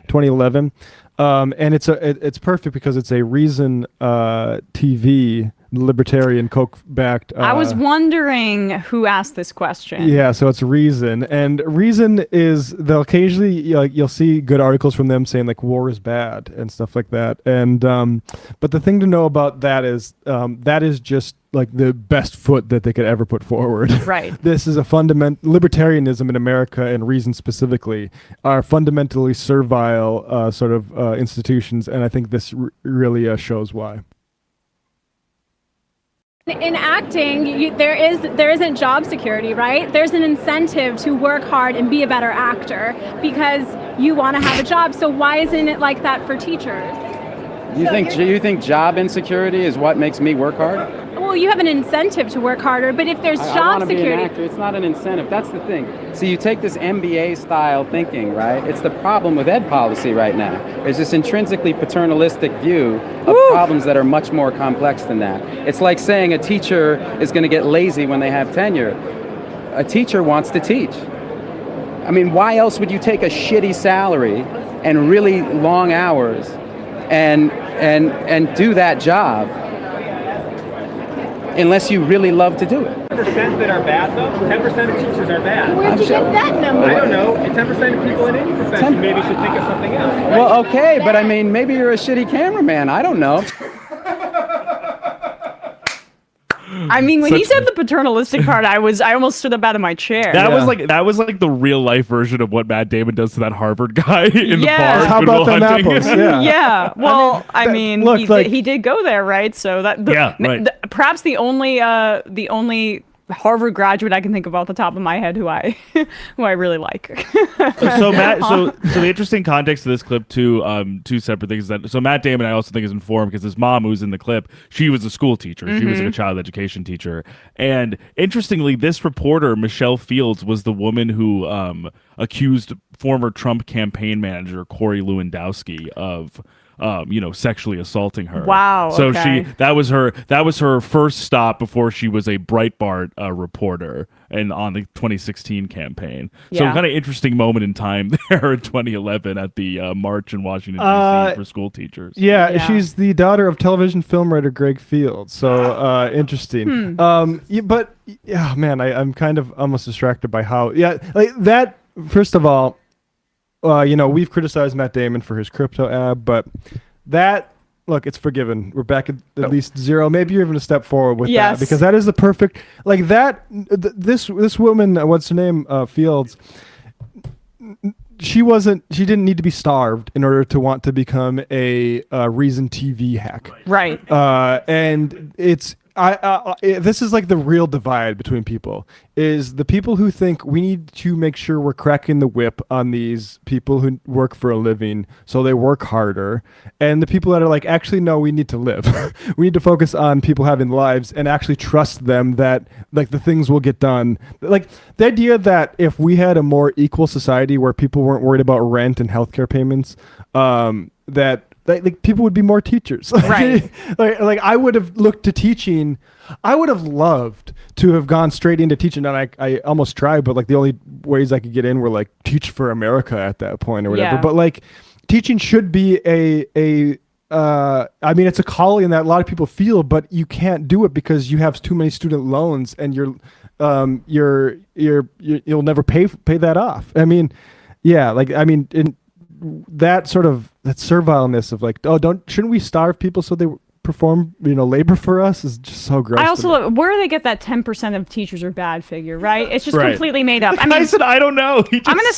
2011. And it's perfect because it's a Reason TV libertarian Koch-backed. I was wondering who asked this question. Yeah, so it's Reason, and Reason is they'll occasionally you'll see good articles from them saying like war is bad and stuff like that. And but the thing to know about that is just like the best foot that they could ever put forward. Right. This is a libertarianism in America, and Reason specifically are fundamentally servile sort of institutions, and I think this really shows why. In acting, there isn't job security, right? There's an incentive to work hard and be a better actor because you want to have a job. So why isn't it like that for teachers? You think job insecurity is what makes me work hard? Well, you have an incentive to work harder, but if there's I job wanna be an security, actor. It's not an incentive. That's the thing. See, you take this MBA style thinking, right? It's the problem with ed policy right now. There's this intrinsically paternalistic view of problems that are much more complex than that. It's like saying a teacher is going to get lazy when they have tenure. A teacher wants to teach. I mean, why else would you take a shitty salary and really long hours and do that job unless you really love to do it? 10% that are bad, though? 10% of teachers are bad. Where'd you get that number? I don't know. 10% of people in any profession maybe should think of something else. Right? Well, okay, but I mean, maybe you're a shitty cameraman. I don't know. I mean, when he said the paternalistic part, I almost stood up out of my chair. That was like the real life version of what Matt Damon does to that Harvard guy in the bar. How about them Hunting. apples? Yeah. Yeah. Well, I mean, look, he did go there, right? So that right. perhaps the only Harvard graduate I can think of off the top of my head who I really like. So Matt, so the interesting context of this clip too, two separate things. So Matt Damon, I also think is informed because his mom, who's in the clip, she was a school teacher. She was like a child education teacher. And interestingly, this reporter, Michelle Fields, was the woman who accused former Trump campaign manager Corey Lewandowski of sexually assaulting her. Wow. So okay. that was her first stop before she was a Breitbart reporter and on the 2016 campaign. So kind of interesting moment in time there in 2011 at the march in Washington D.C. for school teachers. Yeah, she's the daughter of television film writer Greg Fields. So interesting. But man, I'm kind of almost distracted by how like that. First of all, we've criticized Matt Damon for his crypto ad, but look, it's forgiven. We're back at least zero. Maybe you're even a step forward with that, because that is the perfect, like that. This woman, what's her name, Fields. She didn't need to be starved in order to want to become a Reason TV hack. Right. And it's. This is like the real divide between people, is the people who think we need to make sure we're cracking the whip on these people who work for a living so they work harder, and the people that are like, actually, no, we need to live. We need to focus on people having lives and actually trust them that like the things will get done. Like the idea that if we had a more equal society where people weren't worried about rent and healthcare payments, that like people would be more teachers. Right. like I would have looked to teaching. I would have loved to have gone straight into teaching, and I almost tried, but like the only ways I could get in were like Teach for America at that point or whatever. Yeah. But like teaching should be I mean, it's a calling that a lot of people feel, but you can't do it because you have too many student loans and you'll never pay that off. I mean, that servileness of like, shouldn't we starve people so they perform labor for us is just so gross. I also love where they get that 10% of teachers are bad figure, right? It's just completely made up. I mean, I said I don't know. He just I'm gonna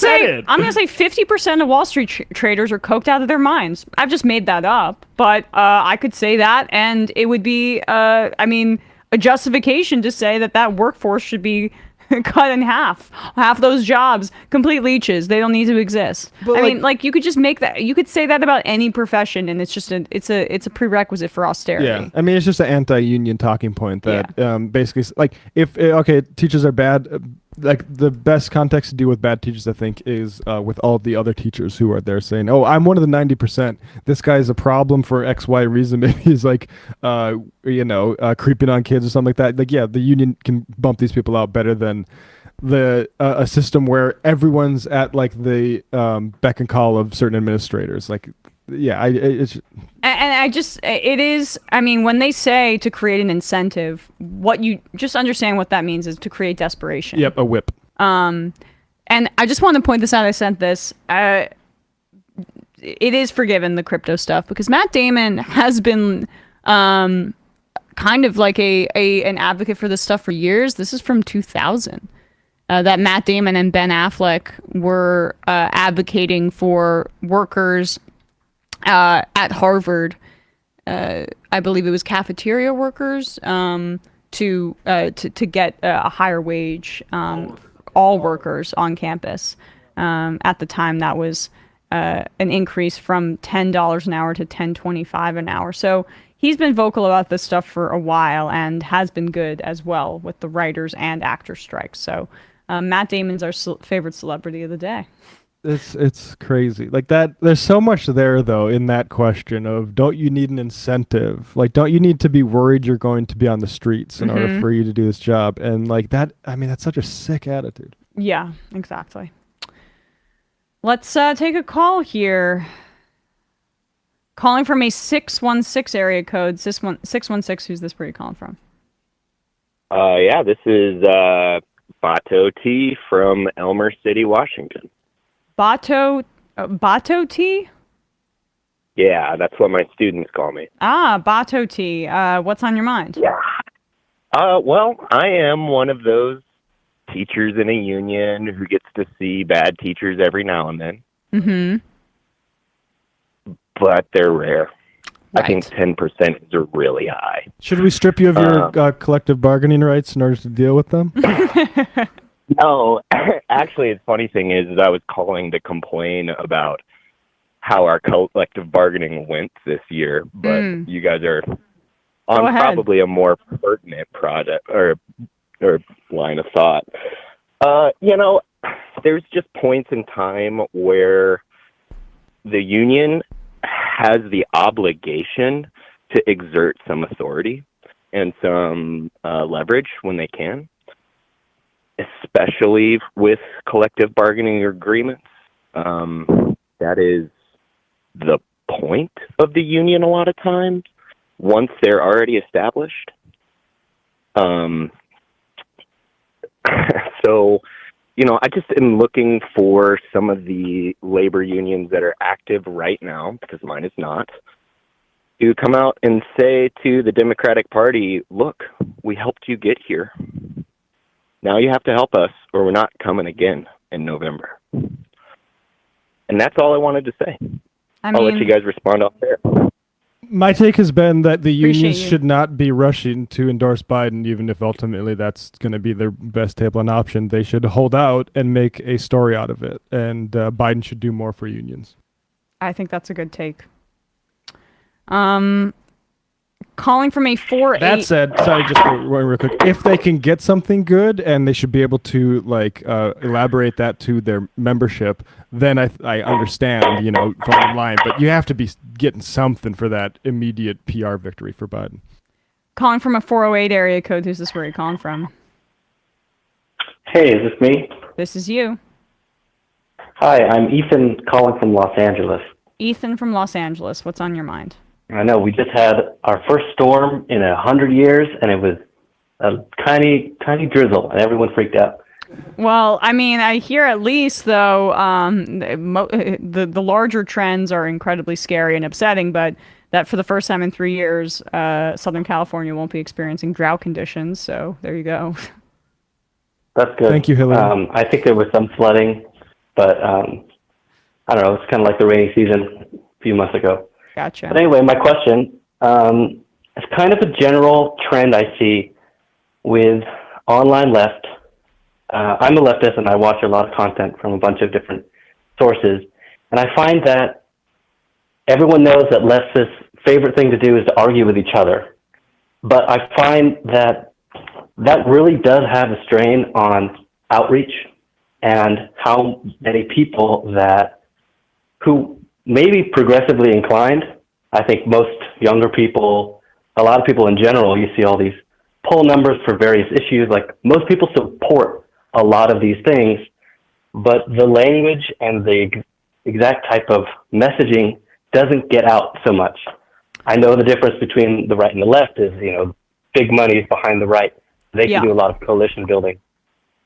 said say 50% of Wall Street traders are coked out of their minds. I've just made that up, but I could say that, and it would be a justification to say that workforce should be cut in half. Half those jobs, complete leeches. They don't need to exist. But I mean, you could just make that. You could say that about any profession, and it's just it's a prerequisite for austerity. Yeah, I mean, it's just an anti-union talking point that basically, like, if teachers are bad, like the best context to deal with bad teachers, I think, is with all the other teachers who are there saying, "Oh, I'm one of the 90%. This guy's a problem for X, Y reason. Maybe he's like, creeping on kids or something like that." Like, yeah, the union can bump these people out better than a system where everyone's at like the beck and call of certain administrators. Like, yeah, it is. I mean, when they say to create an incentive, what you just understand what that means is to create desperation. Yep, a whip. And I just want to point this out. I sent this. It is forgiven, the crypto stuff, because Matt Damon has been kind of like an advocate for this stuff for years. This is from 2000. That Matt Damon and Ben Affleck were advocating for workers at Harvard. I believe it was cafeteria workers to get a higher wage. All workers on campus. At the time, that was an increase from $10 an hour to $10.25 an hour. So he's been vocal about this stuff for a while and has been good as well with the writers and actors strikes. So Matt Damon's our favorite celebrity of the day. It's crazy. Like that, there's so much there though in that question of, don't you need an incentive? Like, don't you need to be worried you're going to be on the streets in order for you to do this job? And like that, I mean, that's such a sick attitude. Yeah, exactly. Let's take a call here. Calling from a 616 area code. 616, who's this? Where are you calling from? Yeah, this is Bato T from Elmer City, Washington. Bato T? Yeah, that's what my students call me. Ah, Bato T. What's on your mind? Yeah. Well, I am one of those teachers in a union who gets to see bad teachers every now and then. Mm-hmm. But they're rare. I think 10% is really high. Should we strip you of your collective bargaining rights in order to deal with them? No, actually, the funny thing is I was calling to complain about how our collective bargaining went this year, but you guys are on probably a more pertinent project or line of thought. There's just points in time where the union has the obligation to exert some authority and some leverage when they can, especially with collective bargaining agreements. That is the point of the union a lot of times, once they're already established. So, I just am looking for some of the labor unions that are active right now, because mine is not, to come out and say to the Democratic Party, look, we helped you get here. Now you have to help us, or we're not coming again in November. And that's all I wanted to say. I'll let you guys respond off there. My take has been that the Appreciate unions you. should not be rushing to endorse Biden, even if ultimately that's going to be their best table-on option. They should hold out and make a story out of it, and Biden should do more for unions. I think that's a good take. Calling from a 4-8. That said, sorry, just real quick. If they can get something good and they should be able to elaborate that to their membership, then I understand, from the line. But you have to be getting something for that immediate PR victory for Biden. Calling from a 408 area code. Who's this? Where are you calling from? Hey, is this me? This is you. Hi, I'm Ethan calling from Los Angeles. Ethan from Los Angeles. What's on your mind? I know we just had our first storm in 100 years, and it was a tiny drizzle, and everyone freaked out. Well, I mean, I hear at least, though, the larger trends are incredibly scary and upsetting, but that for the first time in 3 years, Southern California won't be experiencing drought conditions, so there you go. That's good. Thank you, Hillary. I think there was some flooding, but I don't know, it's kind of like the rainy season a few months ago. Gotcha. But anyway, my question, it's kind of a general trend I see with online left. I'm a leftist and I watch a lot of content from a bunch of different sources. And I find that everyone knows that leftists' favorite thing to do is to argue with each other. But I find that really does have a strain on outreach and how many people who may be progressively inclined. I think most younger people, a lot of people in general, you see all these poll numbers for various issues. Like, most people support a lot of these things, but the language and the exact type of messaging doesn't get out so much. I know the difference between the right and the left is, big money is behind the right. They can do a lot of coalition building.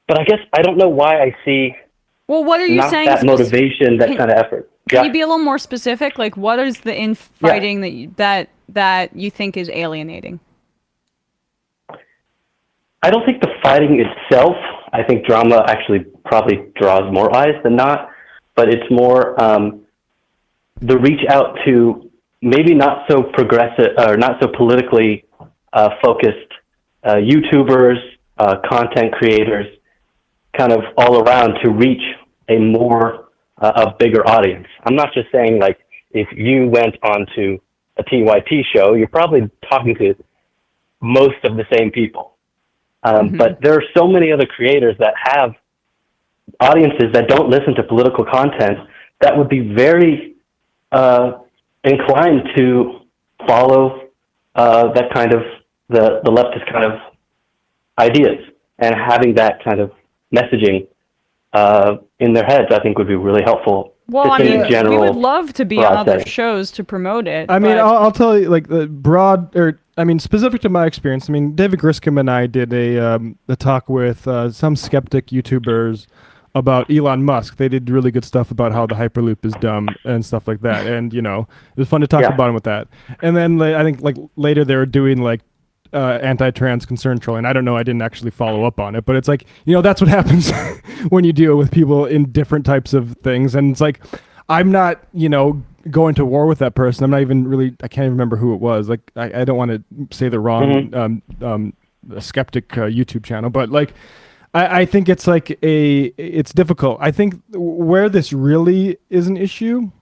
But I guess I don't know why I see Well, what are you not saying? that motivation, that kind of effort. Can you be a little more specific? Like, what is the infighting that you think is alienating? I don't think the fighting itself. I think drama actually probably draws more eyes than not, but it's more the reach out to maybe not so progressive or not so politically focused YouTubers, content creators, kind of all around to reach a bigger audience. I'm not just saying, like, if you went onto a TYT show, you're probably talking to most of the same people. But there are so many other creators that have audiences that don't listen to political content that would be very inclined to follow that kind of the leftist kind of ideas, and having that kind of messaging in their heads, I think would be really helpful. Well, I mean, we would love to be on other setting. shows to promote it. I mean, but- I'll tell you, like, the specific to my experience, I mean, David Griscom and I did a talk with some skeptic YouTubers about Elon Musk. They did really good stuff about how the Hyperloop is dumb and stuff like that. And, it was fun to talk about him with that. And then I think, like, later they were doing, like, anti-trans concern trolling. I don't know. I didn't actually follow up on it, but it's like, that's what happens when you deal with people in different types of things. And it's like, I'm not, going to war with that person. I'm not even really, I can't even remember who it was. Like, I don't want to say the wrong a skeptic YouTube channel, but like, I think it's like it's difficult. I think where this really is an issue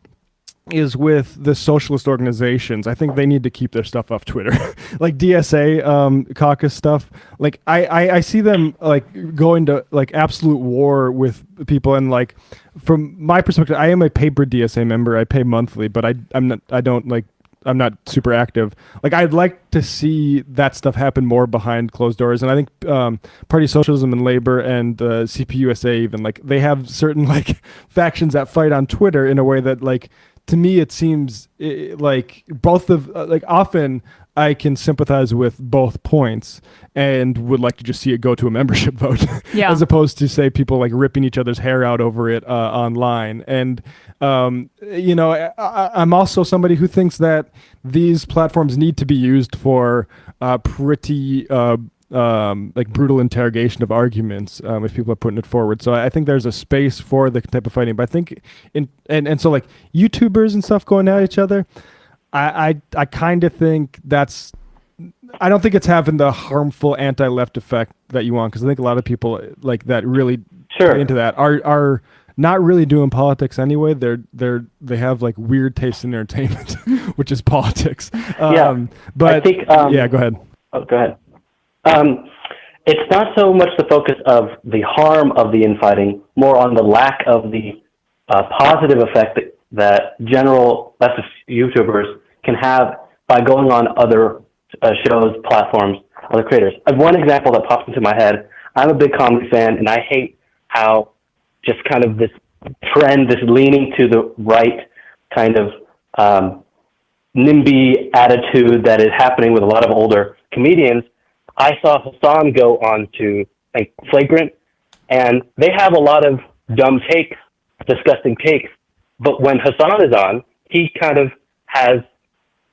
is with the socialist organizations. I think they need to keep their stuff off Twitter. Like DSA caucus stuff. Like I see them like going to like absolute war with people, and like from my perspective, I am a paper DSA member. I pay monthly, but I'm not super active. Like I'd like to see that stuff happen more behind closed doors. And I think Party Socialism and Labor and CPUSA even, like they have certain like factions that fight on Twitter in a way that like, to me, it seems like both of like often I can sympathize with both points and would like to just see it go to a membership vote, as opposed to say people like ripping each other's hair out over it online. And you know, I'm also somebody who thinks that these platforms need to be used for pretty like brutal interrogation of arguments if people are putting it forward. So I think there's a space for the type of fighting, but I think and so like YouTubers and stuff going at each other, I kind of think I don't think it's having the harmful anti-left effect that you want, because I think a lot of people like that really into that are not really doing politics anyway. They have like weird taste in entertainment, which is politics. But I think, go ahead. Oh, go ahead. It's not so much the focus of the harm of the infighting, more on the lack of the positive effect that general leftist YouTubers can have by going on other shows, platforms, other creators. I have one example that pops into my head. I'm a big comedy fan, and I hate how just kind of this trend, this leaning to the right kind of NIMBY attitude that is happening with a lot of older comedians. I saw Hassan go on to like Flagrant, and they have a lot of dumb takes, disgusting takes. But when Hassan is on, he kind of has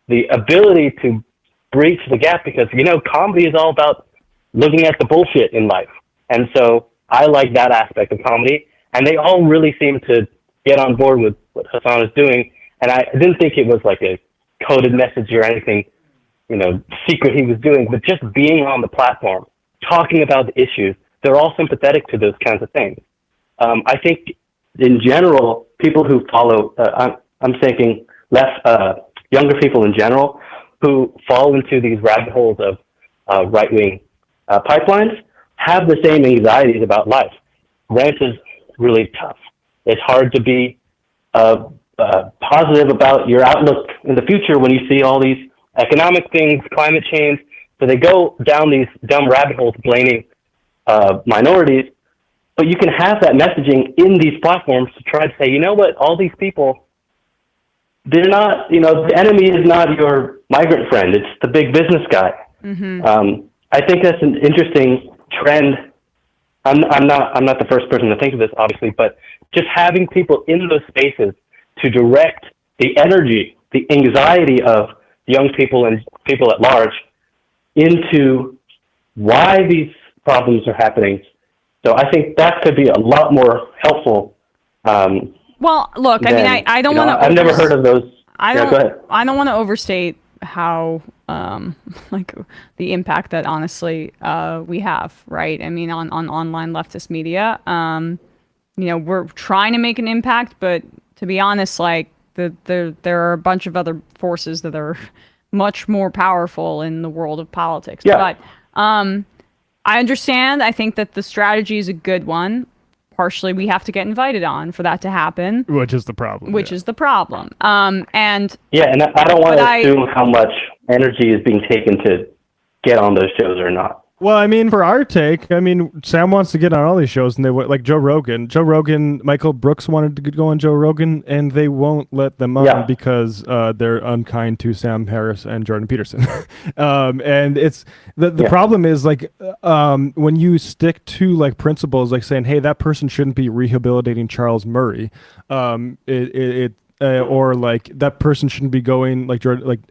the ability to breach the gap, because, you know, comedy is all about looking at the bullshit in life. And so I like that aspect of comedy, and they all really seem to get on board with what Hassan is doing. And I didn't think it was like a coded message or anything, you know, secret he was doing, but just being on the platform, talking about the issues, they're all sympathetic to those kinds of things. I think in general, people who follow, I'm thinking younger people in general, who fall into these rabbit holes of right-wing pipelines, have the same anxieties about life. Rent is really tough. It's hard to be positive about your outlook in the future when you see all these economic things, climate change. So they go down these dumb rabbit holes blaming minorities. But you can have that messaging in these platforms to try to say, you know what, all these people, they're not, you know, the enemy is not your migrant friend. It's the big business guy. Mm-hmm. I think that's an interesting trend. I'm not the first person to think of this, obviously, but just having people in those spaces to direct the energy, the anxiety of young people and people at large into why these problems are happening. So I think that could be a lot more helpful. Well, look, I mean, I don't want to. I've never heard of those. I go ahead. don't want to overstate how like the impact that honestly we have, right? I mean, on online leftist media, you know, we're trying to make an impact, but to be honest, like there are a bunch of other forces that are much more powerful in the world of politics. Yeah. But I understand. I think that the strategy is a good one. Partially, we have to get invited on for that to happen. Which is the problem. And yeah, and I don't want to assume how much energy is being taken to get on those shows or not. Well, I mean, for our take, I mean, Sam wants to get on all these shows, and they like Joe Rogan, Michael Brooks wanted to go on Joe Rogan, and they won't let them on because they're unkind to Sam Harris and Jordan Peterson. And it's the problem is like when you stick to like principles, like saying, hey, that person shouldn't be rehabilitating Charles Murray, or like that person shouldn't be going like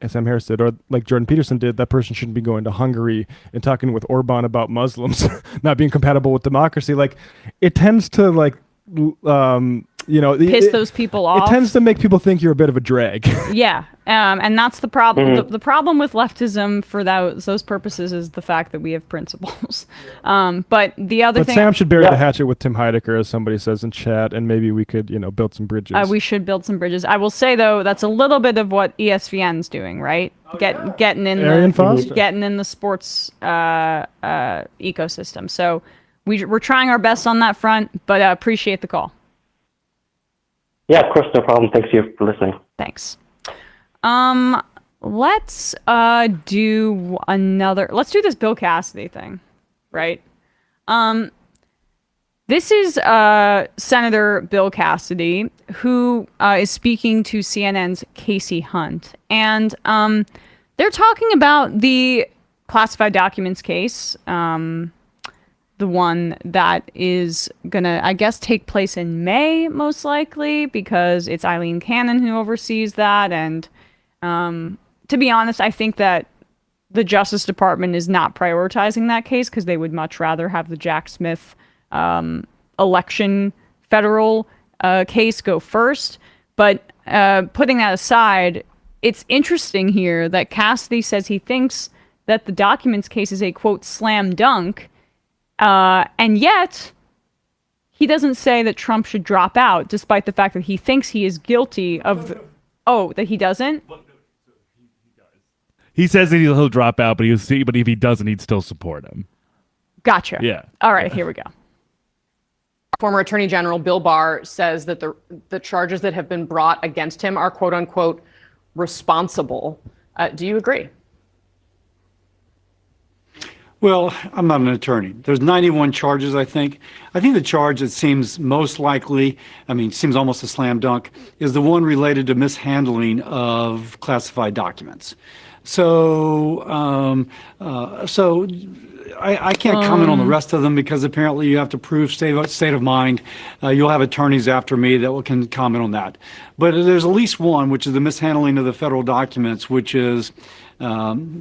Sam Harris did, or like Jordan Peterson did. That person shouldn't be going to Hungary and talking with Orban about Muslims not being compatible with democracy. Like it tends to like piss those people off. It tends to make people think you're a bit of a drag. Yeah, and that's the problem. Mhm. The problem with leftism for those purposes is the fact that we have principles. But the other But thing, Sam should bury the hatchet with Tim Heidecker, as somebody says in chat, and maybe we could, build some bridges. we should build some bridges. I will say though, that's a little bit of what ESPN's doing, right? Getting in Arian Foster. getting in the sports ecosystem. So we're trying our best on that front, but appreciate the call. Yeah, of course, no problem. Thanks you for listening. Thanks. Let's do this Bill Cassidy thing, right? This is Senator Bill Cassidy, who is speaking to CNN's Casey Hunt, and they're talking about the classified documents case, the one that is gonna, I guess, take place in May, most likely, because it's Eileen Cannon who oversees that. And to be honest, I think that the Justice Department is not prioritizing that case because they would much rather have the Jack Smith election federal case go first. But putting that aside, it's interesting here that Cassidy says he thinks that the documents case is a, quote, slam dunk. And yet, he doesn't say that Trump should drop out, despite the fact that he thinks he is guilty of... that he doesn't? He says that he'll drop out, but if he doesn't, he'd still support him. Gotcha. Yeah. All right, here we go. Former Attorney General Bill Barr says that the charges that have been brought against him are, quote unquote, responsible. Do you agree? Well, I'm not an attorney. There's 91 charges, I think. I think the charge that seems most likely, seems almost a slam dunk, is the one related to mishandling of classified documents. So, I can't comment on the rest of them because apparently you have to prove state of mind. You'll have attorneys after me that can comment on that. But there's at least one, which is the mishandling of the federal documents, which is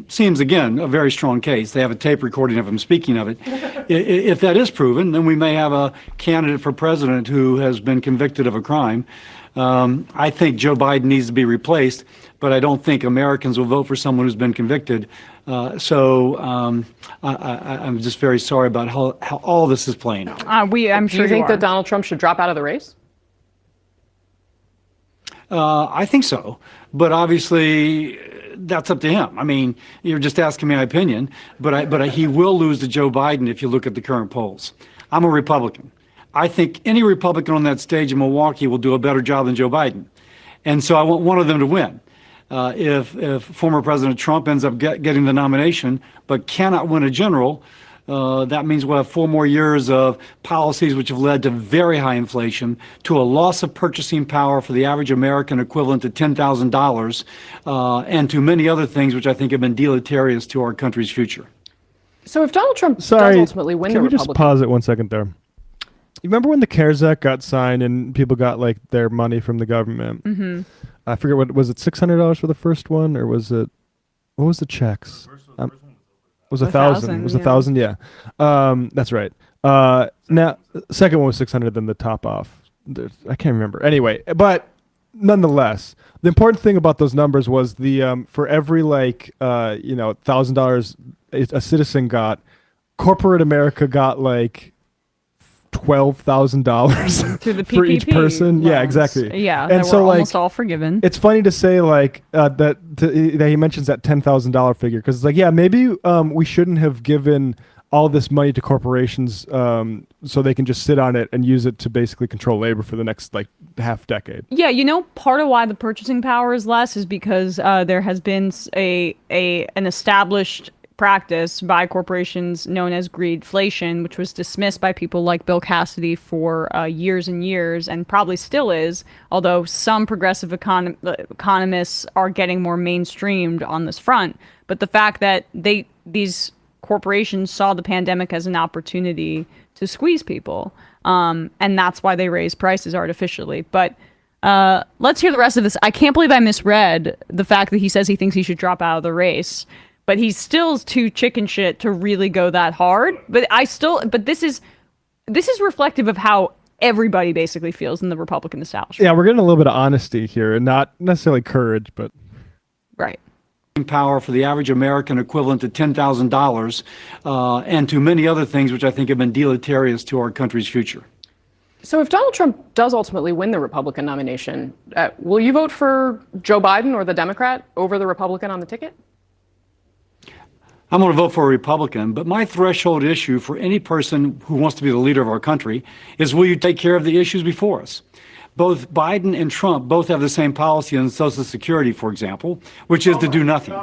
seems, again, a very strong case. They have a tape recording of him speaking of it. If that is proven, then we may have a candidate for president who has been convicted of a crime. I think Joe Biden needs to be replaced, but I don't think Americans will vote for someone who's been convicted. I'm just very sorry about how all this is playing out. I'm sure. Do you think that Donald Trump should drop out of the race? I think so, but obviously that's up to him. You're just asking my opinion, but he will lose to Joe Biden if you look at the current polls. I'm a Republican. I think any Republican on that stage in Milwaukee will do a better job than Joe Biden, and so I want one of them to win. If former President Trump ends up getting the nomination but cannot win a general, that means we'll have 4 more years of policies which have led to very high inflation, to a loss of purchasing power for the average American equivalent to $10,000, and to many other things which I think have been deleterious to our country's future. So if Donald Trump does ultimately win the Can we Republican... just pause it 1 second there? You remember when the CARES Act got signed and people got their money from the government? Mm-hmm. I forget was it $600 for the first one, or was it, what was the checks? Was 1,000? Was 1,000? Yeah. That's right. Now second one was 600. Then the top off. I can't remember. Anyway, but nonetheless, the important thing about those numbers was the for every $1,000 a citizen got, corporate America got $12,000 for each person. loans. Yeah, exactly. Yeah, and that so were almost all forgiven. It's funny to say that he mentions that $10,000 figure because it's maybe we shouldn't have given all this money to corporations so they can just sit on it and use it to basically control labor for the next half decade. Yeah, part of why the purchasing power is less is because there has been an established practice by corporations known as greedflation, which was dismissed by people like Bill Cassidy for years and years, and probably still is, although some progressive economists are getting more mainstreamed on this front. But the fact that these corporations saw the pandemic as an opportunity to squeeze people, and that's why they raise prices artificially. But let's hear the rest of this. I can't believe I misread the fact that he says he thinks he should drop out of the race. But he still's too chicken shit to really go that hard. But this is reflective of how everybody basically feels in the Republican establishment. Yeah, we're getting a little bit of honesty here, and not necessarily courage, but right. Power for the average American equivalent to $10,000 and to many other things which I think have been deleterious to our country's future. So if Donald Trump does ultimately win the Republican nomination, will you vote for Joe Biden or the Democrat over the Republican on the ticket? I'm going to vote for a Republican, but my threshold issue for any person who wants to be the leader of our country is, will you take care of the issues before us? Both Biden and Trump both have the same policy on Social Security, for example, which is to do nothing.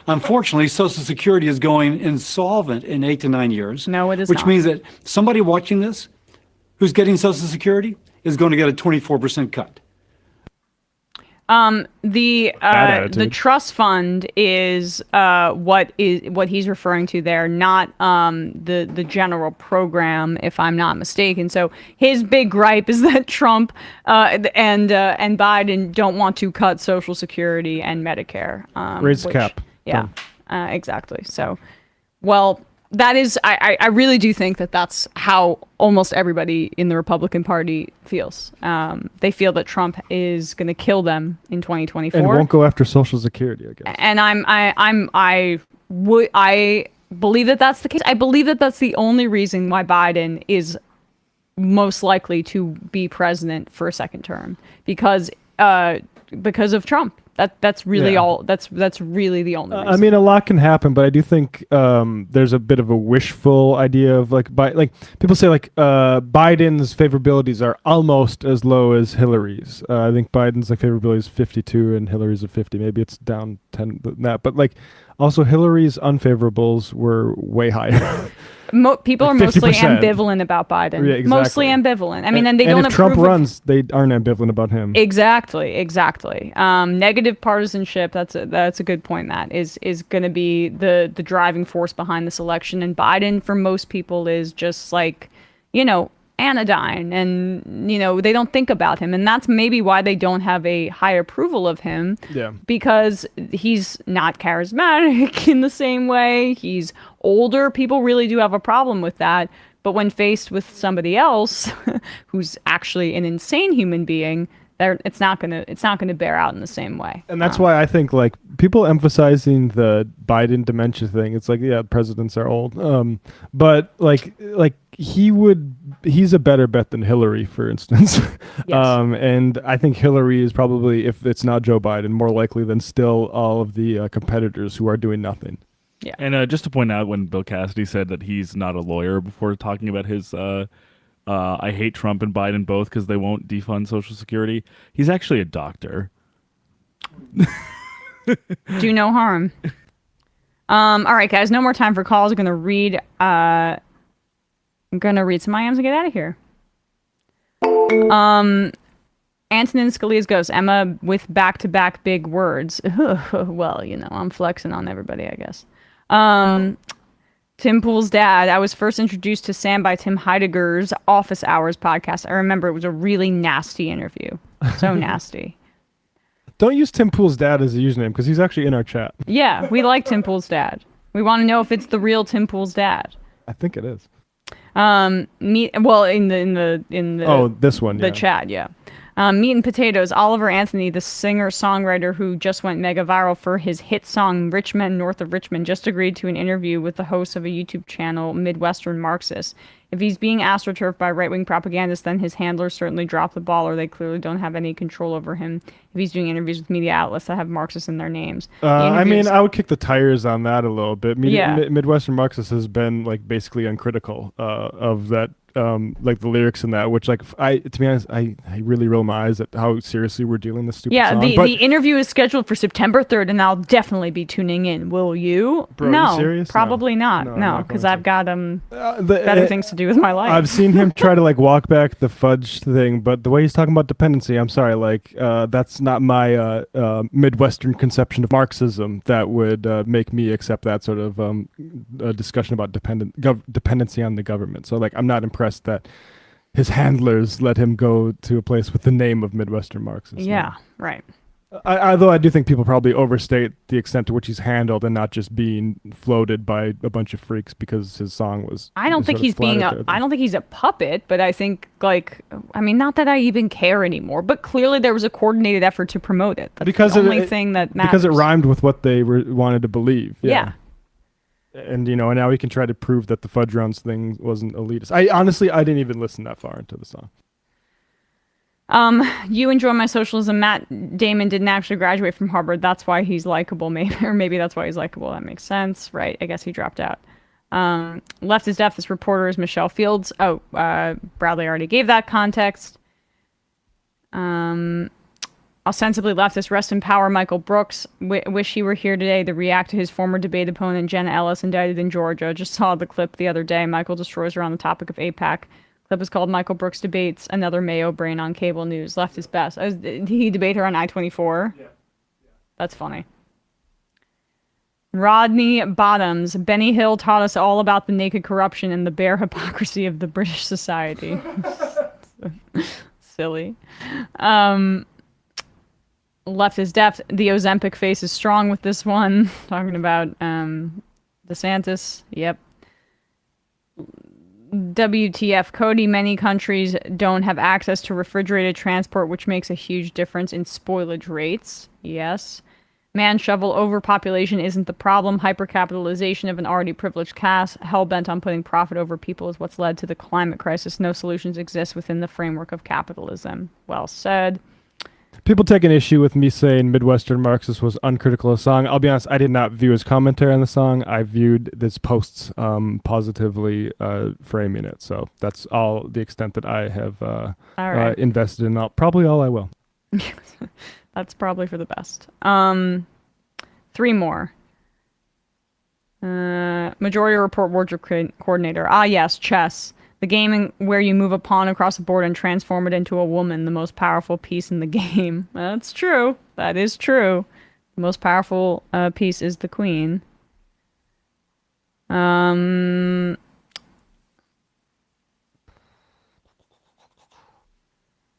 Unfortunately, Social Security is going insolvent in 8 to 9 years. No, it is which not. means that somebody watching this who's getting Social Security is going to get a 24% cut. The trust fund is what he's referring to there, not the general program, if I'm not mistaken. So his big gripe is that Trump and Biden don't want to cut Social Security and Medicare. Raise the cap. Yeah, exactly. So, well, that is, I really do think that that's how almost everybody in the Republican Party feels. They feel that Trump is going to kill them in 2024 and won't go after Social Security, I guess. And I believe that that's the case. I believe that that's the only reason why Biden is most likely to be president for a second term, because of Trump. That's really all. That's really the only reason. I mean, a lot can happen, but I do think there's a bit of a wishful idea of like people say Biden's favorabilities are almost as low as Hillary's. I think Biden's favorability is 52 and Hillary's at 50. Maybe it's down 10 than that, but also Hillary's unfavorables were way higher. People are mostly ambivalent about Biden. Yeah, exactly. Mostly ambivalent. I mean, and they and don't if Trump approve runs, they aren't ambivalent about him. Exactly. Negative partisanship. That's a good point. That is going to be the driving force behind this election. And Biden, for most people, is just anodyne, and they don't think about him, and that's maybe why they don't have a high approval of him. Yeah, because he's not charismatic in the same way. He's older. People really do have a problem with that. But when faced with somebody else who's actually an insane human being, it's not gonna bear out in the same way. And that's why I think people emphasizing the Biden dementia thing. It's presidents are old. But he's a better bet than Hillary, for instance. Yes. And I think Hillary is probably, if it's not Joe Biden, more likely than still all of the competitors who are doing nothing. Yeah. And just to point out, when Bill Cassidy said that he's not a lawyer before talking about his I hate Trump and Biden both because they won't defund Social Security, he's actually a doctor. Do no harm. All right, guys, no more time for calls. I'm gonna read some IMs and get out of here. Antonin Scalia's ghost, Emma with back-to-back big words. Well, I'm flexing on everybody, I guess. Tim Pool's dad. I was first introduced to Sam by Tim Heidegger's Office Hours podcast. I remember it was a really nasty interview. So nasty. Don't use Tim Pool's dad as a username because he's actually in our chat. Yeah, we like Tim Pool's dad. We want to know if it's the real Tim Pool's dad. I think it is. In the this one, the chat, yeah. Meat and Potatoes. Oliver Anthony, the singer-songwriter who just went mega viral for his hit song Rich Men North of Richmond, just agreed to an interview with the host of a YouTube channel, Midwestern Marxist. If he's being astroturfed by right-wing propagandists, then his handlers certainly dropped the ball, or they clearly don't have any control over him if he's doing interviews with media outlets that have Marxists in their names. I would kick the tires on that a little bit. Midwestern Marxist has been basically uncritical of that. The lyrics in that, which to be honest, I really roll my eyes at how seriously we're dealing this stupid song. Yeah, the interview is scheduled for September 3rd, and I'll definitely be tuning in. Will you? Bro, no, are you serious? Probably not. No, because I've got better things to do with my life. I've seen him try to walk back the fudge thing, but the way he's talking about dependency, I'm sorry, that's not my Midwestern conception of Marxism that would make me accept that sort of discussion about dependency on the government. So I'm not impressed that his handlers let him go to a place with the name of Midwestern Marxism. Yeah, right. Although I do think people probably overstate the extent to which he's handled and not just being floated by a bunch of freaks because his song was. I don't think he's being I don't think he's a puppet, but I think not that I even care anymore, but clearly there was a coordinated effort to promote it. That's because the only thing that matters. Because it rhymed with what they wanted to believe. Yeah. And and now we can try to prove that the fudge rounds thing wasn't elitist. I didn't even listen that far into the song. You enjoy my socialism. Matt Damon didn't actually graduate from Harvard. That's why he's likable, maybe, or maybe that's why he's likable. That makes sense, right? I guess he dropped out. Left is deaf. This reporter is Michelle Fields. Oh, Bradley already gave that context. Ostensibly leftist, rest in power, Michael Brooks. Wish he were here today to react to his former debate opponent, Jenna Ellis, indicted in Georgia. Just saw the clip the other day. Michael destroys her on the topic of AIPAC. Clip is called Michael Brooks Debates Another Mayo Brain on Cable News. Left is best. Did he debate her on I-24? Yeah. That's funny. Rodney Bottoms. Benny Hill taught us all about the naked corruption and the bare hypocrisy of the British society. Silly. Left is deaf. The Ozempic face is strong with this one. Talking about DeSantis. Yep. WTF Cody, many countries don't have access to refrigerated transport, which makes a huge difference in spoilage rates. Yes. Man shovel overpopulation isn't the problem. Hypercapitalization of an already privileged class, hell-bent on putting profit over people, is what's led to the climate crisis. No solutions exist within the framework of capitalism. Well said. People take an issue with me saying Midwestern Marxist was uncritical of the song. I'll be honest, I did not view his commentary on the song. I viewed this posts positively framing it. So that's all the extent that I have invested in. Probably all I will. That's probably for the best. 3 more. Majority Report wardrobe coordinator. Ah, yes, chess. The game where you move a pawn across the board and transform it into a woman, the most powerful piece in the game. That's true. That is true. The most powerful piece is the queen.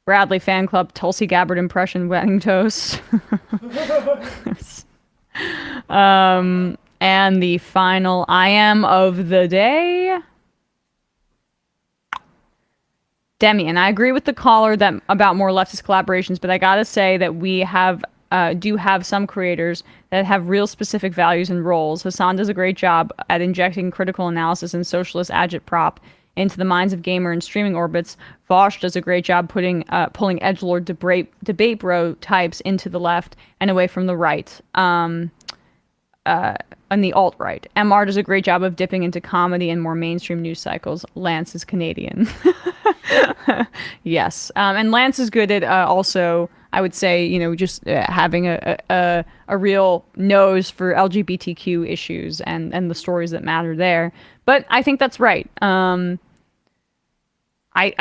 Bradley fan club, Tulsi Gabbard impression, wedding toast. And the final I am of the day. Demi, and I agree with the caller that about more leftist collaborations, but I gotta say that we do have some creators that have real specific values and roles. Hassan does a great job at injecting critical analysis and socialist agitprop into the minds of gamer and streaming orbits. Vosh does a great job pulling edgelord debate bro types into the left and away from the right. On the alt-right. MR does a great job of dipping into comedy and more mainstream news cycles. Lance is Canadian. Yes. And Lance is good at also, I would say, just having a real nose for LGBTQ issues and the stories that matter there. But I think that's right. I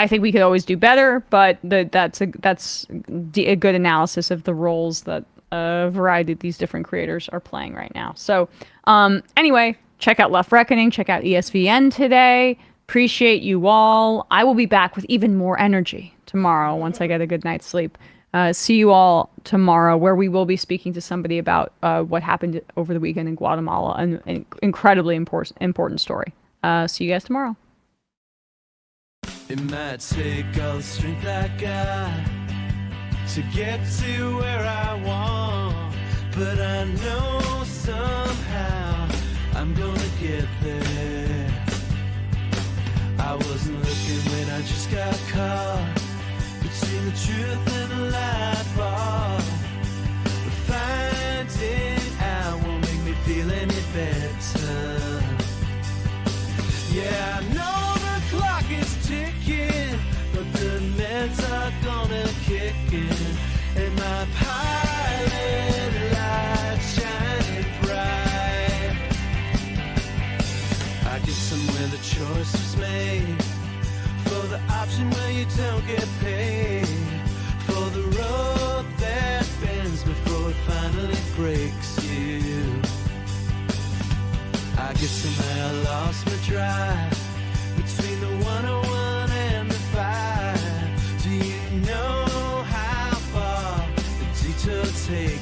think we could always do better, but that's a good analysis of the roles that a variety of these different creators are playing right now. So anyway, check out Left Reckoning, check out ESVN today. Appreciate you all. I will be back with even more energy tomorrow once I get a good night's sleep. See you all tomorrow, where we will be speaking to somebody about what happened over the weekend in Guatemala, an incredibly important story. See you guys tomorrow. It might take all the strength I got to get to where I want, but I know somehow I'm gonna get there. I wasn't looking when I just got caught between the truth and the light bar, but finding out won't make me feel any better. Yeah, I know the clock is ticking, but the meds are gonna kick in, and my pilot light shining bright. I guess somewhere the choice was made for the option where you don't get paid, for the road that bends before it finally breaks you. I guess somehow I lost my drive between the 101 and the 5. Do you know how far the detour takes?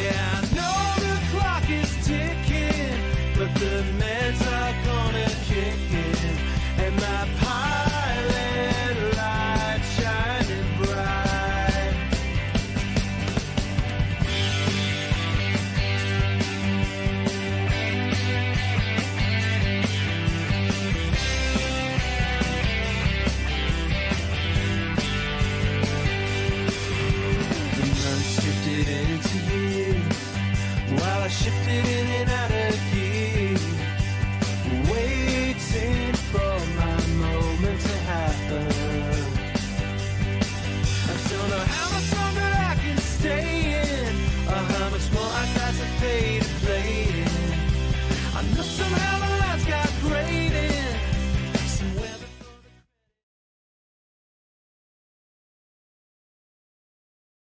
Yeah, I know the clock is ticking, but the meds are gonna kick in, and my pilot light shining bright. The months shifted into years, while I shifted in and out of